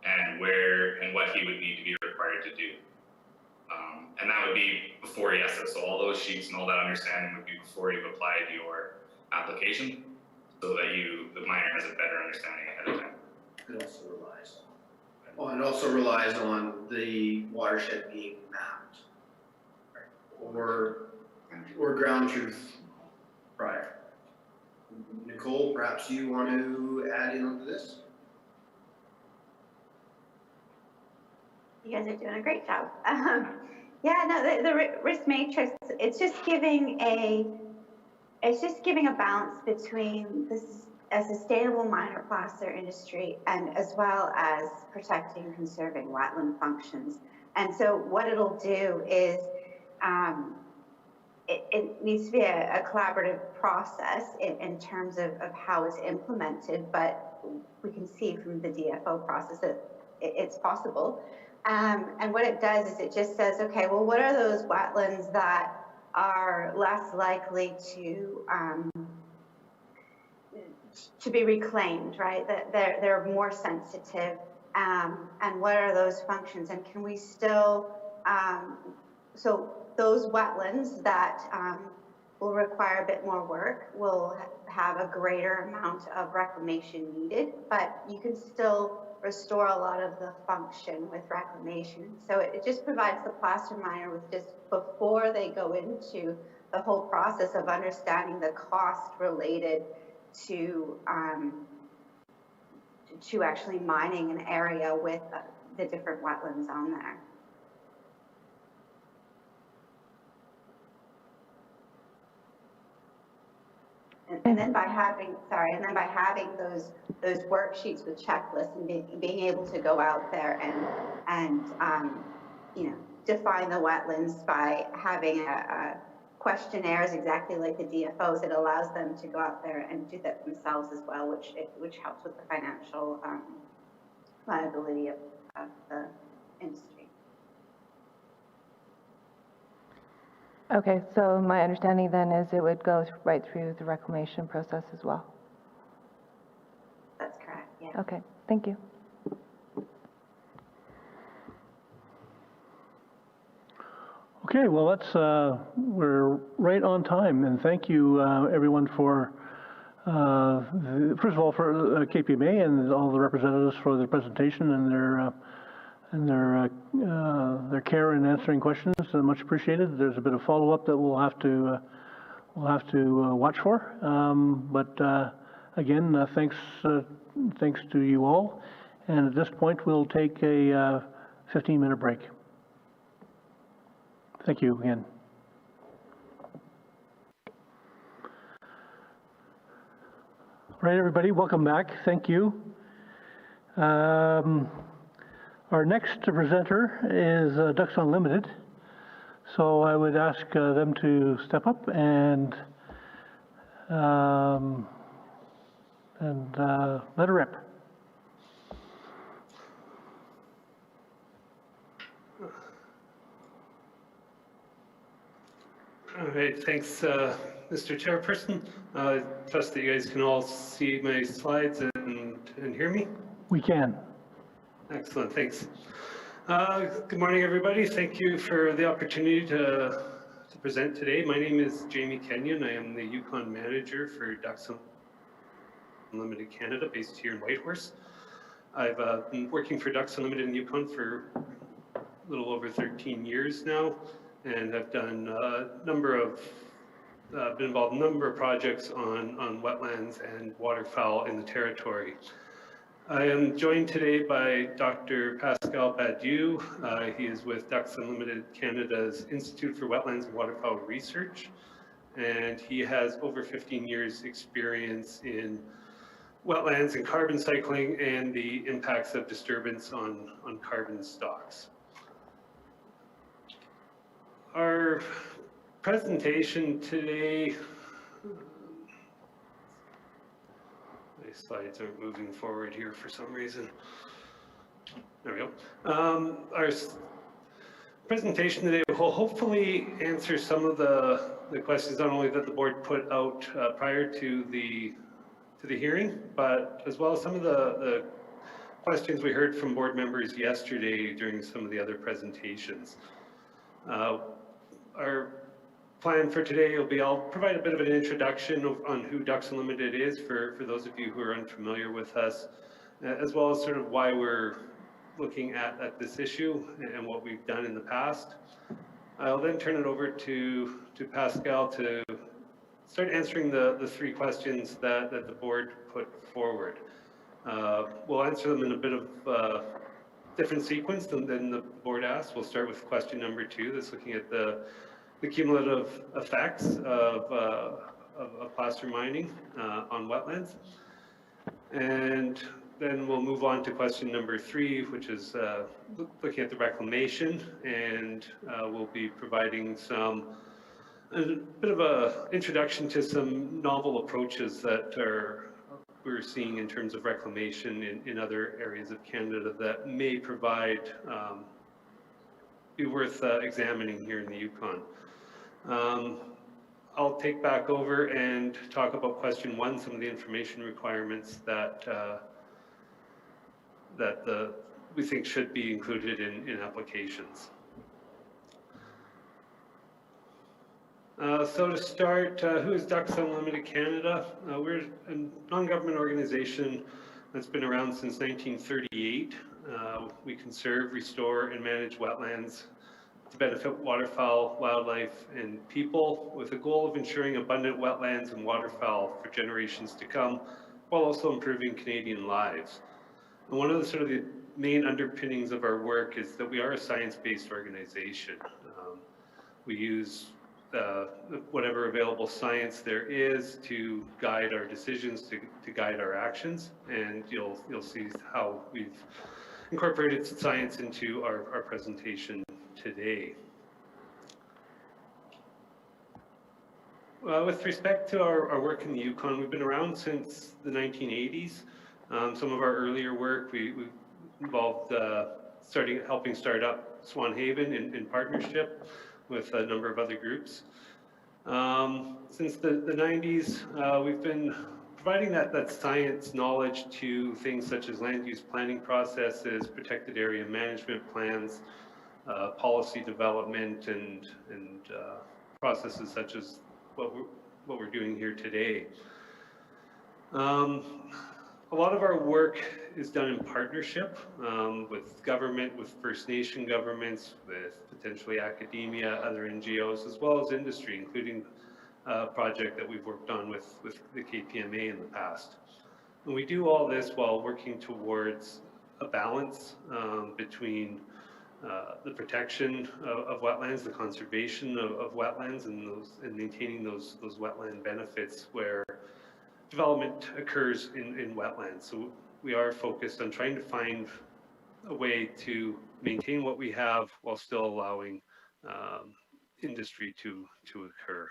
and where and what he would need to be required to do. And that would be before he assesses. So all those sheets and all that understanding would be before you've applied your application, so that the miner has a better understanding ahead of time. It also relies on the watershed being mapped, or ground truth prior. Nicole, perhaps you want to add in onto this? You guys are doing a great job. Yeah, no, the risk matrix, it's just giving a balance between a sustainable minor placer industry and as well as protecting and conserving wetland functions. And so what it'll do is it needs to be a collaborative process in terms of how it's implemented, but we can see from the DFO process that it's possible. And what it does is it just says, okay, well, what are those wetlands that are less likely to be reclaimed, right? That they're more sensitive, and what are those functions? And can we still, so those wetlands that will require a bit more work will have a greater amount of reclamation needed, but you can still restore a lot of the function with reclamation. So it just provides the placer miner with just, before they go into the whole process of understanding the cost related to actually mining an area with the different wetlands on there. And then by having, those worksheets with checklists and being able to go out there and define the wetlands by having questionnaires exactly like the DFOs, it allows them to go out there and do that themselves as well, which helps with the financial viability of the industry. Okay, so my understanding then is it would go right through the reclamation process as well. That's correct, yeah. Okay, thank you. Okay, well, we're right on time, and thank you, everyone, for first of all, for KPMA and all the representatives for their presentation and their care in answering questions. Much appreciated. There's a bit of follow-up that we'll have to watch for. Again, thanks to you all. And at this point, we'll take a 15-minute break. Thank you again. All right, everybody, welcome back. Thank you. Our next presenter is Ducks Unlimited. So I would ask them to step up and let her rip. All right, thanks, Mr. Chairperson. I trust that you guys can all see my slides and hear me. We can. Excellent, thanks. Good morning, everybody. Thank you for the opportunity to present today. My name is Jamie Kenyon. I am the Yukon manager for Ducks Unlimited Canada, based here in Whitehorse. I've been working for Ducks Unlimited in Yukon for a little over 13 years now, and have done been involved in a number of projects on wetlands and waterfowl in the territory. I am joined today by Dr. Pascal Badiou. He is with Ducks Unlimited Canada's Institute for Wetlands and Waterfowl Research, and he has over 15 years experience in wetlands and carbon cycling and the impacts of disturbance on carbon stocks. Our presentation today, my slides aren't moving forward here for some reason. There we go. Our presentation today will hopefully answer some of the questions not only that the board put out prior to the hearing, but as well as some of the questions we heard from board members yesterday during some of the other presentations. Our plan for today will be, I'll provide a bit of an introduction on who Ducks Unlimited is for those of you who are unfamiliar with us, as well as sort of why we're looking at this issue and what we've done in the past. I'll then turn it over to Pascal to start answering the three questions that the board put forward. We'll answer them in a bit of different sequence than the board asked. We'll start with question number 2, that's looking at the cumulative effects of placer mining on wetlands. And then we'll move on to question number 3, which is looking at the reclamation, and we'll be providing a bit of a introduction to some novel approaches that we're seeing in terms of reclamation in other areas of Canada that may be worth examining here in the Yukon. I'll take back over and talk about question 1, some of the information requirements that we think should be included in applications. So to start, who is Ducks Unlimited Canada? We're a non-government organization that's been around since 1938. We conserve, restore, and manage wetlands to benefit waterfowl, wildlife, and people, with a goal of ensuring abundant wetlands and waterfowl for generations to come, while also improving Canadian lives. And one of the main underpinnings of our work is that we are a science-based organization. We use whatever available science there is to guide our decisions, to guide our actions, and you'll see how we've incorporated science into our presentation today. With respect to our work in the Yukon, we've been around since the 1980s. Some of our earlier work, we involved helping start up Swan Haven in partnership with a number of other groups. Since the 90s, we've been providing that science knowledge to things such as land use planning processes, protected area management plans, policy development, and processes such as what we're doing here today. A lot of our work is done in partnership with government, with First Nation governments, with potentially academia, other NGOs, as well as industry, including a project that we've worked on with the KPMA in the past. And we do all this while working towards a balance between the protection of wetlands, the conservation of wetlands, and maintaining those wetland benefits where development occurs in wetlands. So we are focused on trying to find a way to maintain what we have while still allowing industry to occur.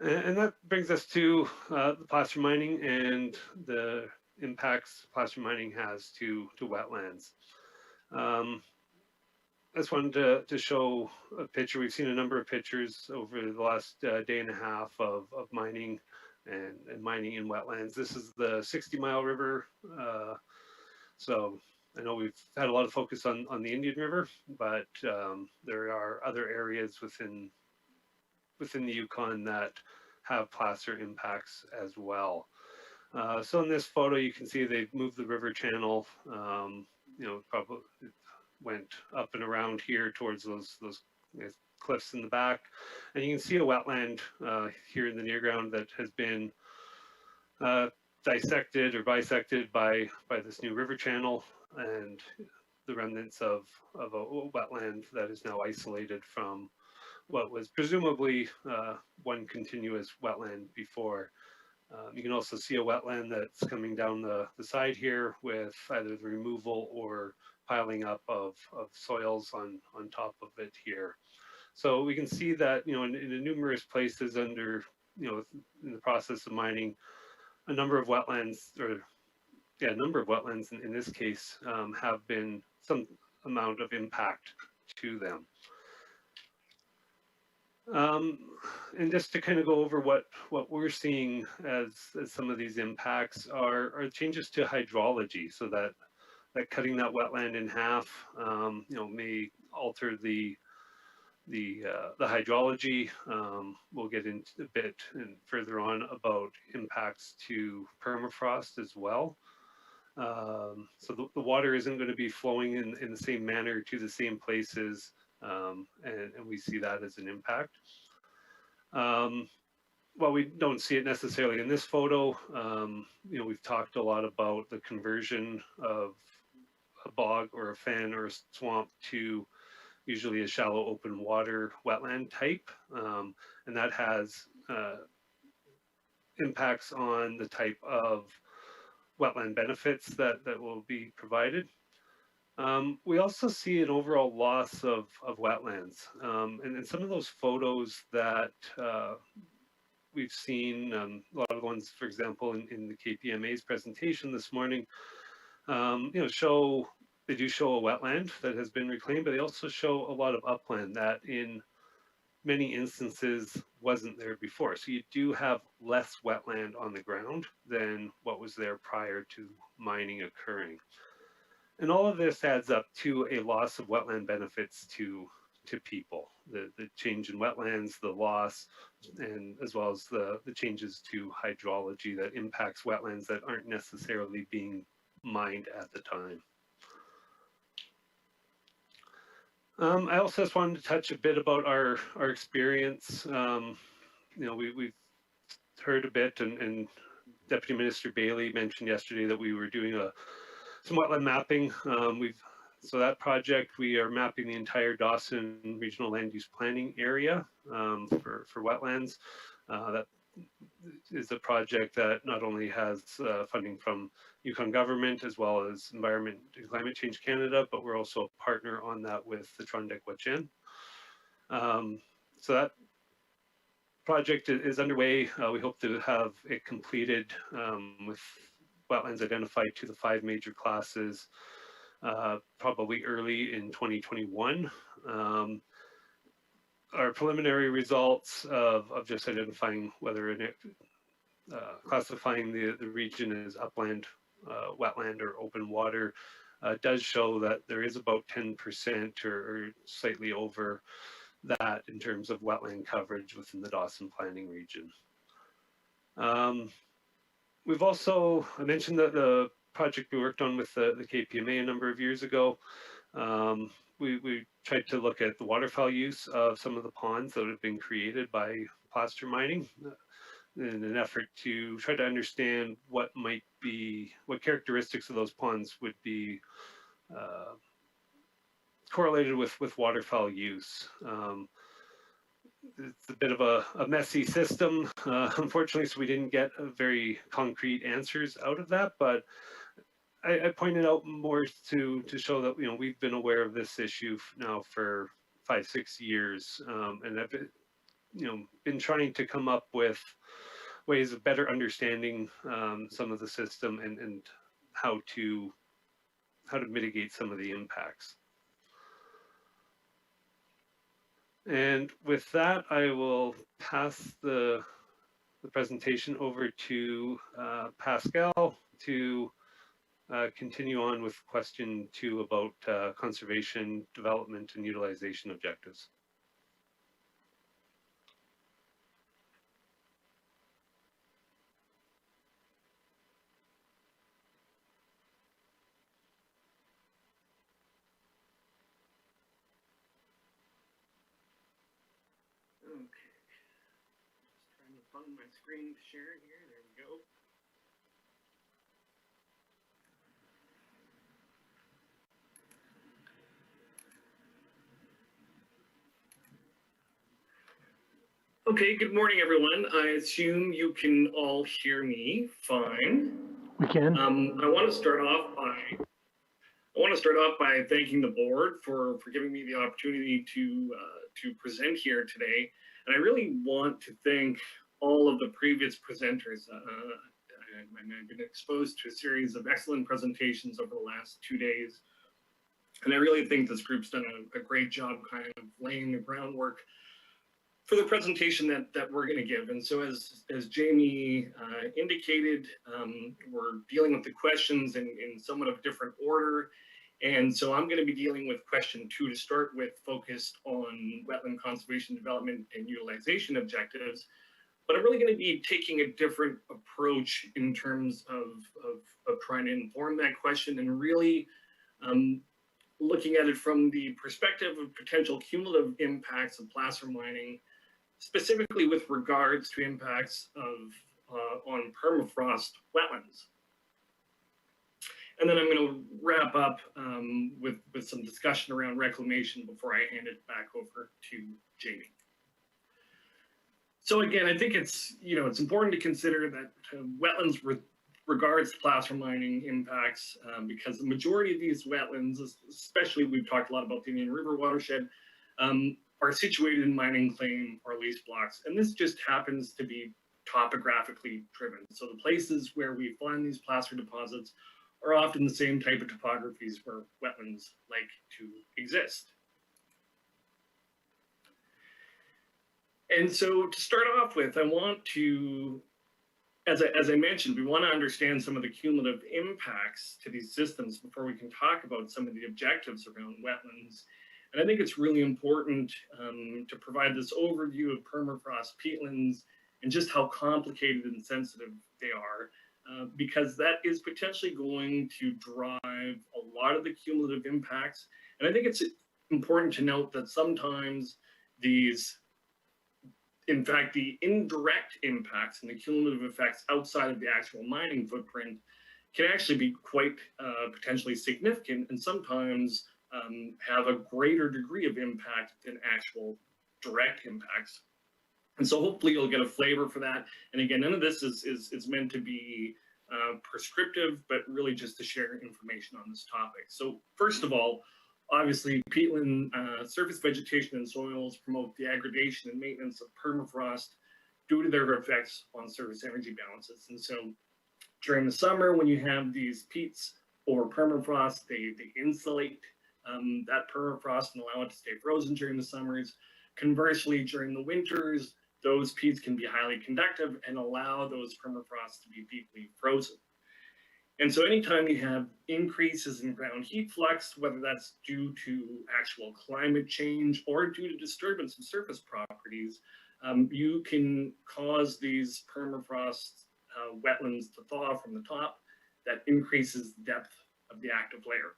And that brings us to the placer mining and the impacts placer mining has to wetlands. I just wanted to show a picture. We've seen a number of pictures over the last day and a half of mining and mining in wetlands. This is the 60 Mile River. So I know we've had a lot of focus on the Indian River, but there are other areas within the Yukon that have placer impacts as well. So in this photo, you can see they've moved the river channel, you know, probably went up and around here towards those cliffs in the back. And you can see a wetland here in the near ground that has been dissected or bisected by this new river channel and the remnants of a wetland that is now isolated from what was presumably one continuous wetland before. You can also see a wetland that's coming down the side here with either the removal or piling up of soils on top of it here. So we can see that, you know, in numerous places under, you know, in the process of mining, a number of wetlands, or yeah, a number of wetlands in this case have been some amount of impact to them. And just to kind of go over what we're seeing as some of these impacts are changes to hydrology, so that cutting that wetland in half, you know, may alter the hydrology. We'll get into a bit and further on about impacts to permafrost as well. So the water isn't going to be flowing in the same manner to the same places, and we see that as an impact. Well, we don't see it necessarily in this photo. You know, we've talked a lot about the conversion of a bog or a fen or a swamp to usually a shallow open water wetland type, and that has impacts on the type of wetland benefits that will be provided. We also see an overall loss of wetlands, and some of those photos that we've seen, a lot of the ones, for example, in the KPMA's presentation this morning, you know, they do show a wetland that has been reclaimed, but they also show a lot of upland that in many instances wasn't there before. So you do have less wetland on the ground than what was there prior to mining occurring. And all of this adds up to a loss of wetland benefits to people. The change in wetlands, the loss, and as well as the changes to hydrology that impacts wetlands that aren't necessarily being mined at the time. I also just wanted to touch a bit about our experience. You know, we've heard a bit, and Deputy Minister Bailey mentioned yesterday that we were doing some wetland mapping. So that project, we are mapping the entire Dawson Regional Land Use Planning area for wetlands. That is a project that not only has funding from Yukon government as well as Environment and Climate Change Canada, but we're also a partner on that with the Klondike Wetlands. So that project is underway. We hope to have it completed with wetlands identified to the 5 major classes probably early in 2021. Our preliminary results of just identifying whether classifying the region as upland, wetland, or open water does show that there is about 10% or slightly over that in terms of wetland coverage within the Dawson planning region. We've also, I mentioned that the project we worked on with the KPMA a number of years ago. We tried to look at the waterfowl use of some of the ponds that have been created by placer mining in an effort to try to understand what characteristics of those ponds would be correlated with waterfowl use. It's a bit of a messy system, unfortunately, so we didn't get very concrete answers out of that, but I pointed out more to show that, we've been aware of this issue now for 5-6 years, and I've been trying to come up with ways of better understanding some of the system and how to mitigate some of the impacts. And with that, I will pass the presentation over to Pascal to continue on with question 2 about conservation, development, and utilization objectives. Okay, just trying to find my screen to share here. There we go. Okay, good morning, everyone. I assume you can all hear me fine. We can. I want to start off by thanking the board for giving me the opportunity to present here today, and I really want to thank all of the previous presenters. I've been exposed to a series of excellent presentations over the last 2 days, and I really think this group's done a great job kind of laying the groundwork for the presentation that we're going to give. And so as Jamie indicated, we're dealing with the questions in somewhat of a different order. And so I'm going to be dealing with question 2 to start with, focused on wetland conservation, development, and utilization objectives. But I'm really going to be taking a different approach in terms of trying to inform that question, and really looking at it from the perspective of potential cumulative impacts of placer mining, specifically with regards to impacts on permafrost wetlands. And then I'm going to wrap up with some discussion around reclamation before I hand it back over to Jamie. So again, I think it's important to consider that wetlands regards to placer mining impacts, because the majority of these wetlands, especially we've talked a lot about the Indian River watershed, are situated in mining claim or lease blocks. And this just happens to be topographically driven. So the places where we find these placer deposits are often the same type of topographies where wetlands like to exist. And so to start off with, I want to, as I mentioned, we want to understand some of the cumulative impacts to these systems before we can talk about some of the objectives around wetlands. And I think it's really important to provide this overview of permafrost peatlands and just how complicated and sensitive they are, because that is potentially going to drive a lot of the cumulative impacts. And I think it's important to note that sometimes these, in fact, the indirect impacts and the cumulative effects outside of the actual mining footprint can actually be quite potentially significant, and sometimes have a greater degree of impact than actual direct impacts. And so hopefully you'll get a flavor for that. And again, none of this is meant to be prescriptive, but really just to share information on this topic. So first of all, obviously peatland surface vegetation and soils promote the aggradation and maintenance of permafrost due to their effects on surface energy balances. And so during the summer, when you have these peats or permafrost, they insulate that permafrost and allow it to stay frozen during the summers. Conversely, during the winters, those peats can be highly conductive and allow those permafrosts to be deeply frozen. And so anytime you have increases in ground heat flux, whether that's due to actual climate change or due to disturbance of surface properties, you can cause these permafrost wetlands to thaw from the top. That increases the depth of the active layer.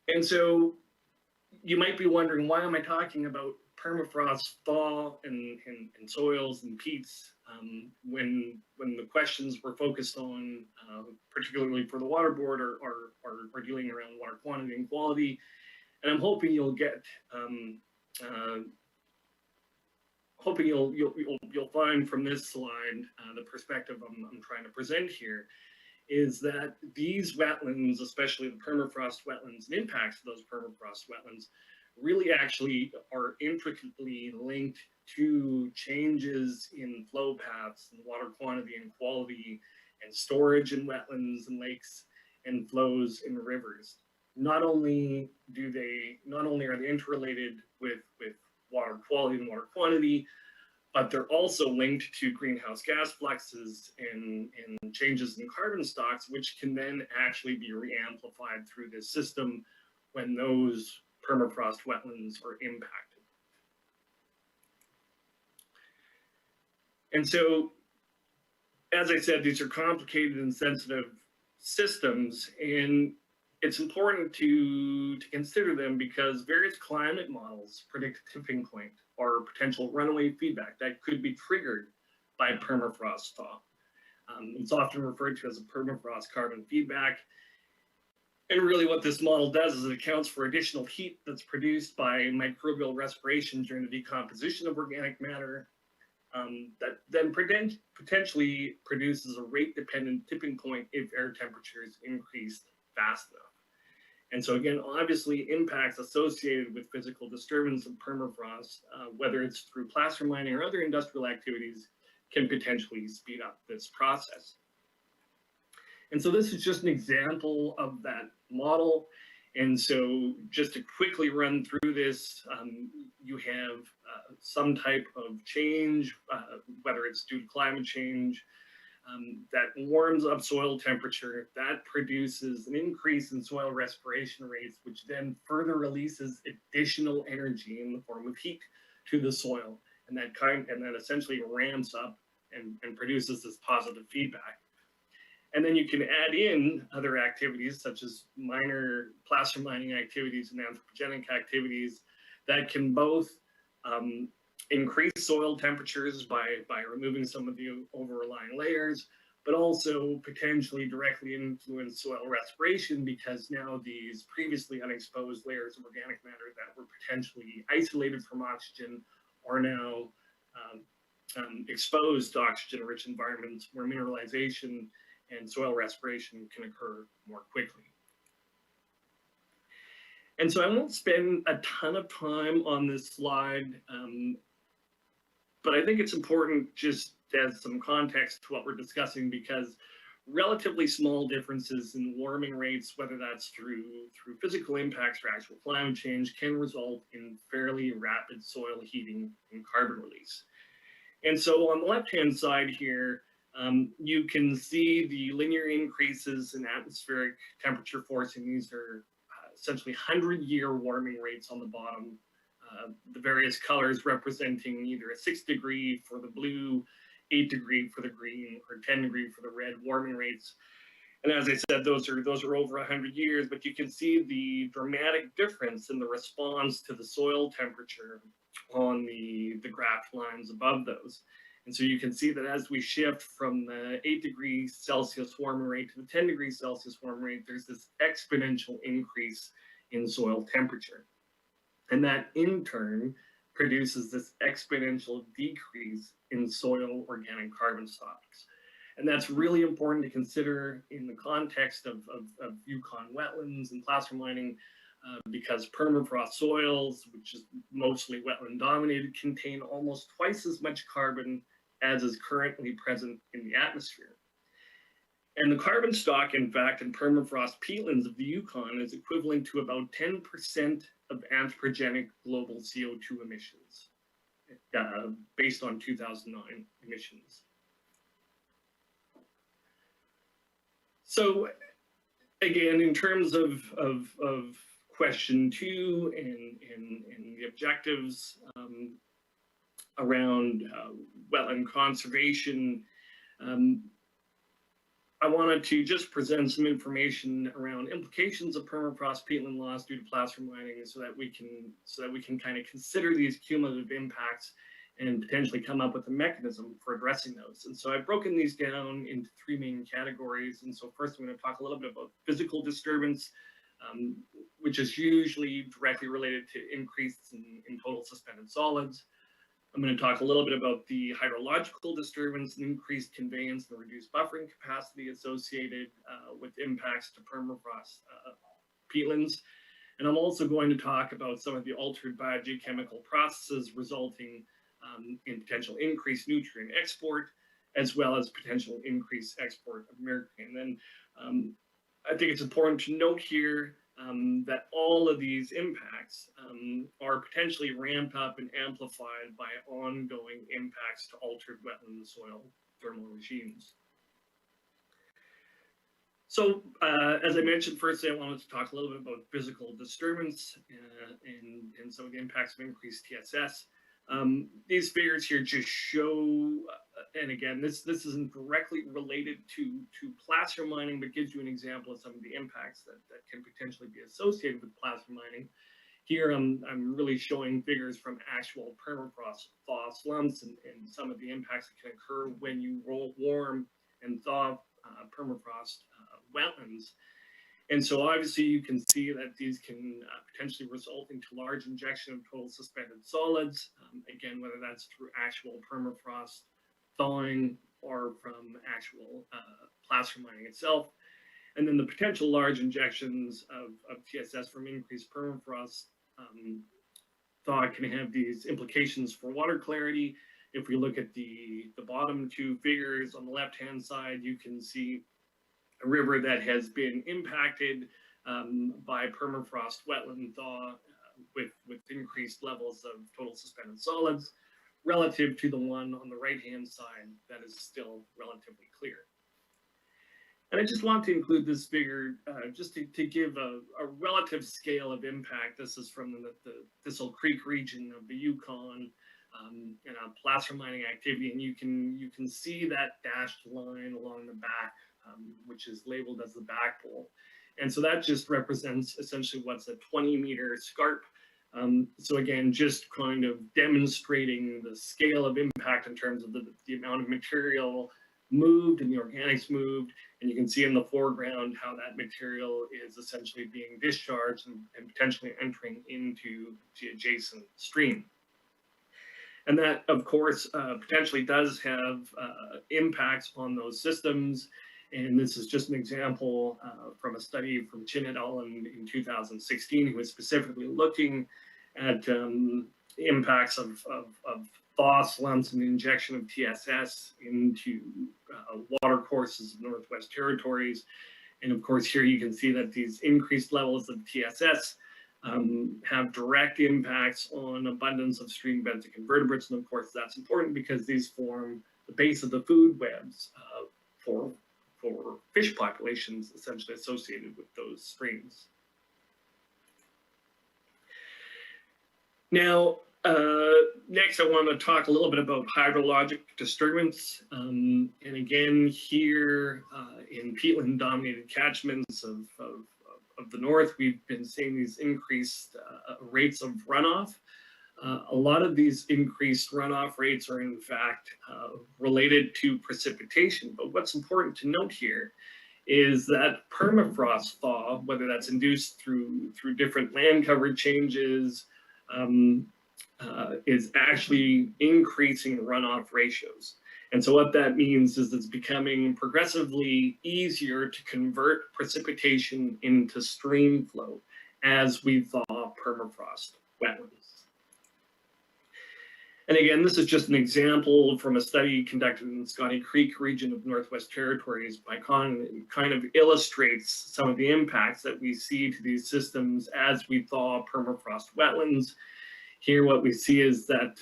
And so you might be wondering, why am I talking about permafrost thaw and soils and peats when the questions were focused on, particularly for the water board, are dealing around water quantity and quality. And I'm hoping you'll get, hoping you'll find from this slide the perspective I'm trying to present here, is that these wetlands, especially the permafrost wetlands and impacts of those permafrost wetlands, really actually are intricately linked to changes in flow paths and water quantity and quality and storage in wetlands and lakes and flows in rivers. Not only are they interrelated with water quality and water quantity, but they're also linked to greenhouse gas fluxes and changes in carbon stocks, which can then actually be re-amplified through this system when those permafrost wetlands are impacted. And so, as I said, these are complicated and sensitive systems, and it's important to consider them because various climate models predict a tipping point or potential runaway feedback that could be triggered by permafrost thaw. It's often referred to as a permafrost carbon feedback. And really what this model does is it accounts for additional heat that's produced by microbial respiration during the decomposition of organic matter that then potentially produces a rate-dependent tipping point if air temperatures increase fast enough. And so again, obviously impacts associated with physical disturbance of permafrost, whether it's through placer mining or other industrial activities, can potentially speed up this process. And so this is just an example of that model. And so just to quickly run through this, you have some type of change, whether it's due to climate change, that warms up soil temperature, that produces an increase in soil respiration rates, which then further releases additional energy in the form of heat to the soil. And that essentially ramps up and produces this positive feedback. And then you can add in other activities such as minor placer mining activities and anthropogenic activities that can both increase soil temperatures by removing some of the overlying layers, but also potentially directly influence soil respiration because now these previously unexposed layers of organic matter that were potentially isolated from oxygen are now exposed to oxygen-rich environments where mineralization and soil respiration can occur more quickly. And so I won't spend a ton of time on this slide, but I think it's important just as some context to what we're discussing because relatively small differences in warming rates, whether that's through physical impacts or actual climate change, can result in fairly rapid soil heating and carbon release. And so on the left-hand side here, you can see the linear increases in atmospheric temperature forcing. These are essentially 100-year warming rates on the bottom. The various colors representing either a 6 degree for the blue, 8 degree for the green, or 10 degree for the red warming rates. And as I said, those are over 100 years, but you can see the dramatic difference in the response to the soil temperature on the graph lines above those. And so you can see that as we shift from the 8 degrees Celsius warming rate to the 10 degrees Celsius warming rate, there's this exponential increase in soil temperature. And that in turn produces this exponential decrease in soil organic carbon stocks. And that's really important to consider in the context of Yukon wetlands and placer mining, because permafrost soils, which is mostly wetland dominated, contain almost twice as much carbon as is currently present in the atmosphere. And the carbon stock, in fact, in permafrost peatlands of the Yukon is equivalent to about 10% of anthropogenic global CO2 emissions, based on 2009 emissions. So again, in terms of question 2 and the objectives around wetland conservation, I wanted to just present some information around implications of permafrost peatland loss due to placer mining, so that we can kind of consider these cumulative impacts and potentially come up with a mechanism for addressing those. And so I've broken these down into 3 main categories. And so first, I'm going to talk a little bit about physical disturbance, which is usually directly related to increase in total suspended solids. I'm going to talk a little bit about the hydrological disturbance and increased conveyance and reduced buffering capacity associated with impacts to permafrost peatlands. And I'm also going to talk about some of the altered biogeochemical processes resulting in potential increased nutrient export, as well as potential increased export of mercury. And then I think it's important to note here that all of these impacts are potentially ramped up and amplified by ongoing impacts to altered wetland soil thermal regimes. So as I mentioned, firstly, I wanted to talk a little bit about physical disturbance and some of the impacts of increased TSS. These figures here just show, and again, this isn't directly related to placer mining, but gives you an example of some of the impacts that can potentially be associated with placer mining. Here, I'm really showing figures from actual permafrost thaw slumps and some of the impacts that can occur when you warm and thaw permafrost wetlands. And so obviously you can see that these can potentially result into large injection of total suspended solids, again, whether that's through actual permafrost thawing or from actual placer mining itself. And then the potential large injections of TSS from increased permafrost thaw can have these implications for water clarity. If we look at the bottom 2 figures on the left-hand side, you can see a river that has been impacted by permafrost wetland thaw with increased levels of total suspended solids relative to the one on the right-hand side that is still relatively clear. And I just want to include this figure just to give a relative scale of impact. This is from the Thistle Creek region of the Yukon and a placer mining activity, and you can see that dashed line along the back, which is labeled as the back bowl. And so that just represents essentially what's a 20-meter scarp. So again, just kind of demonstrating the scale of impact in terms of the amount of material moved and the organics moved. And you can see in the foreground how that material is essentially being discharged and potentially entering into the adjacent stream. And that, of course, potentially does have impacts on those systems. And this is just an example from a study from Chin et al. In 2016, who was specifically looking at impacts of thaw slumps and the injection of TSS into water courses of Northwest Territories. And of course, here you can see that these increased levels of TSS have direct impacts on abundance of stream benthic invertebrates. And of course, that's important because these form the base of the food webs for fish populations essentially associated with those streams. Now, next I want to talk a little bit about hydrologic disturbance. And again, here in peatland-dominated catchments of the north, we've been seeing these increased rates of runoff. A lot of these increased runoff rates are in fact related to precipitation, but what's important to note here is that permafrost thaw, whether that's induced through different land cover changes, is actually increasing runoff ratios. And so what that means is it's becoming progressively easier to convert precipitation into stream flow as we thaw permafrost wetlands. And again, this is just an example from a study conducted in the Scotty Creek region of Northwest Territories by kind of illustrates some of the impacts that we see to these systems as we thaw permafrost wetlands. Here, what we see is that,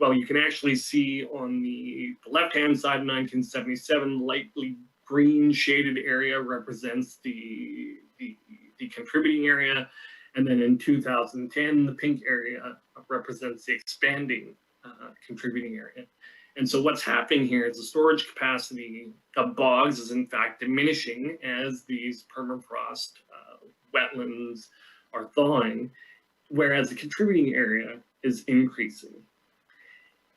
well, you can actually see on the left-hand side of 1977, lightly green shaded area represents the contributing area. And then in 2010, the pink area represents the expanding contributing area. And so what's happening here is the storage capacity of bogs is in fact diminishing as these permafrost wetlands are thawing, whereas the contributing area is increasing.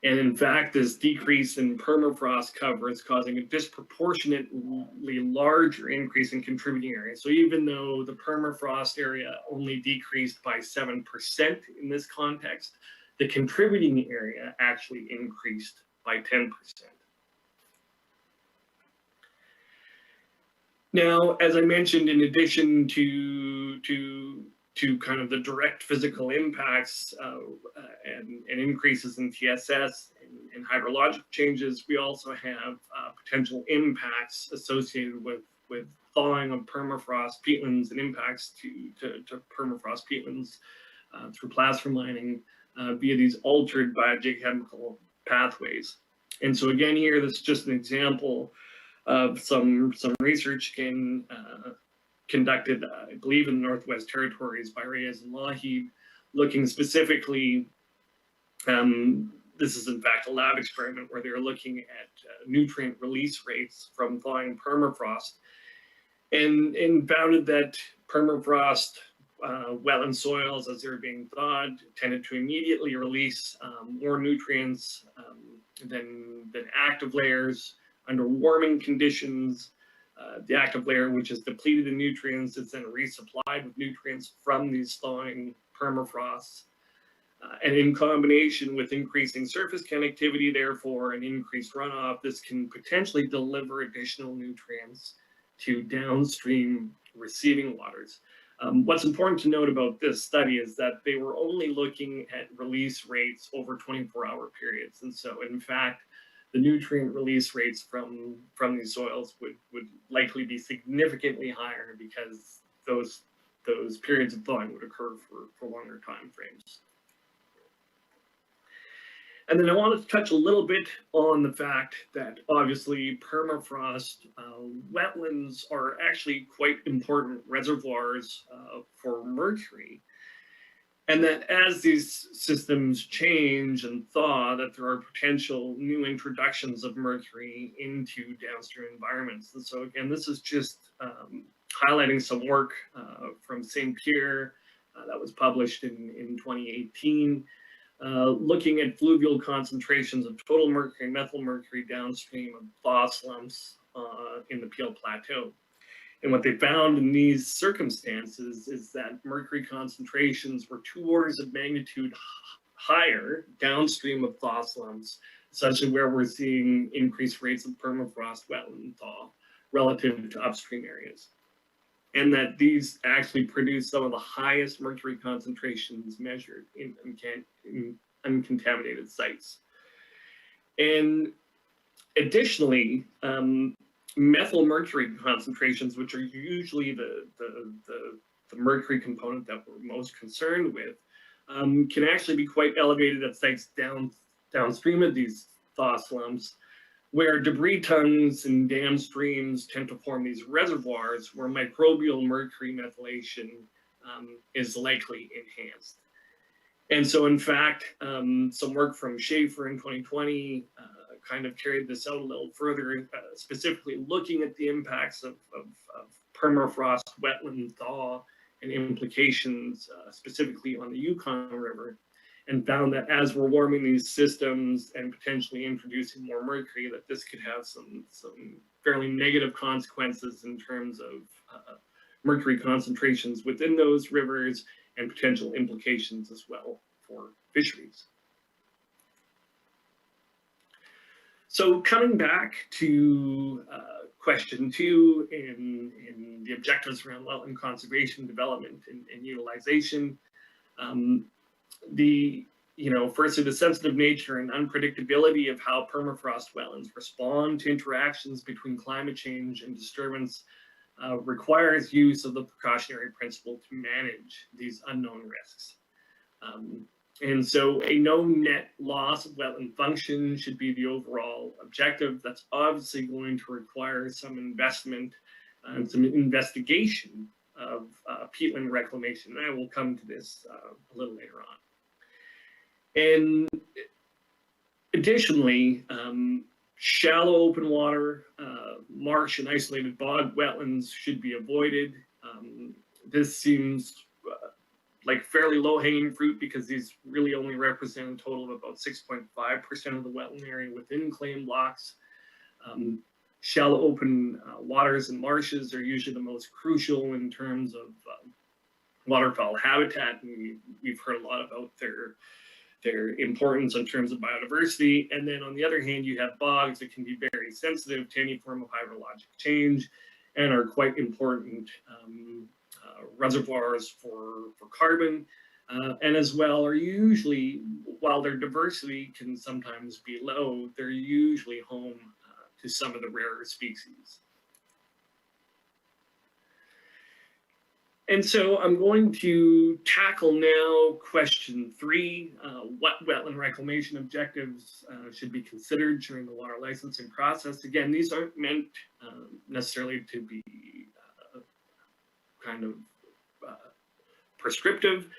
And in fact, this decrease in permafrost cover is causing a disproportionately larger increase in contributing area. So even though the permafrost area only decreased by 7% in this context, the contributing area actually increased by 10%. Now, as I mentioned, in addition to kind of the direct physical impacts and increases in TSS and hydrologic changes, we also have potential impacts associated with thawing of permafrost peatlands and impacts to permafrost peatlands through placer mining via these altered biogeochemical pathways. And so again, here, this is just an example of some research conducted, I believe, in the Northwest Territories by Reyes and Lougheed, looking specifically, this is in fact a lab experiment where they're looking at nutrient release rates from thawing permafrost, and found that permafrost wetland soils, as they're being thawed, tended to immediately release more nutrients than active layers under warming conditions. The active layer, which is depleted in nutrients, is then resupplied with nutrients from these thawing permafrosts. And in combination with increasing surface connectivity, therefore, and increased runoff, this can potentially deliver additional nutrients to downstream receiving waters. What's important to note about this study is that they were only looking at release rates over 24-hour periods. And so, in fact, the nutrient release rates from these soils would likely be significantly higher because those periods of thawing would occur for longer time frames. And then I wanted to touch a little bit on the fact that obviously permafrost wetlands are actually quite important reservoirs for mercury. And that as these systems change and thaw, that there are potential new introductions of mercury into downstream environments. And so again, this is just highlighting some work from St. Pierre that was published in 2018, looking at fluvial concentrations of total mercury and methyl mercury downstream of thaw slumps in the Peel Plateau. And what they found in these circumstances is that mercury concentrations were 2 orders of magnitude higher downstream of thaw slumps, such as where we're seeing increased rates of permafrost wetland thaw relative to upstream areas. And that these actually produce some of the highest mercury concentrations measured in uncontaminated sites. And additionally, methyl mercury concentrations, which are usually the mercury component that we're most concerned with, can actually be quite elevated at sites downstream of these thaw slumps, where debris tongues and dam streams tend to form these reservoirs where microbial mercury methylation is likely enhanced. And so in fact, some work from Schaefer in 2020 kind of carried this out a little further, specifically looking at the impacts of permafrost wetland thaw and implications specifically on the Yukon River, and found that as we're warming these systems and potentially introducing more mercury, that this could have some fairly negative consequences in terms of mercury concentrations within those rivers and potential implications as well for fisheries. So coming back to question 2 in the objectives around wetland conservation, development, and utilization, firstly, the sensitive nature and unpredictability of how permafrost wetlands respond to interactions between climate change and disturbance requires use of the precautionary principle to manage these unknown risks. And so a no net loss of wetland function should be the overall objective. That's obviously going to require some investment and some investigation of peatland reclamation. And I will come to this a little later on. And additionally, shallow open water, marsh and isolated bog wetlands should be avoided. This seems like fairly low hanging fruit because these really only represent a total of about 6.5% of the wetland area within claim blocks. Shallow open waters and marshes are usually the most crucial in terms of waterfowl habitat, and we've heard a lot about their importance in terms of biodiversity. And then on the other hand, you have bogs that can be very sensitive to any form of hydrologic change and are quite important reservoirs for carbon, and as well are usually, while their diversity can sometimes be low, they're usually home to some of the rarer species. And so I'm going to tackle now question 3, what wetland reclamation objectives should be considered during the water licensing process. Again, these aren't meant necessarily to be kind of prescriptive,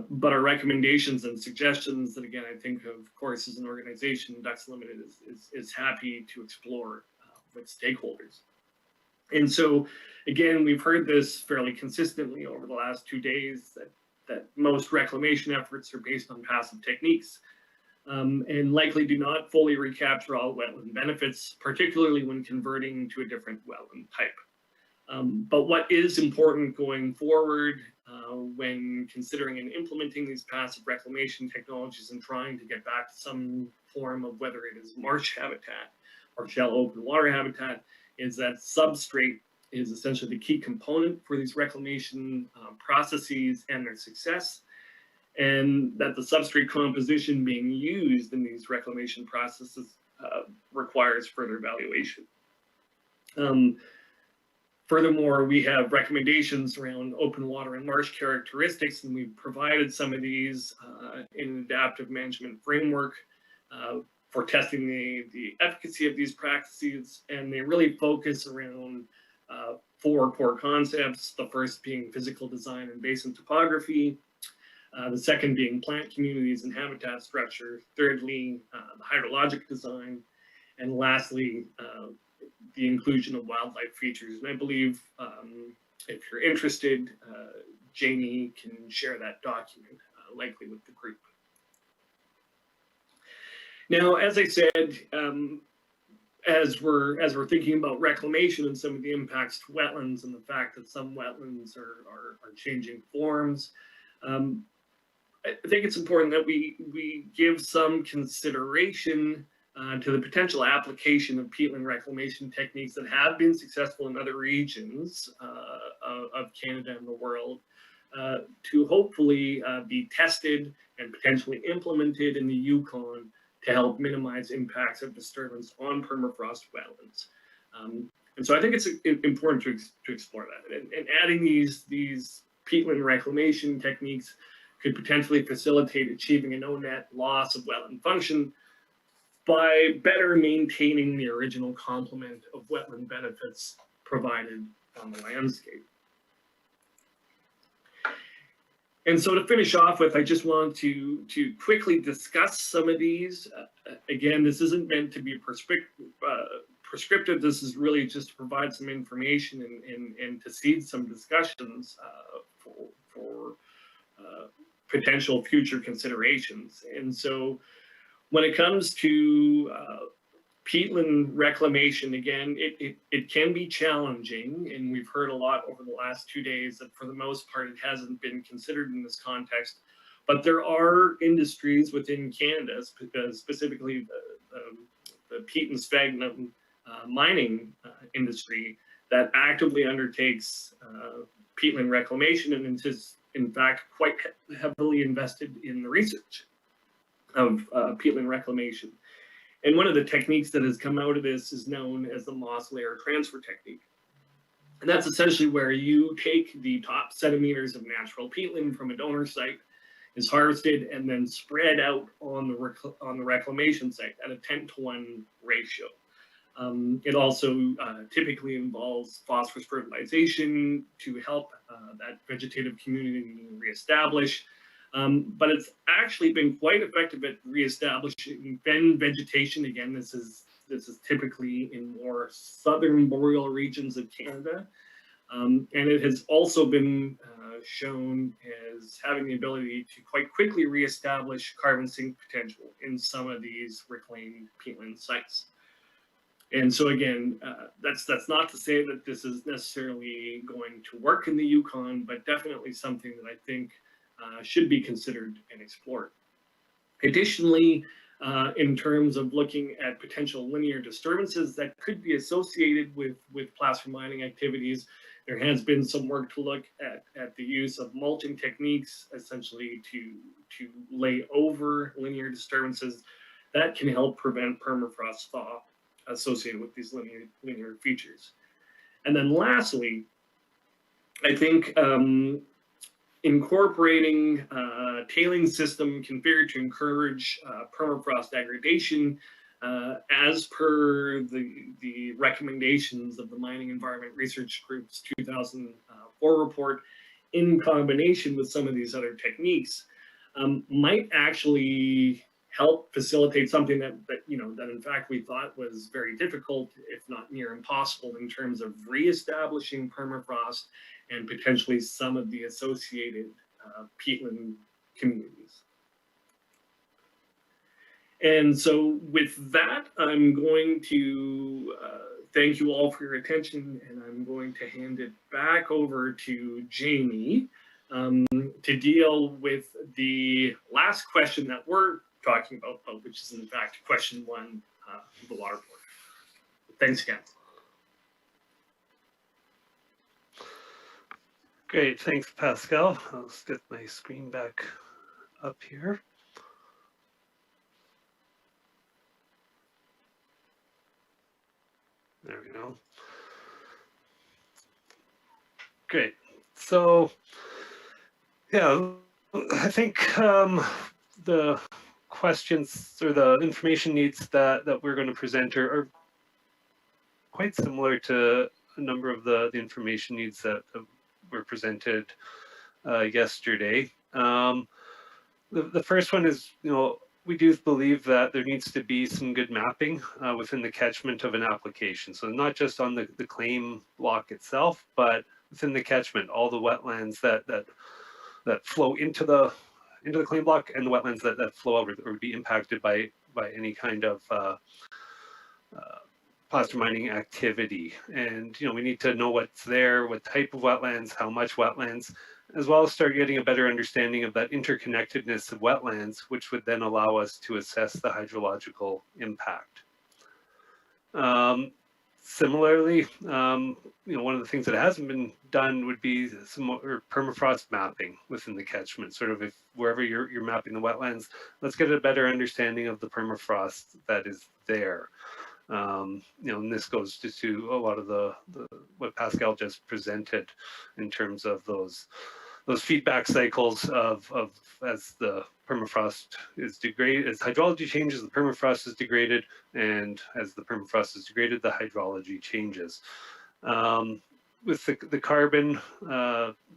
but our recommendations and suggestions that, again, I think, of course, as an organization, Ducks Limited is happy to explore with stakeholders. And so, again, we've heard this fairly consistently over the last 2 days, that most reclamation efforts are based on passive techniques and likely do not fully recapture all wetland benefits, particularly when converting to a different wetland type. But what is important going forward when considering and implementing these passive reclamation technologies and trying to get back to some form of whether it is marsh habitat or shallow open water habitat is that substrate is essentially the key component for these reclamation processes and their success, and that the substrate composition being used in these reclamation processes requires further evaluation. Furthermore, we have recommendations around open water and marsh characteristics, and we've provided some of these in an adaptive management framework for testing the efficacy of these practices, and they really focus around 4 core concepts, the first being physical design and basin topography, the second being plant communities and habitat structure, thirdly, the hydrologic design, and lastly, the inclusion of wildlife features. And I believe if you're interested, Jamie can share that document, likely with the group. Now, as I said, as we're thinking about reclamation and some of the impacts to wetlands and the fact that some wetlands are changing forms, I think it's important that we give some consideration to the potential application of peatland reclamation techniques that have been successful in other regions of Canada and the world to hopefully be tested and potentially implemented in the Yukon to help minimize impacts of disturbance on permafrost wetlands. And so I think it's important to explore that. And adding these peatland reclamation techniques could potentially facilitate achieving a no net loss of wetland function by better maintaining the original complement of wetland benefits provided on the landscape. And so to finish off with, I just want to quickly discuss some of these. Again, this isn't meant to be prescriptive. This is really just to provide some information and to seed some discussions for potential future considerations. And so when it comes to peatland reclamation, again, it can be challenging, and we've heard a lot over the last 2 days that for the most part it hasn't been considered in this context. But there are industries within Canada, specifically the peat and sphagnum mining industry, that actively undertakes peatland reclamation and is in fact quite heavily invested in the research of peatland reclamation. And one of the techniques that has come out of this is known as the moss layer transfer technique. And that's essentially where you take the top centimeters of natural peatland from a donor site, is harvested and then spread out on the reclamation site at a 10-to-1 ratio. It also typically involves phosphorus fertilization to help that vegetative community reestablish. But it's actually been quite effective at reestablishing vegetation. Again, this is typically in more southern boreal regions of Canada. And it has also been shown as having the ability to quite quickly reestablish carbon sink potential in some of these reclaimed peatland sites. And so again, that's not to say that this is necessarily going to work in the Yukon, but definitely something that I think should be considered and explored. Additionally, in terms of looking at potential linear disturbances that could be associated with placer mining activities, there has been some work to look at the use of mulching techniques, essentially to lay over linear disturbances that can help prevent permafrost thaw associated with these linear features. And then lastly, I think incorporating a tailing system configured to encourage permafrost degradation as per the recommendations of the Mining Environment Research Group's 2004 report, in combination with some of these other techniques, might actually help facilitate something that in fact we thought was very difficult, if not near impossible, in terms of reestablishing permafrost and potentially some of the associated peatland communities. And so with that, I'm going to thank you all for your attention, and I'm going to hand it back over to Jamie to deal with the last question that we're talking about, which is in fact question 1 of the water board. Thanks again. Great, thanks Pascal. I'll just get my screen back up here. There we go. Great. So, yeah, I think the questions or the information needs that we're going to present are quite similar to a number of the information needs that were presented yesterday. The first one is, we do believe that there needs to be some good mapping within the catchment of an application. So not just on the claim block itself, but within the catchment, all the wetlands that flow into the claim block and the wetlands that flow out or would be impacted by any kind of placer mining activity. And we need to know what's there, what type of wetlands, how much wetlands, as well as start getting a better understanding of that interconnectedness of wetlands, which would then allow us to assess the hydrological impact. Similarly, one of the things that hasn't been done would be some more permafrost mapping within the catchment. Sort of if wherever you're mapping the wetlands, let's get a better understanding of the permafrost that is there. And this goes to a lot of the what Pascal just presented in terms of those feedback cycles of as the permafrost is degraded, as hydrology changes, the permafrost is degraded, and as the permafrost is degraded, the hydrology changes. With the carbon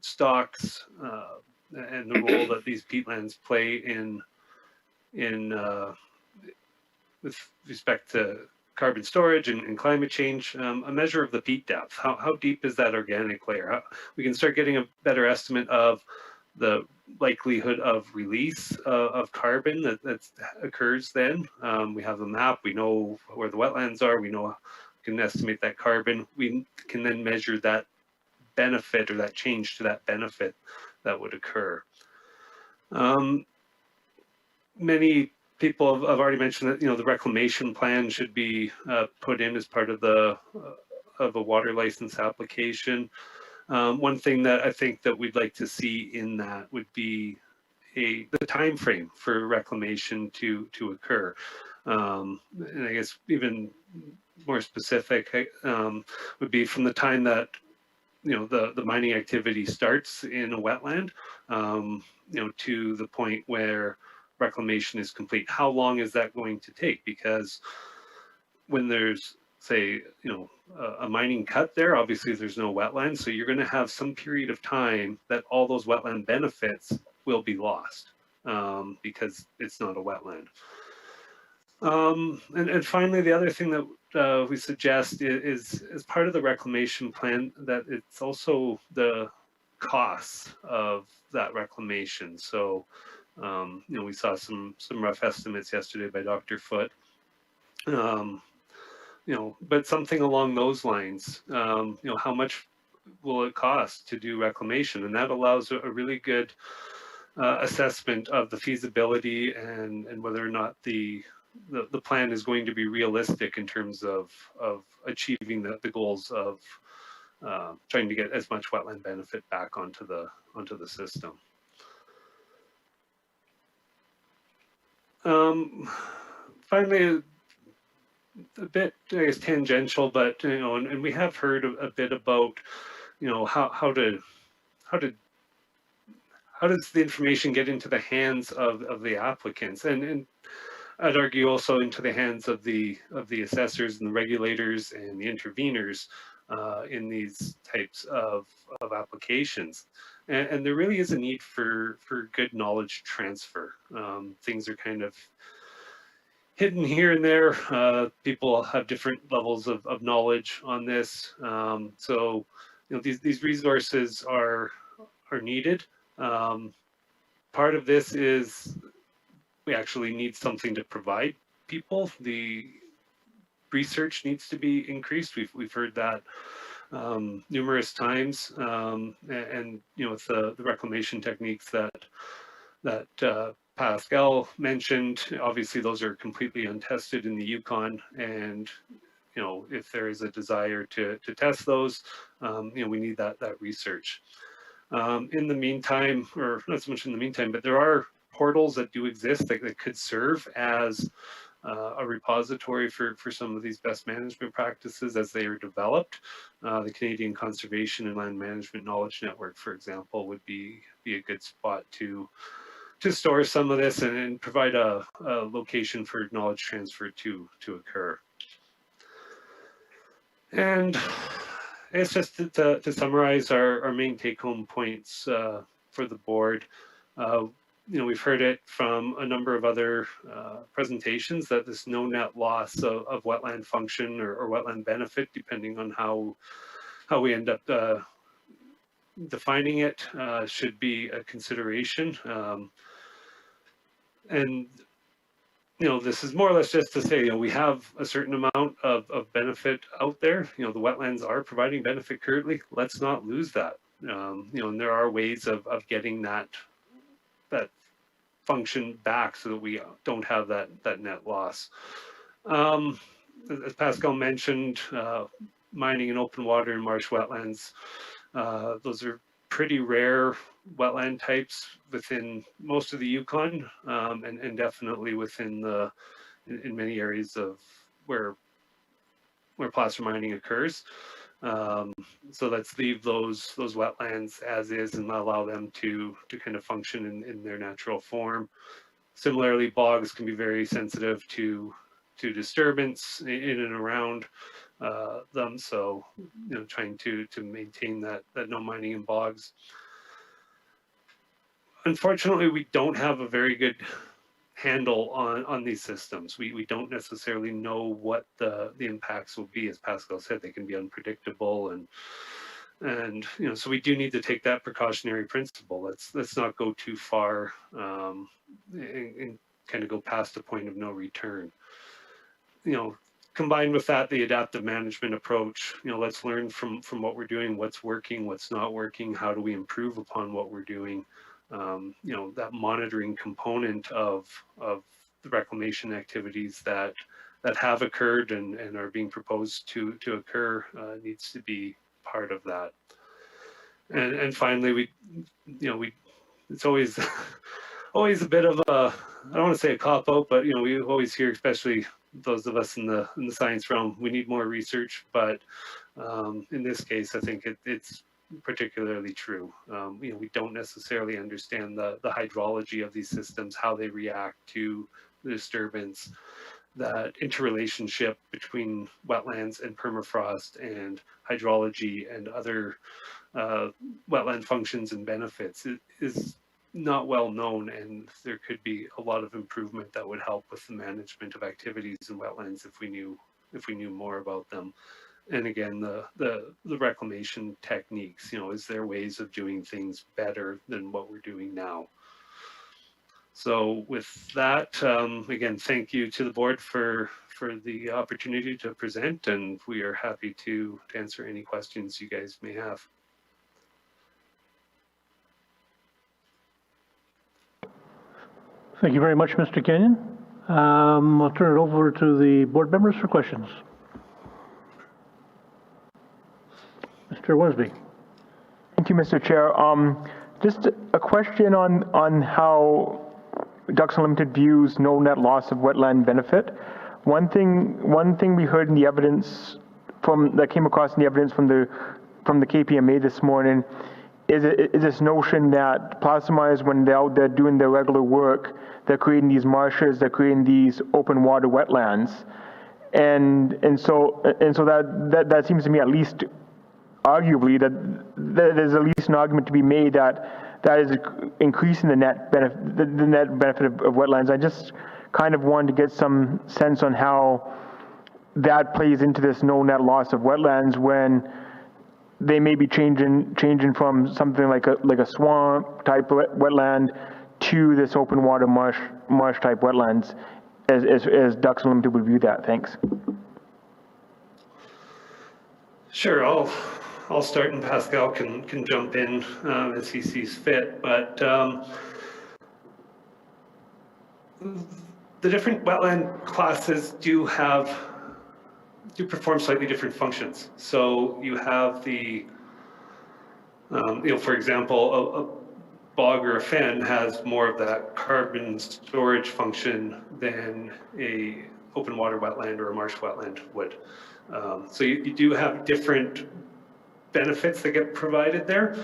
stocks and the role that these peatlands play in with respect to carbon storage and climate change, a measure of the peat depth. How deep is that organic layer? We can start getting a better estimate of the likelihood of release of carbon that occurs then. We have a map, we know where the wetlands are, we can estimate that carbon. We can then measure that benefit or that change to that benefit that would occur. Many people have already mentioned that the reclamation plan should be put in as part of a water license application. One thing that I think that we'd like to see in that would be the time frame for reclamation to occur. And I guess even more specific would be from the time that the mining activity starts in a wetland, to the point where reclamation is complete. How long is that going to take? Because when there's, say, a mining cut there, obviously there's no wetland, so you're going to have some period of time that all those wetland benefits will be lost because it's not a wetland. And finally, the other thing that we suggest is as part of the reclamation plan that it's also the costs of that reclamation. So, we saw some rough estimates yesterday by Dr. Foote. But something along those lines, how much will it cost to do reclamation? And that allows a really good assessment of the feasibility and whether or not the plan is going to be realistic in terms of achieving the goals of trying to get as much wetland benefit back onto the system. Finally, a bit, I guess, tangential, but and we have heard a bit about how does the information get into the hands of the applicants, and I'd argue also into the hands of the assessors and the regulators and the interveners in these types of applications. And there really is a need for good knowledge transfer. Things are kind of hidden here and there. People have different levels of knowledge on this. So these resources are needed. Part of this is we actually need something to provide people. The research needs to be increased. We've heard that numerous times, and with the reclamation techniques that Pascal mentioned, obviously those are completely untested in the Yukon, and if there is a desire to test those, we need that research. In the meantime, or not so much in the meantime, but there are portals that do exist that could serve as a repository for some of these best management practices as they are developed. The Canadian Conservation and Land Management Knowledge Network, for example, would be a good spot to store some of this and provide a location for knowledge transfer to occur. And it's just to summarize our main take-home points for the board. We've heard it from a number of other presentations that this no net loss of wetland function or wetland benefit, depending on how we end up defining it, should be a consideration. And this is more or less just to say, we have a certain amount of benefit out there. The wetlands are providing benefit currently. Let's not lose that. And there are ways of getting that function back so that we don't have that net loss. As Pascal mentioned, mining in open water and marsh wetlands, those are pretty rare wetland types within most of the Yukon, and definitely within in many areas of where placer mining occurs. So let's leave those wetlands as is and allow them to kind of function in their natural form. Similarly, bogs can be very sensitive to disturbance in and around them. So, trying to maintain that no mining in bogs. Unfortunately, we don't have a very good handle on these systems. We don't necessarily know what the impacts will be. As Pascal said, they can be unpredictable, and so we do need to take that precautionary principle. Let's not go too far and kind of go past the point of no return. Combined with that, the adaptive management approach, let's learn from what we're doing, what's working, what's not working, how do we improve upon what we're doing. That monitoring component of the reclamation activities that have occurred and are being proposed to occur needs to be part of that. And finally, it's always a bit of a, I don't want to say a cop out, but we always hear, especially those of us in the science realm, we need more research. But in this case, I think it's particularly true. We don't necessarily understand the hydrology of these systems, how they react to the disturbance, that interrelationship between wetlands and permafrost and hydrology and other wetland functions and benefits is not well known, and there could be a lot of improvement that would help with the management of activities in wetlands if we knew more about them. And again, the reclamation techniques, is there ways of doing things better than what we're doing now? So with that, again, thank you to the board for the opportunity to present, and we are happy to answer any questions you guys may have. Thank you very much, Mr. Kenyon. I'll turn it over to the board members for questions. Mr. Wensby. Thank you, Mr. Chair. Just a question on how Ducks Unlimited views no net loss of wetland benefit. One thing we heard in the evidence that came across in the evidence from the KPMA this morning is this notion that placer miners, when they're out there doing their regular work, they're creating these marshes, they're creating these open water wetlands, and so that seems to me, at least arguably, that there's at least an argument to be made that is increasing the net benefit of wetlands. I just kind of wanted to get some sense on how that plays into this no net loss of wetlands when they may be changing from something like a swamp type wetland to this open water marsh type wetlands, as Ducks Unlimited would view that. Thanks. Sure, I'll start and Pascal can jump in as he sees fit, but the different wetland classes do perform slightly different functions. So you have the, for example, a bog or a fen has more of that carbon storage function than a open water wetland or a marsh wetland would. So you do have different benefits that get provided there.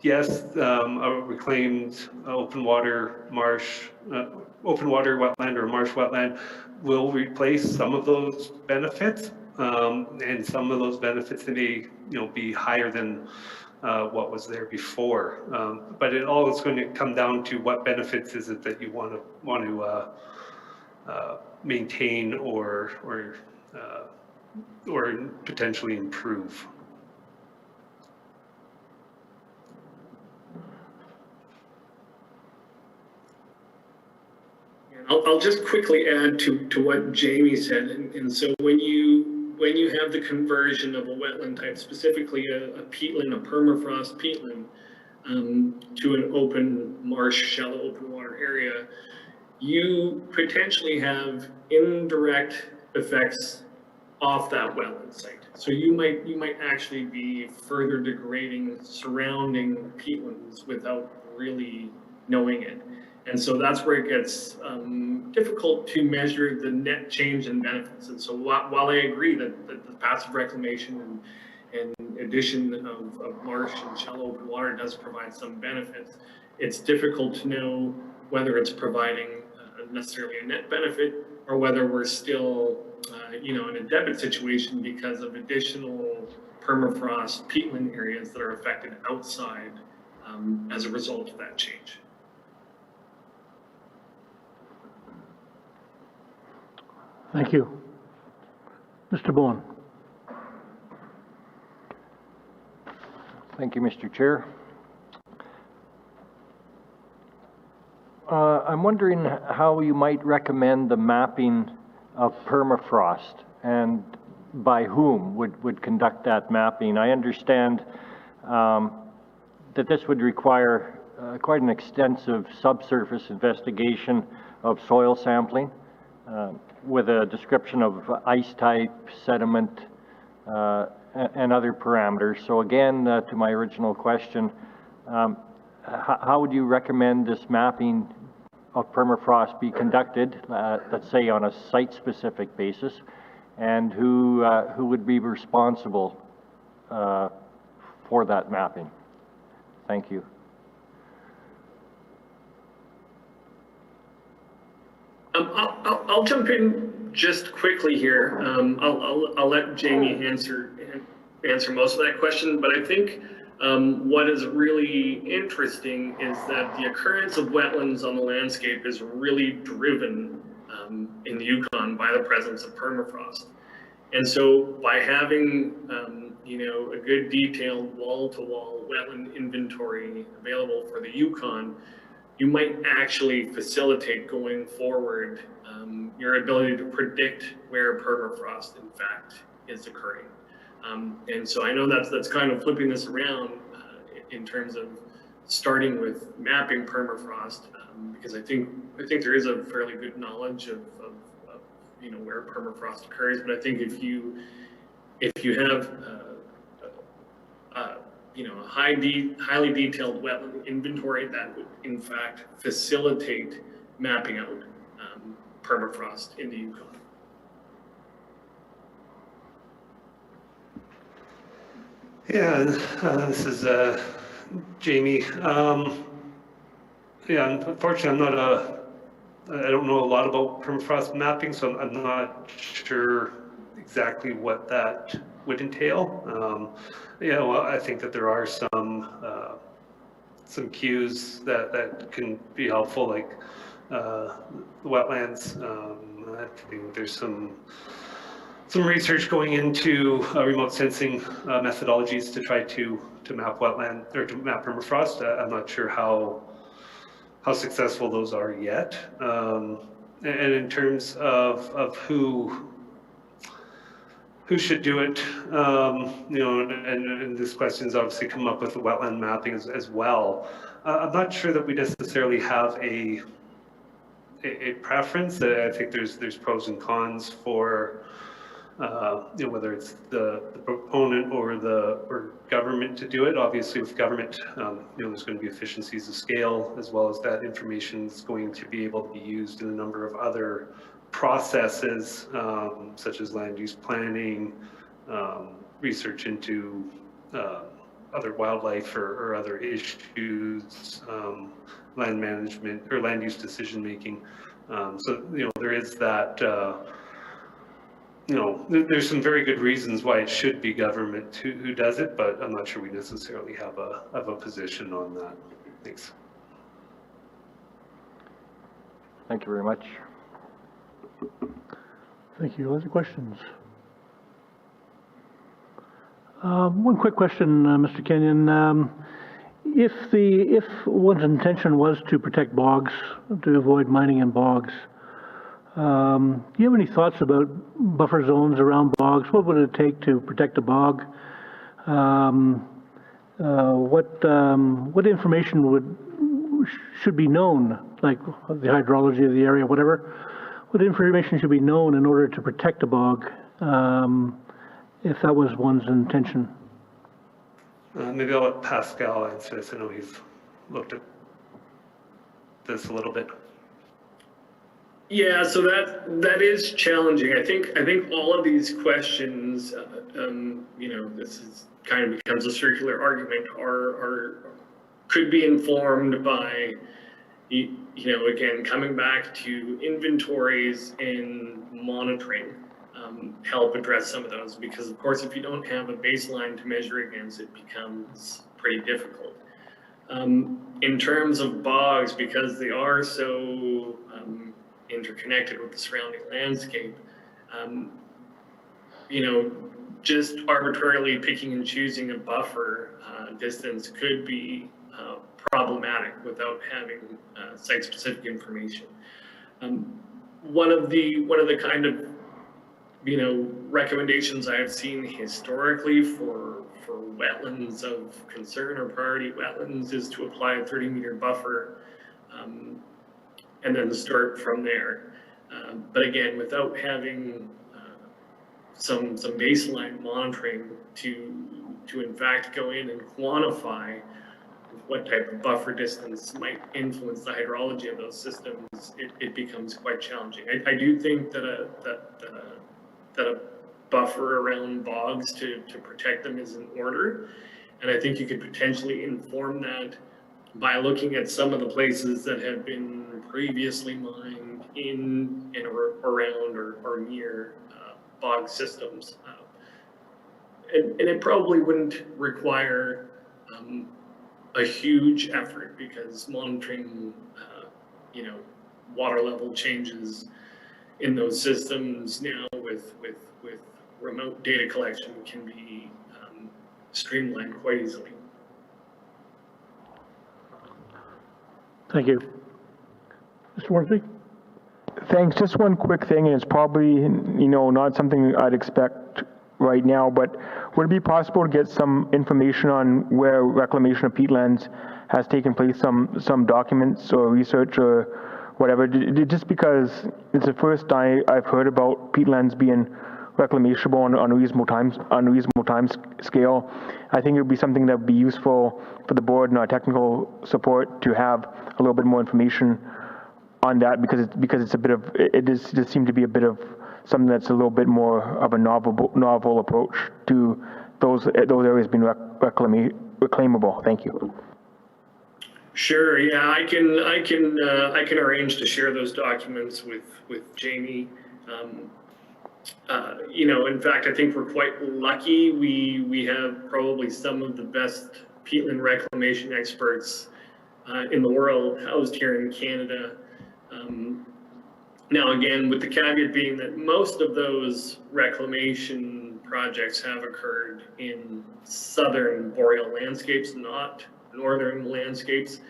Yes, a reclaimed open water wetland or marsh wetland will replace some of those benefits, and some of those benefits may be higher than what was there before. But it all is going to come down to what benefits is it that you want to maintain or potentially improve. I'll just quickly add to what Jamie said, and so when you have the conversion of a wetland type, specifically a peatland, a permafrost peatland, to an open marsh, shallow open water area, you potentially have indirect effects off that wetland site. So you might actually be further degrading surrounding peatlands without really knowing it. And so that's where it gets difficult to measure the net change in benefits. And so while I agree that the passive reclamation and addition of marsh and shallow open water does provide some benefits, it's difficult to know whether it's providing necessarily a net benefit or whether we're still in a debit situation because of additional permafrost peatland areas that are affected outside as a result of that change. Thank you. Mr. Bowen. Thank you, Mr. Chair. I'm wondering how you might recommend the mapping of permafrost and by whom would conduct that mapping. I understand that this would require quite an extensive subsurface investigation of soil sampling with a description of ice type, sediment, and other parameters. So again, to my original question, how would you recommend this mapping of permafrost be conducted, let's say on a site-specific basis, and who would be responsible for that mapping. Thank you. I'll jump in just quickly here. I'll let Jamie answer most of that question, but I think what is really interesting is that the occurrence of wetlands on the landscape is really driven in the Yukon by the presence of permafrost. And so by having a good detailed wall-to-wall wetland inventory available for the Yukon, you might actually facilitate going forward your ability to predict where permafrost in fact is occurring. And so I know that's kind of flipping this around in terms of starting with mapping permafrost, because I think there is a fairly good knowledge of where permafrost occurs. But I think if you have a highly detailed wetland inventory, that would in fact facilitate mapping out permafrost in the Yukon. Yeah, this is Jamie. Yeah, unfortunately, I don't know a lot about permafrost mapping, so I'm not sure exactly what that would entail. Yeah, well, I think that there are some cues that can be helpful, like the wetlands. I think there's some research going into remote sensing methodologies to try to map wetland or to map permafrost. I'm not sure how successful those are yet. And in terms of who should do it, and this question's obviously come up with the wetland mapping as well. I'm not sure that we necessarily have a preference. I think there's pros and cons for whether it's the proponent or government to do it. Obviously, with government, there's going to be efficiencies of scale, as well as that information is going to be able to be used in a number of other processes, such as land use planning, research into other wildlife or other issues, land management or land use decision making. So there is that. There's some very good reasons why it should be government who does it, but I'm not sure we necessarily have a position on that. Thanks. Thank you very much. Thank you. Other questions? One quick question, Mr. Kenyon. If one's intention was to protect bogs, to avoid mining in bogs, do you have any thoughts about buffer zones around bogs? What would it take to protect a bog? What information should be known, like the hydrology of the area, whatever? What information should be known in order to protect a bog, if that was one's intention? Maybe I'll let Pascal answer this. I know he's looked at this a little bit. Yeah, so that is challenging. I think all of these questions, this is kind of becomes a circular argument, could be informed by, again, coming back to inventories and monitoring, help address some of those, because of course, if you don't have a baseline to measure against, it becomes pretty difficult. In terms of bogs, because they are so interconnected with the surrounding landscape, just arbitrarily picking and choosing a buffer distance could be problematic without having site-specific information. One of the kind of recommendations I have seen historically for wetlands of concern or priority wetlands is to apply a 30-meter buffer and then start from there. But again, without having some baseline monitoring to in fact go in and quantify what type of buffer distance might influence the hydrology of those systems, it becomes quite challenging. I do think that a buffer around bogs to protect them is in order. And I think you could potentially inform that by looking at some of the places that have been previously mined in and around or near bog systems. And it probably wouldn't require a huge effort, because monitoring, water level changes in those systems now with remote data collection can be streamlined quite easily. Thank you. Mr. Wormsley? Thanks. Just one quick thing, and it's probably, not something I'd expect right now, but would it be possible to get some information on where reclamation of peatlands has taken place, some documents or research or whatever? Just because it's the first I've heard about peatlands being reclamationable on a reasonable time scale. I think it would be something that would be useful for the board and our technical support to have a little bit more information on that, because it's a bit of, it just seemed to be a bit of something that's a little bit more of a novel approach to those areas being reclaimable. Thank you. Sure. Yeah, I can arrange to share those documents with Jamie. In fact, I think we're quite lucky. We have probably some of the best peatland reclamation experts in the world housed here in Canada. Now, again, with the caveat being that most of those reclamation projects have occurred in southern boreal landscapes, not northern landscapes.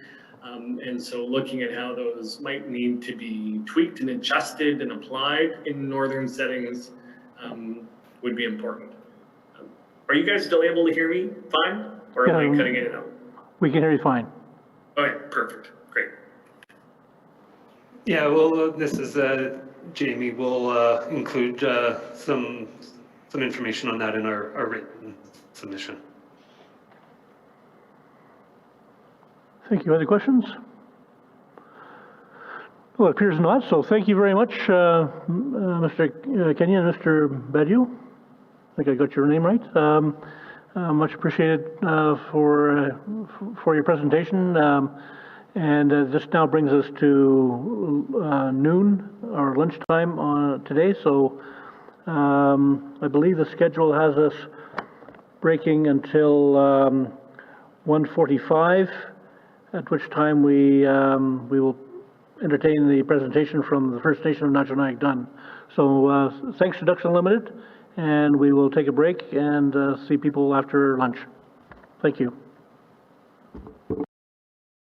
And so looking at how those might need to be tweaked and adjusted and applied in northern settings would be important. Are you guys still able to hear me fine? Or am I cutting in and out? We can hear you fine. Okay, perfect. Great. Yeah, well, this is Jamie. We'll include some information on that in our written submission. Thank you. Other questions? Well, it appears not. So thank you very much, Mr. Kenyon and Mr. Badiou. I think I got your name right. Much appreciated for your presentation. And this now brings us to noon, or lunchtime on today. So I believe the schedule has us breaking until 1:45, at which time we will entertain the presentation from the First Nation of National Done. So thanks to Ducks Unlimited, and we will take a break and see people after lunch. Thank you.